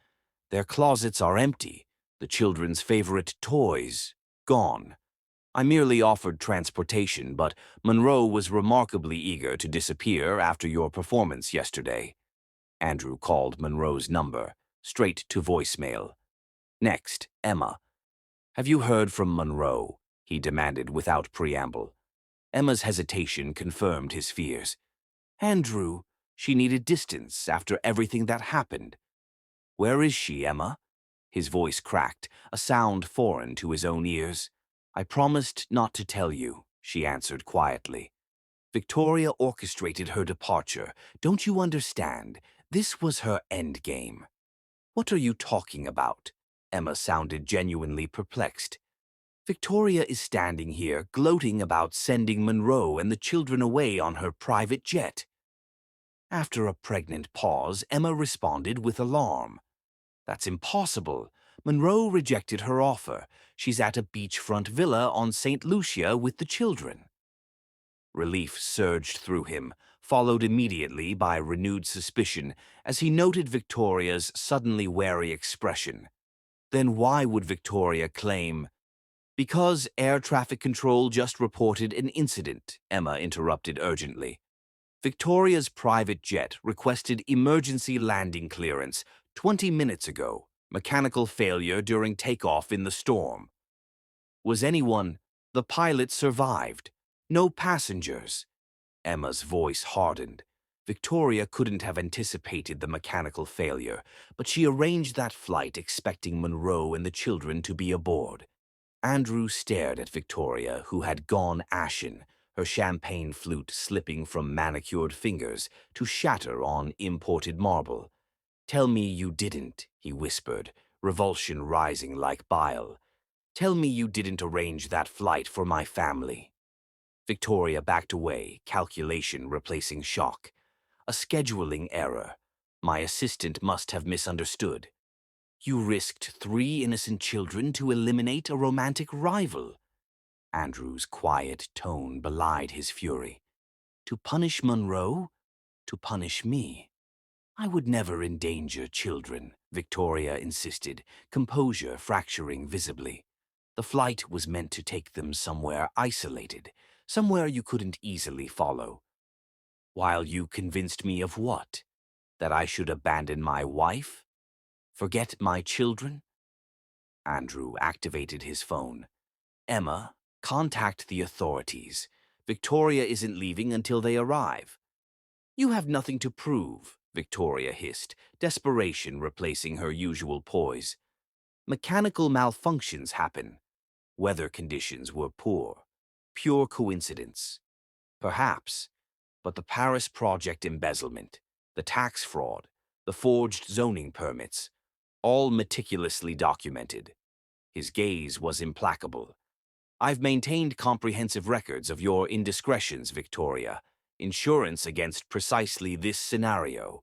Their closets are empty. The children's favorite toys, gone. I merely offered transportation, but Monroe was remarkably eager to disappear after your performance yesterday. Andrew called Monroe's number, straight to voicemail. Next, Emma. Have you heard from Monroe? He demanded without preamble. Emma's hesitation confirmed his fears. Andrew, she needed distance after everything that happened. Where is she, Emma? His voice cracked, a sound foreign to his own ears. I promised not to tell you, she answered quietly. Victoria orchestrated her departure. Don't you understand? This was her endgame. What are you talking about? Emma sounded genuinely perplexed. Victoria is standing here gloating about sending Monroe and the children away on her private jet. After a pregnant pause, Emma responded with alarm. That's impossible. Monroe rejected her offer. She's at a beachfront villa on St. Lucia with the children. Relief surged through him. followed immediately by renewed suspicion as he noted Victoria's suddenly wary expression. Then why would Victoria claim? Because air traffic control just reported an incident, Emma interrupted urgently. Victoria's private jet requested emergency landing clearance 20 minutes ago. Mechanical failure during takeoff in the storm. Was anyone? The pilot survived. No passengers. Emma's voice hardened. Victoria couldn't have anticipated the mechanical failure, but she arranged that flight expecting Monroe and the children to be aboard. Andrew stared at Victoria, who had gone ashen, her champagne flute slipping from manicured fingers to shatter on imported marble. "Tell me you didn't," he whispered, revulsion rising like bile. "Tell me you didn't arrange that flight for my family." Victoria backed away, calculation replacing shock. A scheduling error. My assistant must have misunderstood. You risked 3 innocent children to eliminate a romantic rival. Andrew's quiet tone belied his fury. To punish Monroe? To punish me? I would never endanger children, Victoria insisted, composure fracturing visibly. The flight was meant to take them somewhere isolated, somewhere you couldn't easily follow. While you convinced me of what? That I should abandon my wife? Forget my children? Andrew activated his phone. Emma, contact the authorities. Victoria isn't leaving until they arrive. You have nothing to prove, Victoria hissed, desperation replacing her usual poise. Mechanical malfunctions happen. Weather conditions were poor. Pure coincidence. Perhaps. But the Paris project embezzlement, the tax fraud, the forged zoning permits, all meticulously documented. His gaze was implacable. I've maintained comprehensive records of your indiscretions, Victoria. Insurance against precisely this scenario.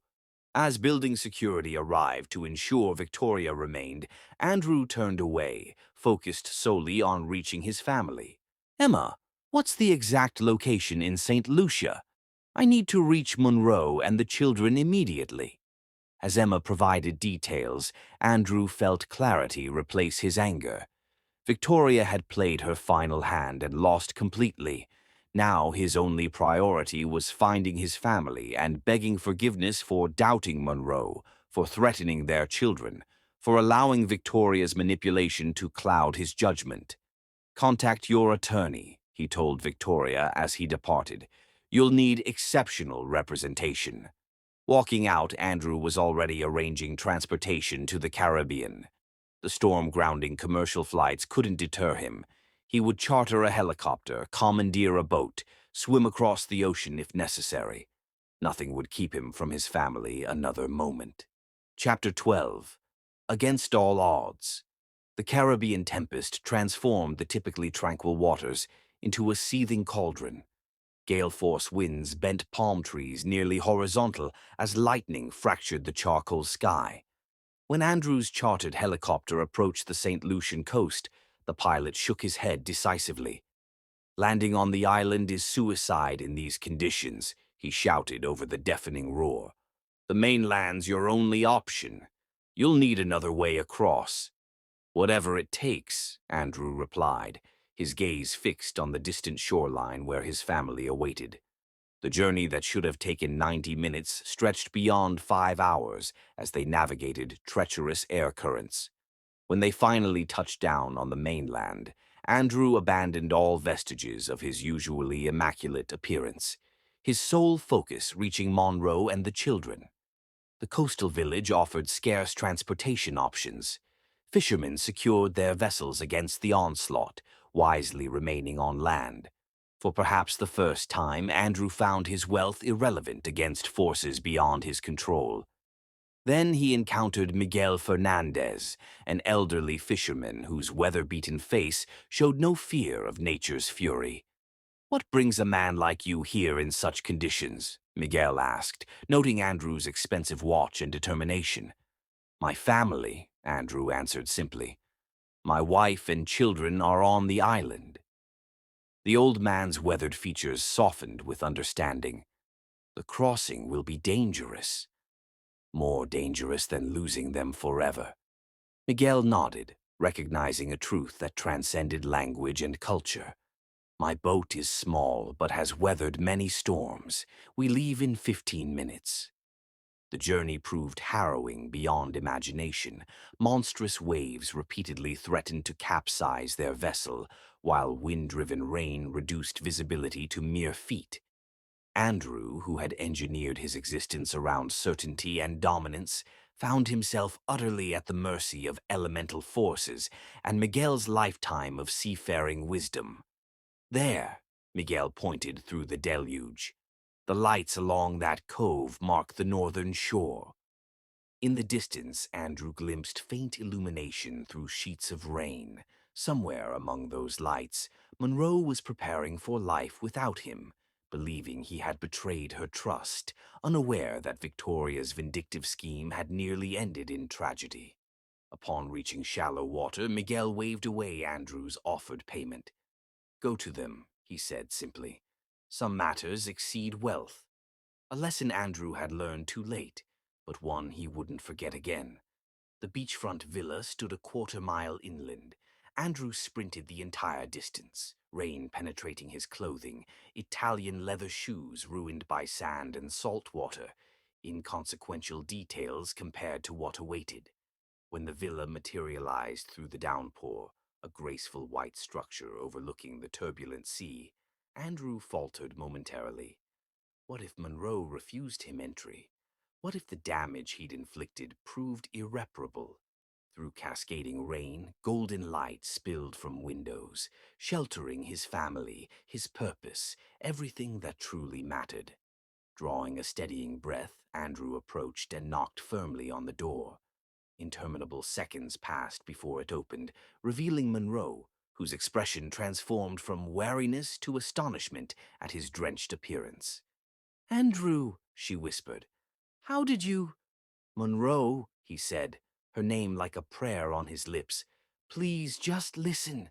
As building security arrived to ensure Victoria remained, Andrew turned away, focused solely on reaching his family. Emma, what's the exact location in St. Lucia? I need to reach Monroe and the children immediately. As Emma provided details, Andrew felt clarity replace his anger. Victoria had played her final hand and lost completely. Now his only priority was finding his family and begging forgiveness for doubting Monroe, for threatening their children, for allowing Victoria's manipulation to cloud his judgment. Contact your attorney, he told Victoria as he departed. You'll need exceptional representation. Walking out, Andrew was already arranging transportation to the Caribbean. The storm-grounding commercial flights couldn't deter him. He would charter a helicopter, commandeer a boat, swim across the ocean if necessary. Nothing would keep him from his family another moment. Chapter 12. Against all odds. The Caribbean tempest transformed the typically tranquil waters into a seething cauldron. Gale-force winds bent palm trees nearly horizontal as lightning fractured the charcoal sky. When Andrew's chartered helicopter approached the St. Lucian coast, the pilot shook his head decisively. Landing on the island is suicide in these conditions, he shouted over the deafening roar. The mainland's your only option. You'll need another way across. Whatever it takes, Andrew replied, his gaze fixed on the distant shoreline where his family awaited. The journey that should have taken 90 minutes stretched beyond 5 hours as they navigated treacherous air currents. When they finally touched down on the mainland, Andrew abandoned all vestiges of his usually immaculate appearance, his sole focus reaching Monroe and the children. The coastal village offered scarce transportation options. Fishermen secured their vessels against the onslaught, wisely remaining on land. For perhaps the first time, Andrew found his wealth irrelevant against forces beyond his control. Then he encountered Miguel Fernandez, an elderly fisherman whose weather-beaten face showed no fear of nature's fury. "What brings a man like you here in such conditions?" Miguel asked, noting Andrew's expensive watch and determination. "My family," Andrew answered simply. "My wife and children are on the island." The old man's weathered features softened with understanding. The crossing will be dangerous, more dangerous than losing them forever. Miguel nodded, recognizing a truth that transcended language and culture. My boat is small, but has weathered many storms. We leave in 15 minutes. The journey proved harrowing beyond imagination. Monstrous waves repeatedly threatened to capsize their vessel, while wind-driven rain reduced visibility to mere feet. Andrew, who had engineered his existence around certainty and dominance, found himself utterly at the mercy of elemental forces and Miguel's lifetime of seafaring wisdom. There, Miguel pointed through the deluge. The lights along that cove mark the northern shore. In the distance, Andrew glimpsed faint illumination through sheets of rain. Somewhere among those lights, Monroe was preparing for life without him, believing he had betrayed her trust, unaware that Victoria's vindictive scheme had nearly ended in tragedy. Upon reaching shallow water, Miguel waved away Andrew's offered payment. "Go to them," he said simply. "Some matters exceed wealth." A lesson Andrew had learned too late, but one he wouldn't forget again. The beachfront villa stood a quarter-mile inland. Andrew sprinted the entire distance, rain penetrating his clothing, Italian leather shoes ruined by sand and salt water, inconsequential details compared to what awaited. When the villa materialized through the downpour, a graceful white structure overlooking the turbulent sea, Andrew faltered momentarily. What if Monroe refused him entry? What if the damage he'd inflicted proved irreparable? Through cascading rain, golden light spilled from windows, sheltering his family, his purpose, everything that truly mattered. Drawing a steadying breath, Andrew approached and knocked firmly on the door. Interminable seconds passed before it opened, revealing Monroe, whose expression transformed from wariness to astonishment at his drenched appearance. "Andrew," she whispered, "how did you—" "Monroe," he said, her name like a prayer on his lips. "Please, just listen."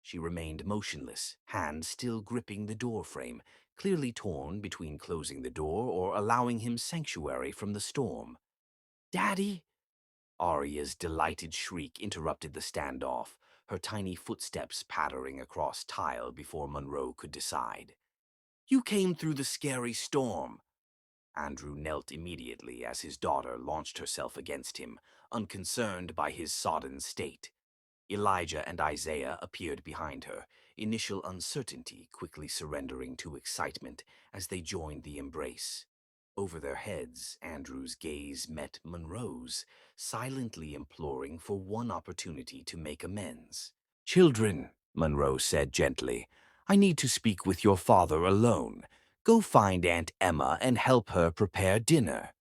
She remained motionless, hand still gripping the doorframe, clearly torn between closing the door or allowing him sanctuary from the storm. "Daddy!" Aria's delighted shriek interrupted the standoff, her tiny footsteps pattering across tile before Monroe could decide. "You came through the scary storm." Andrew knelt immediately as his daughter launched herself against him, unconcerned by his sodden state. Elijah and Isaiah appeared behind her, initial uncertainty quickly surrendering to excitement as they joined the embrace. Over their heads, Andrew's gaze met Monroe's, silently imploring for one opportunity to make amends. "Children," Monroe said gently, "I need to speak with your father alone. Go find Aunt Emma and help her prepare dinner."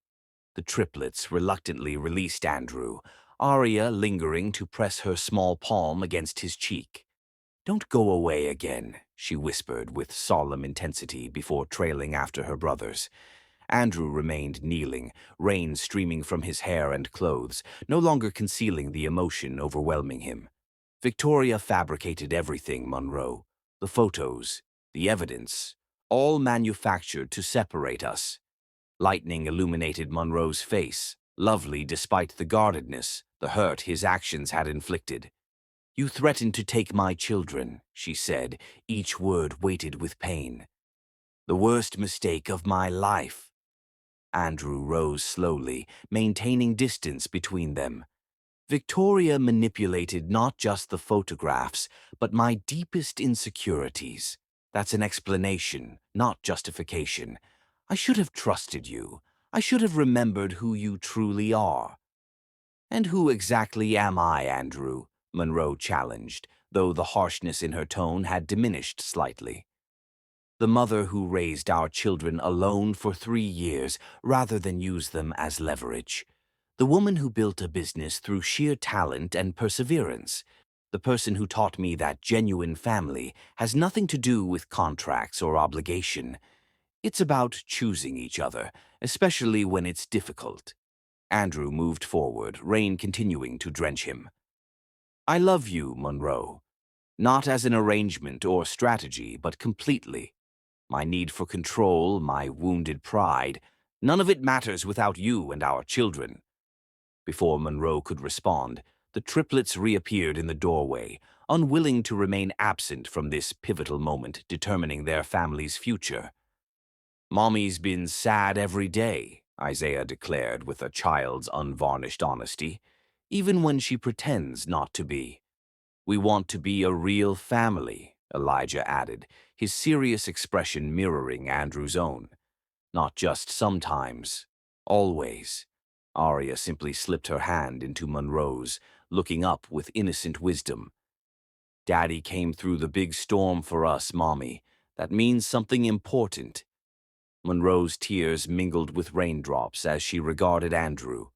The triplets reluctantly released Andrew, Aria lingering to press her small palm against his cheek. "Don't go away again," she whispered with solemn intensity before trailing after her brothers. Andrew remained kneeling, rain streaming from his hair and clothes, no longer concealing the emotion overwhelming him. "Victoria fabricated everything, Monroe. The photos, the evidence, all manufactured to separate us." Lightning illuminated Monroe's face, lovely despite the guardedness, the hurt his actions had inflicted. "You threatened to take my children," she said, each word weighted with pain. "The worst mistake of my life." Andrew rose slowly, maintaining distance between them. "Victoria manipulated not just the photographs, but my deepest insecurities. That's an explanation, not justification. I should have trusted you. I should have remembered who you truly are." "And who exactly am I, Andrew?" Monroe challenged, though the harshness in her tone had diminished slightly. "The mother who raised our children alone for 3 years rather than use them as leverage. The woman who built a business through sheer talent and perseverance. The person who taught me that genuine family has nothing to do with contracts or obligation. It's about choosing each other, especially when it's difficult." Andrew moved forward, rain continuing to drench him. "I love you, Monroe. Not as an arrangement or strategy, but completely. my need for control, my wounded pride. None of it matters without you and our children." Before Monroe could respond, the triplets reappeared in the doorway, unwilling to remain absent from this pivotal moment determining their family's future. "Mommy's been sad every day," Isaiah declared with a child's unvarnished honesty, "even when she pretends not to be." "We want to be a real family," Elijah added, his serious expression mirroring Andrew's own. "Not just sometimes. Always." Arya simply slipped her hand into Monroe's, looking up with innocent wisdom. "Daddy came through the big storm for us, Mommy. That means something important." Monroe's tears mingled with raindrops as she regarded Andrew,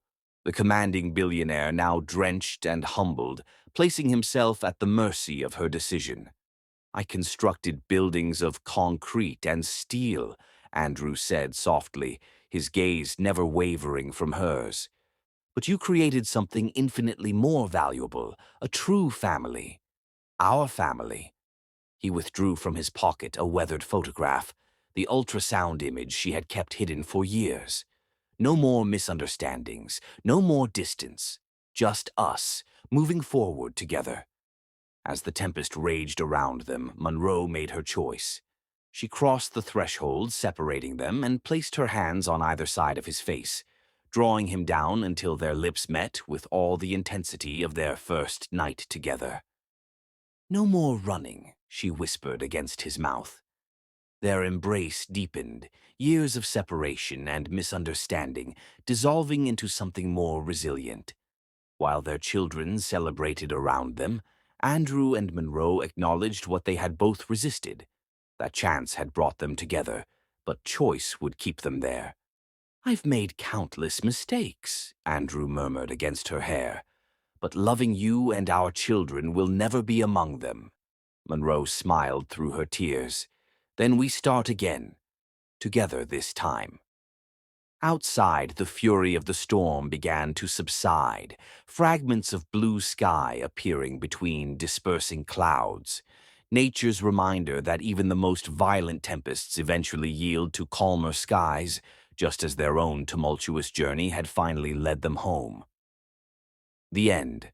the commanding billionaire now drenched and humbled, placing himself at the mercy of her decision. "I constructed buildings of concrete and steel," Andrew said softly, his gaze never wavering from hers. "But you created something infinitely more valuable, a true family. Our family." He withdrew from his pocket a weathered photograph, the ultrasound image she had kept hidden for years. No more misunderstandings, no more distance, just us, moving forward together. As the tempest raged around them, Monroe made her choice. She crossed the threshold separating them and placed her hands on either side of his face, drawing him down until their lips met with all the intensity of their first night together. "No more running," she whispered against his mouth. Their embrace deepened, years of separation and misunderstanding dissolving into something more resilient. While their children celebrated around them, Andrew and Monroe acknowledged what they had both resisted. That chance had brought them together, but choice would keep them there. "I've made countless mistakes," Andrew murmured against her hair, "but loving you and our children will never be among them." Monroe smiled through her tears. "Then we start again, together this time." Outside, the fury of the storm began to subside, fragments of blue sky appearing between dispersing clouds. Nature's reminder that even the most violent tempests eventually yield to calmer skies, just as their own tumultuous journey had finally led them home. The end.